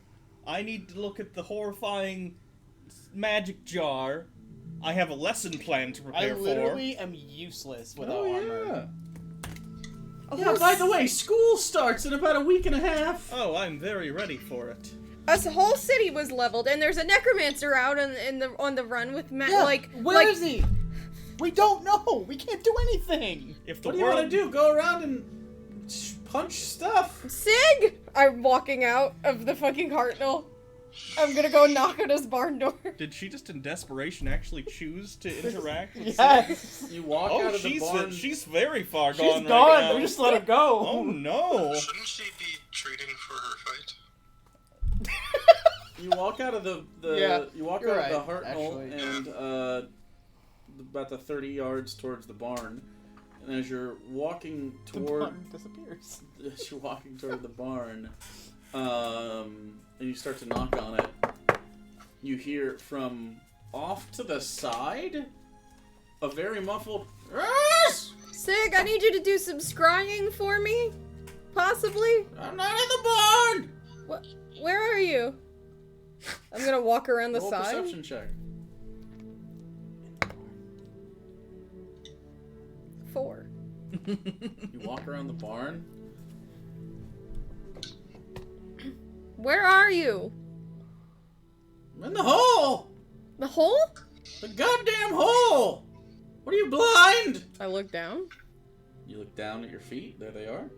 B: I need to look at the horrifying magic jar. I have a lesson plan to prepare
C: I literally am useless without armor.
A: Yeah, by the way, school starts in about a week and a half.
B: Oh, I'm very ready for it.
D: A whole city was leveled, and there's a necromancer out on the run with
C: Where is he? We don't know. We can't do anything.
B: If the
A: What do you
B: world...
A: want to do? Go around and punch stuff?
D: Sig! I'm walking out of the fucking Hartnell. I'm gonna go knock on his barn door.
B: Did she just in desperation actually choose to interact with
C: Yes.
A: You walk
B: Oh,
A: out of the barn.
B: she's very far
C: She's
B: gone
C: gone.
B: right now.
C: We just let her go.
B: Oh no.
E: Shouldn't she be trading for her fight?
A: You walk out of the
C: Yeah,
A: you walk
C: you're
A: out of the
C: right,
A: Hartnell
C: actually.
A: and about the 30 yards towards the barn. And as you're walking
C: The
A: toward
C: barn disappears.
A: as you're walking toward the barn, and you start to knock on it, you hear from off to the side a very muffled "Yes!
D: Sig, I need you to do some scrying for me. Possibly?
A: I'm not in the barn!
D: What? Where are you? I'm gonna walk around the
A: Roll
D: side.
A: perception check.
D: 4.
A: You walk around the barn.
D: Where are you?
A: I'm in the hole!
D: The hole?
A: The goddamn hole! What are you, blind?
D: I look down.
A: You look down at your feet. There they are.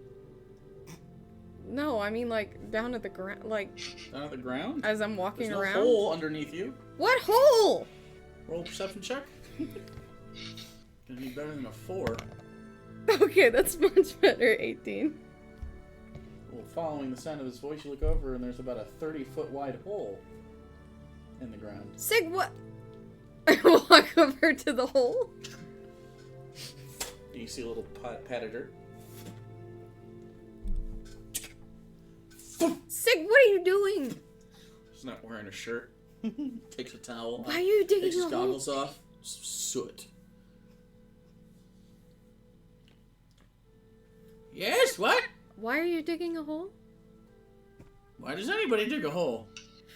D: No, I mean like down at the ground, like
A: Down at the ground.
D: as I'm walking
A: There's no
D: around.
A: hole underneath you.
D: What hole?
A: Roll a perception check. Gonna be better than a 4.
D: Okay, that's much better. 18.
A: Well, following the sound of his voice, you look over and there's about a 30-foot wide hole in the ground.
D: Sig, what? I walk over to the hole.
A: And you see a little pad of dirt.
D: Sig, what are you doing?
A: He's not wearing a shirt. Takes a towel.
D: Why are you digging
A: Takes his
D: a hole?
A: goggles off. Soot. Yes, what?
D: Why are you digging a hole?
A: Why does anybody dig a hole?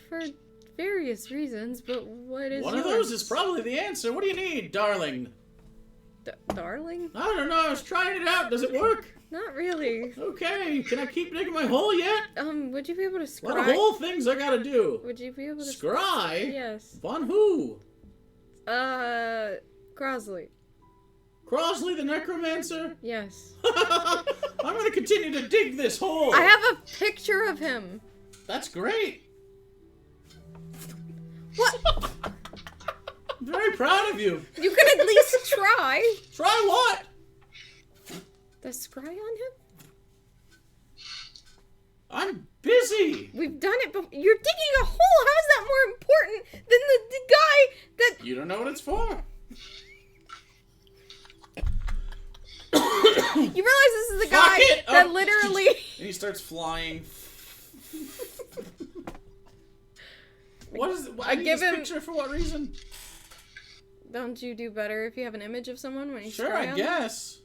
D: For various reasons, but what is
A: One of those is probably the answer. What do you need, darling?
D: Darling?
A: I don't know. I was trying it out. Does it work?
D: Not really.
A: Okay. Can I keep digging my hole yet?
D: Would you be able to scry?
A: What hole things I gotta do?
D: Would you be able to
A: Scry?
D: Yes.
A: On who?
D: Crosly.
A: Crosly the necromancer?
D: Yes.
A: I'm gonna continue to dig this hole.
D: I have a picture of him.
A: That's great.
D: What?
A: I'm very proud of you.
D: You can at least try.
A: Try what?
D: The scry on him?
A: I'm busy.
D: We've done it before. You're digging a hole. How is that more important than the guy that...
A: You don't know what it's for.
D: You realize this is the
A: Fuck
D: guy
A: it.
D: that
A: Oh.
D: literally...
A: And he starts flying. What is it? I need
D: give
A: this
D: him-
A: picture for what reason?
D: Don't you do better if you have an image of someone when you
A: Sure,
D: scry
A: I
D: on them?
A: guess.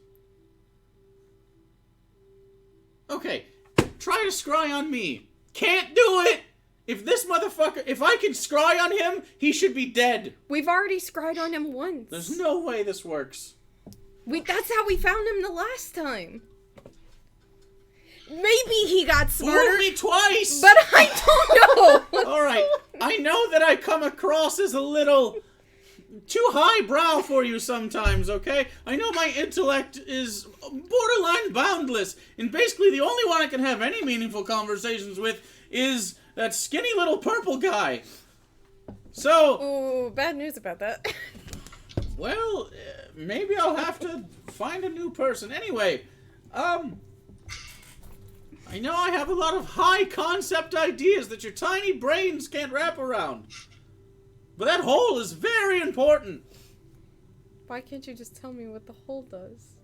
A: Okay, try to scry on me. Can't do it. If this motherfucker, if I can scry on him, he should be dead.
D: We've already scried on him once.
A: There's no way this works.
D: That's how we found him the last time. Maybe he got smarter.
A: Fooled me twice.
D: But I don't know.
A: All right, I know that I come across as a little too highbrow for you sometimes, okay? I know my intellect is borderline boundless, and basically the only one I can have any meaningful conversations with is that skinny little purple guy. So...
D: Ooh, bad news about that.
A: Well, maybe I'll have to find a new person. Anyway, I know I have a lot of high concept ideas that your tiny brains can't wrap around. But that hole is very important.
D: Why can't you just tell me what the hole does?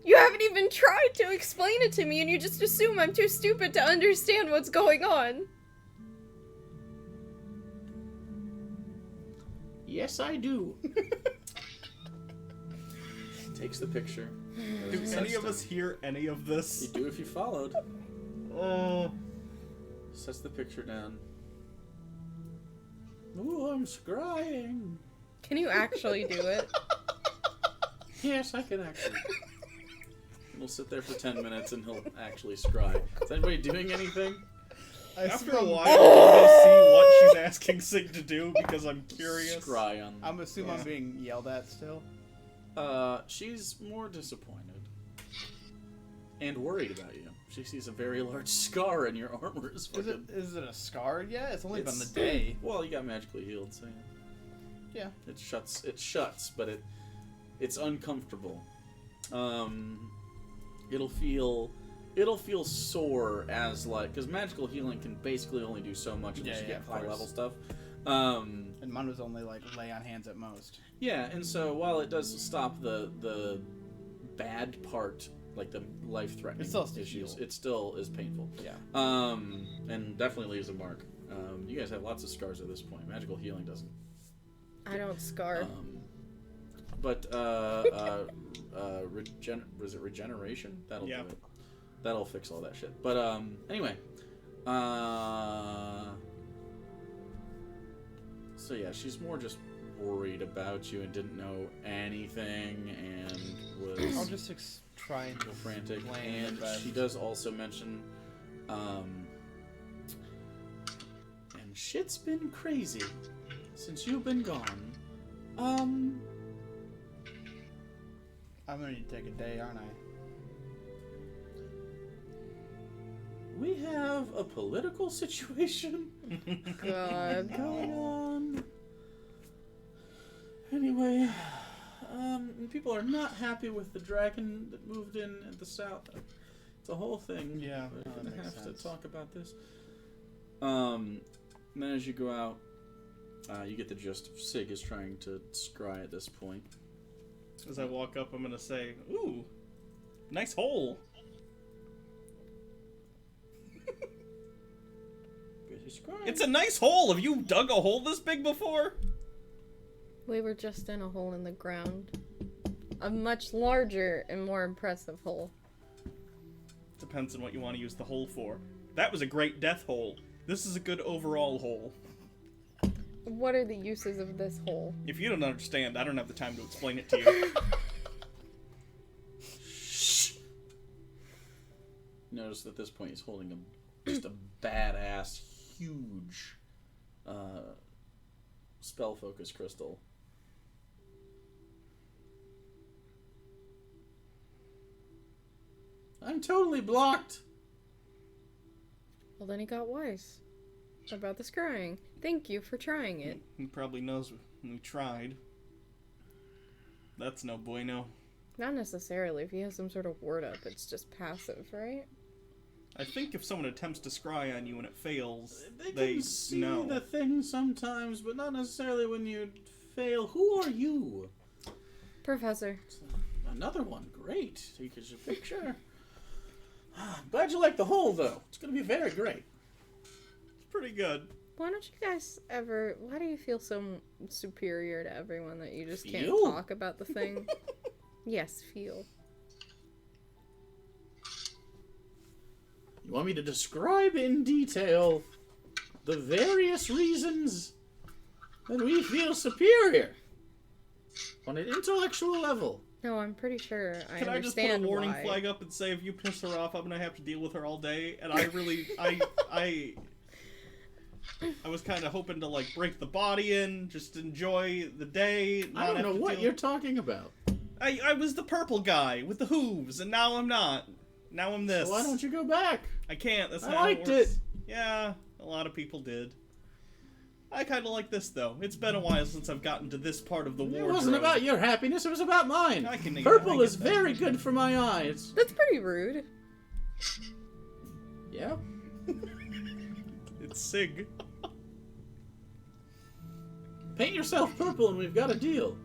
D: You haven't even tried to explain it to me, and you just assume I'm too stupid to understand what's going on.
A: Yes, I do. Takes the picture.
B: Do any of us hear any of this?
A: You do if you followed.
B: Oh.
A: Sets the picture down. Ooh, I'm scrying.
D: Can you actually do it?
A: Yes, I can actually. We'll sit there for 10 minutes and he'll actually scry. Is anybody doing anything?
B: After a while, I'm gonna see what she's asking Sig to do because I'm curious.
A: Scry on.
C: I'm assuming I'm being yelled at still.
A: She's more disappointed. And worried about you. She sees a very large scar in your armor.
C: Is it a scar yet? It's only been the day.
A: Well, you got magically healed, so
C: yeah.
A: It shuts, but it's uncomfortable. It'll feel sore as because magical healing can basically only do so much unless you get high level stuff.
C: And mine was only lay on hands at most.
A: Yeah, and so while it does stop the bad part, like the life-threatening issues, it still is painful.
C: Yeah.
A: And definitely leaves a mark. You guys have lots of scars at this point. Magical healing doesn't.
D: I don't scar.
A: But was it regeneration? That'll do it. That'll fix all that shit. But anyway, so yeah, she's more just worried about you and didn't know anything and was.
C: I'll just try and
A: frantic.
C: explain
A: And
C: it
A: she does also mention, and shit's been crazy since you've been gone.
C: I'm gonna need to take a day, aren't I?
A: We have a political situation
D: God.
A: going on. Anyway, people are not happy with the dragon that moved in at the south. It's a whole thing.
C: Yeah,
A: we're
C: that
A: gonna
C: makes
A: have
C: sense.
A: to talk about this. And then as you go out, you get the gist of Sig is trying to scry at this point.
B: As I walk up, I'm gonna say, "Ooh, nice hole." It's a nice hole. Have you dug a hole this big before?
D: We were just in a hole in the ground. A much larger and more impressive hole.
B: Depends on what you want to use the hole for. That was a great death hole. This is a good overall hole.
D: What are the uses of this hole?
B: If you don't understand, I don't have the time to explain it to you.
A: Shh. Notice at this point he's holding just a badass, huge spell focus crystal. I'm totally blocked.
D: Well, then he got wise about the scrying. Thank you for trying it.
B: He probably knows we tried. That's no bueno.
D: Not necessarily. If he has some sort of ward up, it's just passive, right?
B: I think if someone attempts to scry on you and it fails,
A: They can see
B: know.
A: the thing sometimes, but not necessarily when you fail. Who are you?
D: Professor.
A: Another one. Great. Take us a picture. Glad you like the hole, though. It's going to be very great.
B: It's pretty good.
D: Why don't you guys ever... Why do you feel so superior to everyone that you just can't
F: Feel?
D: talk about the thing? Yes, feel.
F: You want me to describe in detail the various reasons that we feel superior on an intellectual level?
D: No, I'm pretty sure I
B: Can I just put a
D: understand
B: warning
D: why.
B: flag up and say if you piss her off, I'm gonna have to deal with her all day? And I really, I was kind of hoping to like break the body in, just enjoy the day.
F: I don't know what you're talking about.
B: I was the purple guy with the hooves, and now I'm not. Now I'm this.
F: So why don't you go back?
B: I can't. That's
F: I
B: not how
F: liked
B: it works.
F: it.
B: Yeah, a lot of people did. I kind of like this though. It's been a while since I've gotten to this part of the
F: It
B: wardrobe.
F: wasn't about your happiness, it was about mine.
B: I can-
F: Purple
B: I
F: is
B: get that.
F: very good for my eyes.
D: That's pretty rude.
F: Yeah?
B: It's Sig.
F: Paint yourself purple and we've got a deal.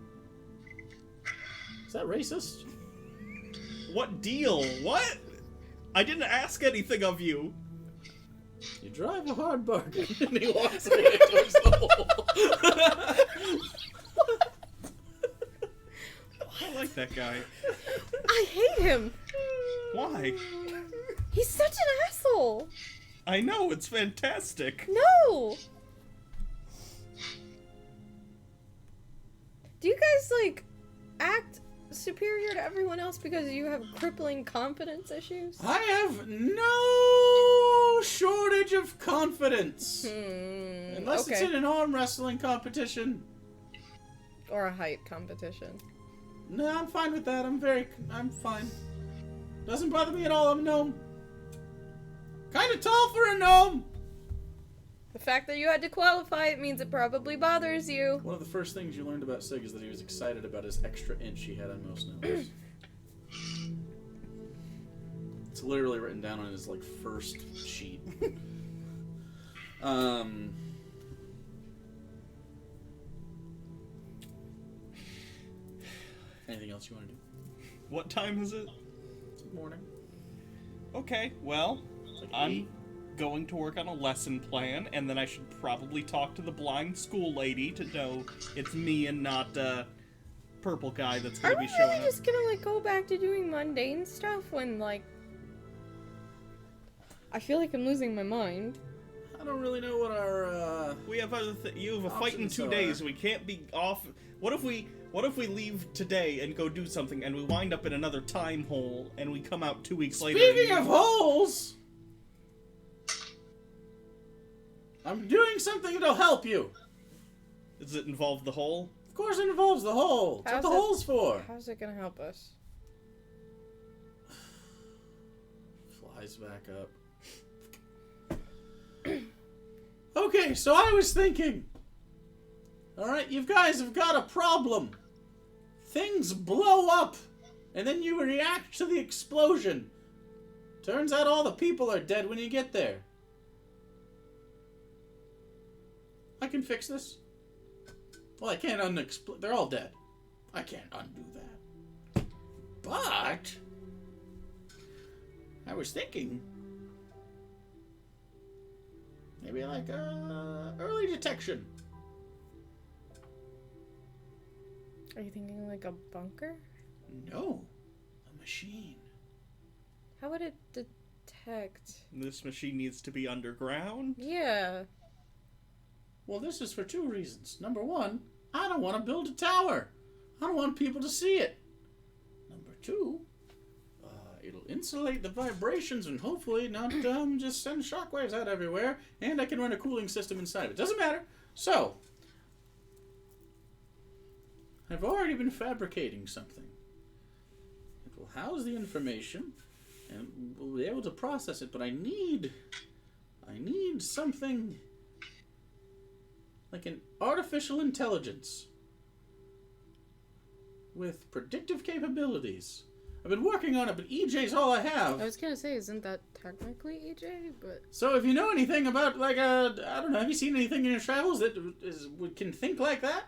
F: Is that racist?
B: What deal? What? I didn't ask anything of you.
F: You drive a hard bargain. And he walks away towards the hole.
B: I like that guy.
D: I hate him.
B: Why?
D: He's such an asshole.
B: I know, it's fantastic.
D: No. Do you guys, like, act superior to everyone else because you have crippling confidence issues?
F: I have no shortage of confidence. Unless it's
D: okay.
F: in an arm wrestling competition.
D: Or a height competition.
F: No, I'm fine with that. I'm fine. Doesn't bother me at all. I'm a gnome. Kind of tall for a gnome.
D: The fact that you had to qualify it means it probably bothers you.
F: One of the first things you learned about Sig is that he was excited about his extra inch he had on most gnomes. It's literally written down on his, like, first sheet. Anything else you want to do?
B: What time is it?
F: It's morning.
B: Okay, well,
F: It's like
B: I'm
F: 8.
B: going to work on a lesson plan, and then I should probably talk to the blind school lady to know it's me and not purple guy that's
D: Are
B: gonna
D: we
B: be
D: really
B: showing up.
D: just gonna, like, go back to doing mundane stuff when, like... I feel like I'm losing my mind.
F: I don't really know what our,
B: We have you have a fight in
F: options
B: 2
F: are.
B: days. We can't be off. What if we leave today and go do something, and we wind up in another time hole, and we come out 2 weeks later?
F: Speaking of holes, I'm doing something that'll help you.
B: Does it involve the hole?
F: Of course it involves the hole. That's
D: How's
F: what the
D: it-
F: hole's for.
D: How's it gonna help us?
F: Flies back up. Okay, so I was thinking. Alright, you guys have got a problem. Things blow up, and then you react to the explosion. Turns out all the people are dead when you get there. I can fix this. Well, I can't they're all dead. I can't undo that. But I was thinking maybe like early detection.
D: Are you thinking like a bunker?
F: No, a machine.
D: How would it detect?
B: This machine needs to be underground.
D: Yeah.
F: Well, this is for 2 reasons. Number 1, I don't want to build a tower. I don't want people to see it. Number 2, it'll insulate the vibrations and hopefully not just send shockwaves out everywhere. And I can run a cooling system inside of it. Doesn't matter. So, I've already been fabricating something. It will house the information and we'll be able to process it. But I need something like an artificial intelligence with predictive capabilities. I've been working on it, but EJ's all I have.
D: I was gonna say, isn't that technically EJ? But
F: So if you know anything about, like, I don't know, have you seen anything in your travels that can think like that?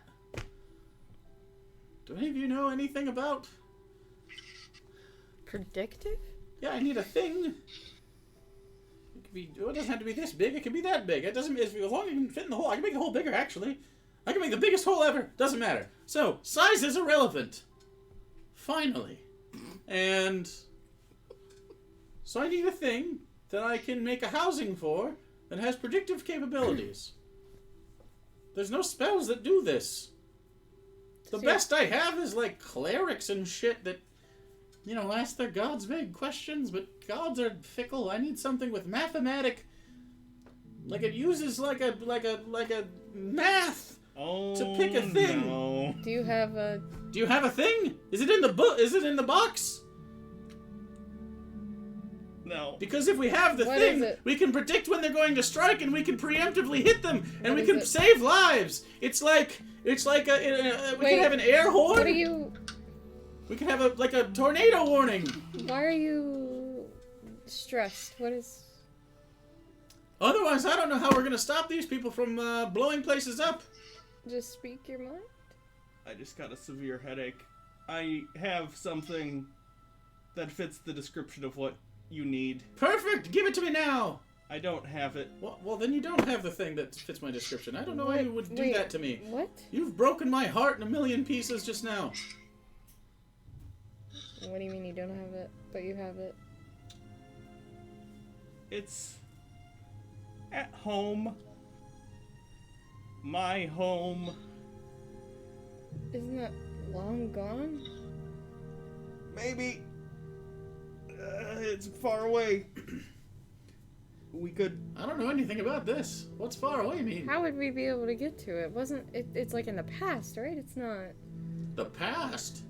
F: Do any of you know anything about?
D: predictive?
F: Yeah, I need a thing. could be. It doesn't have to be this big. It can be that big. It doesn't. As long as it can fit in the hole, I can make the hole bigger. Actually, I can make the biggest hole ever. Doesn't matter. So size is irrelevant. Finally, and so I need a thing that I can make a housing for that has predictive capabilities. There's no spells that do this. The best I have is like clerics and shit that, you know, ask their gods vague questions, but gods are fickle. I need something with mathematic, like it uses like a math to pick a thing.
B: No.
D: Do you have a
F: thing? Is it in the book? Is it in the box?
B: No.
F: Because if we have the
D: What
F: thing,
D: is it?
F: we can predict when they're going to strike, and we can preemptively hit them, and
D: What
F: we
D: is
F: can
D: it?
F: save lives. It's like we
D: Wait,
F: can have an air horn.
D: What are you?
F: We can have a tornado warning.
D: Why are you stressed? What is?
F: Otherwise, I don't know how we're gonna stop these people from blowing places up.
D: Just speak your mind.
B: I just got a severe headache. I have something that fits the description of what you need.
F: Perfect. Give it to me now.
B: I don't have it.
F: Well, then you don't have the thing that fits my description. I don't know why you would do
D: Wait,
F: that to me.
D: What?
F: You've broken my heart in a million pieces just now.
D: What do you mean you don't have it, but you have it?
B: It's at home. My home.
D: Isn't that long gone?
B: Maybe. It's far away. We could.
F: I don't know anything about this. What's far away mean?
D: How would we be able to get to it? Wasn't it? It's like in the past, right? It's not.
F: The past?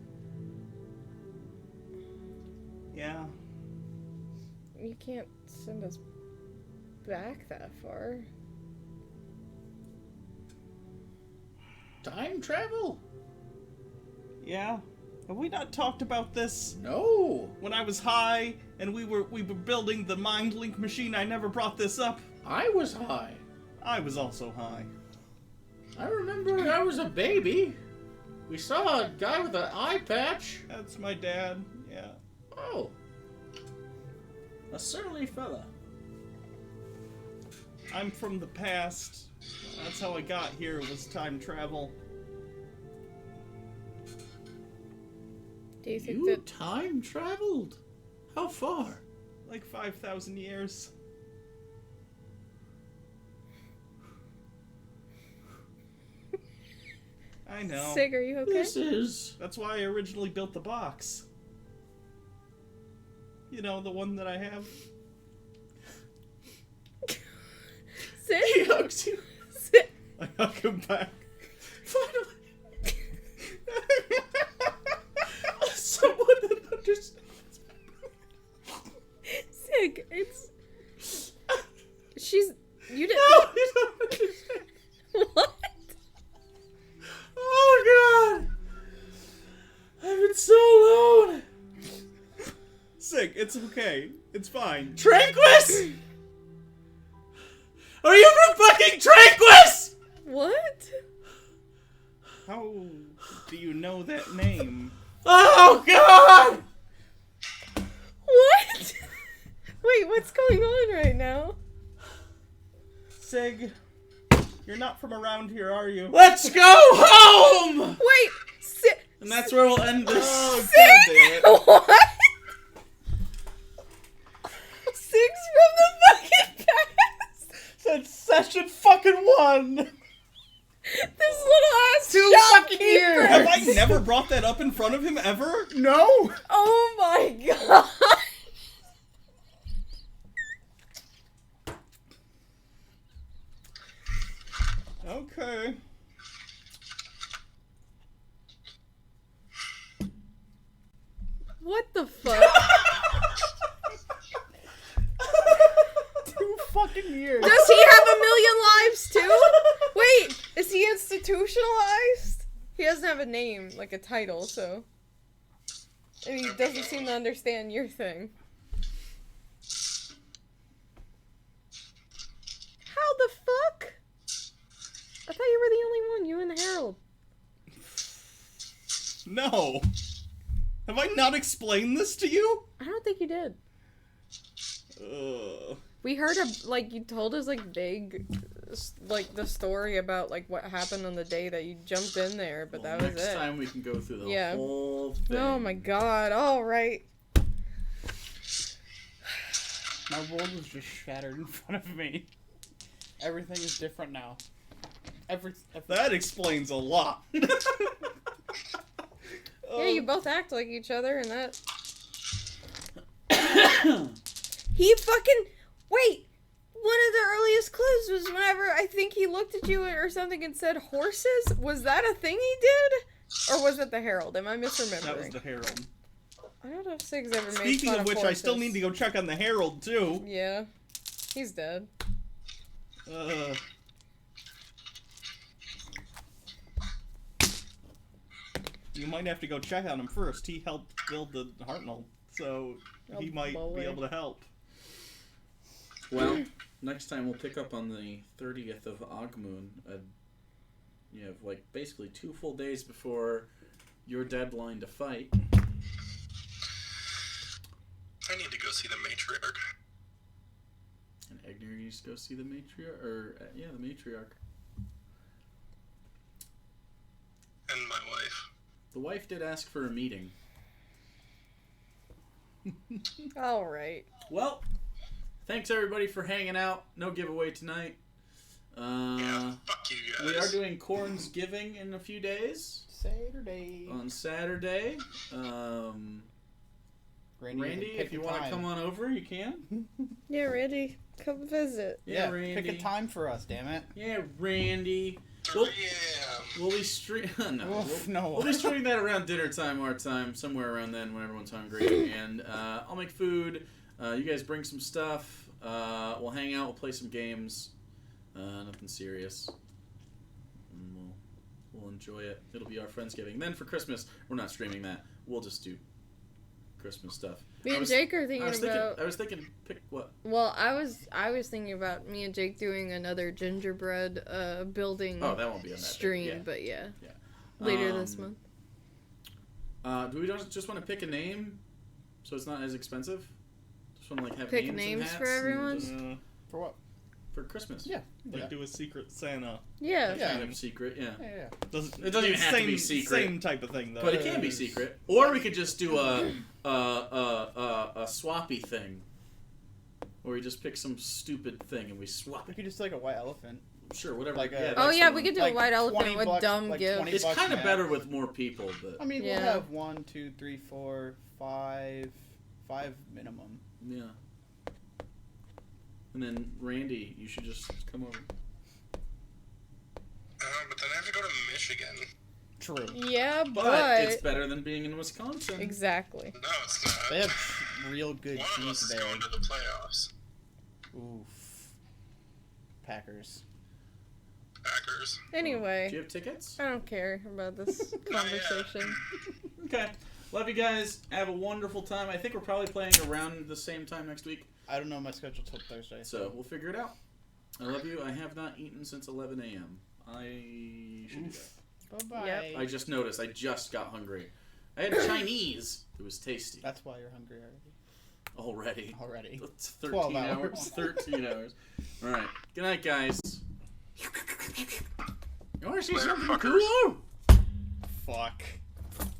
B: Yeah.
D: You can't send us back that far.
F: Time travel?
B: Yeah. Have we not talked about this?
F: No.
B: When I was high and we were building the mind link machine, I never brought this up.
F: I was high.
B: I was also high.
F: I remember I was a baby. We saw a guy with an eye patch.
B: That's my dad. Yeah.
F: Oh. A surly fella.
B: I'm from the past. That's how I got here, was time travel.
D: Do you think
F: You
D: that?
F: time traveled? How far?
B: Like 5,000 years. I know.
D: Sig, are you okay?
F: This is...
B: That's why I originally built the box. You know, the one that I have.
D: Sig?
F: He hugs you.
D: Sig?
B: I hug him back.
F: Finally. Someone that understands.
D: Sig, it's. She's. You didn't.
F: No, you don't understand.
D: What?
F: Oh, God. I've been so alone.
B: Sig, it's okay. It's fine.
F: Tranquis? Are you from fucking Tranquis?
D: What?
B: How do you know that name?
F: Oh, God.
D: What? Wait, what's going on right now?
B: Sig, you're not from around here, are you?
F: Let's go home.
D: Wait, Sig.
F: And that's where we'll end this.
B: Oh,
D: Sig?
B: goddamn it.
D: What? Sig's from the fucking past.
B: Since session fucking 1!
D: This little ass
C: 2 fucking
D: shopkeeper.
C: years.
B: Have I never brought that up in front of him ever?
C: No!
D: Oh my god.
B: Okay.
D: What the fuck?
C: 2 fucking years.
D: Does he have a million lives too? Wait, is he institutionalized? He doesn't have a name, like a title, so. And he doesn't seem to understand your thing. How the fuck? I thought you were the only one, you and Harold.
B: No. Have I not explained this to you?
D: I don't think you did. We heard you told us vague, the story about what happened on the day that you jumped in there, but that was it.
F: Next time we can go through the whole thing.
D: Oh my god! All right.
C: My world was just shattered in front of me. Everything is different now.
B: That explains a lot.
D: Yeah, you both act like each other, and that. He fucking wait. One of the earliest clues was whenever I think he looked at you or something and said horses. Was that a thing he did, or was it the Herald? Am I misremembering?
B: That was the Herald.
D: I don't know if Sig's ever made
B: Speaking
D: fun
B: of which,
D: horses.
B: I still need to go check on the Herald too.
D: Yeah, he's dead.
B: You might have to go check on him first. He helped build the Hartnell, so he might be able to help.
F: Well, next time we'll pick up on the 30th of Ogmoon. You have basically 2 full days before your deadline to fight.
E: I need to go see the matriarch.
F: And Egner needs to go see the matriarch, the matriarch.
E: And my wife.
F: The wife did ask for a meeting.
D: All right.
F: Well, thanks everybody for hanging out. No giveaway tonight.
E: Yeah, fuck you guys.
F: We are doing Corn's Giving in a few days.
C: Saturday.
F: On Saturday. Randy, if you want to come on over, you can.
D: Yeah, Randy, come visit.
C: Yeah,
F: Randy.
C: pick a time for us, damn it.
F: Yeah, Randy.
E: 3 a.m.
F: We'll be We'll be streaming that around dinner time, our time, somewhere around then when everyone's hungry. And I'll make food. You guys bring some stuff. We'll hang out. We'll play some games. Nothing serious. And we'll enjoy it. It'll be our Friendsgiving. Then for Christmas, we're not streaming that. We'll just do Christmas stuff.
D: Me and Jake are thinking
F: I was thinking, pick what?
D: Well, I was thinking about me and Jake doing another gingerbread building.
F: Oh, that won't be on that
D: stream, but yeah. Later this month.
F: Do we just want to pick a name so it's not as expensive? Just want to have
D: pick
F: names
D: for everyone.
C: For what?
F: For Christmas.
C: Yeah.
B: Do a secret Santa.
D: Yeah.
F: Kind of secret. Yeah.
C: Yeah.
F: It doesn't even have to be secret.
B: Same type of thing though.
F: But it can be secret. Or we could just do a swappy thing. Or we just pick some stupid thing and we swap
C: We
F: it.
C: could just like a white elephant.
F: Sure, whatever.
C: Like
D: we could do a white elephant with
C: bucks,
D: dumb
C: like
D: gifts.
C: 20
F: It's
C: bucks
F: kind of
C: max.
F: better with more people, but
C: I mean,
D: Yeah.
C: we'll have 1, 2, 3, 4, 5 minimum.
F: yeah. And then Randy, you should just come over.
E: But then I have to go to Michigan.
C: True.
D: Yeah,
F: But it's better than being in Wisconsin.
D: exactly.
E: No, it's not.
C: They have real good
E: One of us
C: cheese
E: is
C: there.
E: going to the playoffs.
C: Oof. Packers.
E: Packers.
F: Do
D: Anyway,
F: you have tickets?
D: I don't care about this conversation.
F: Okay. Love you guys. Have a wonderful time. I think we're probably playing around the same time next week.
C: I don't know my schedule till Thursday.
F: So we'll figure it out. I love you. I have not eaten since 11 a.m. I should go.
C: Bye-bye.
D: Yep.
F: I just noticed. I just got hungry. I had Chinese. It was tasty.
C: That's why you're hungry already.
F: Already.
C: Already.
F: It's 13
C: 12
F: hours.
C: hours.
F: 13 hours. All right. Good night, guys. You want to see
E: Later,
F: something
E: fuckers.
F: cool?
C: Fuck.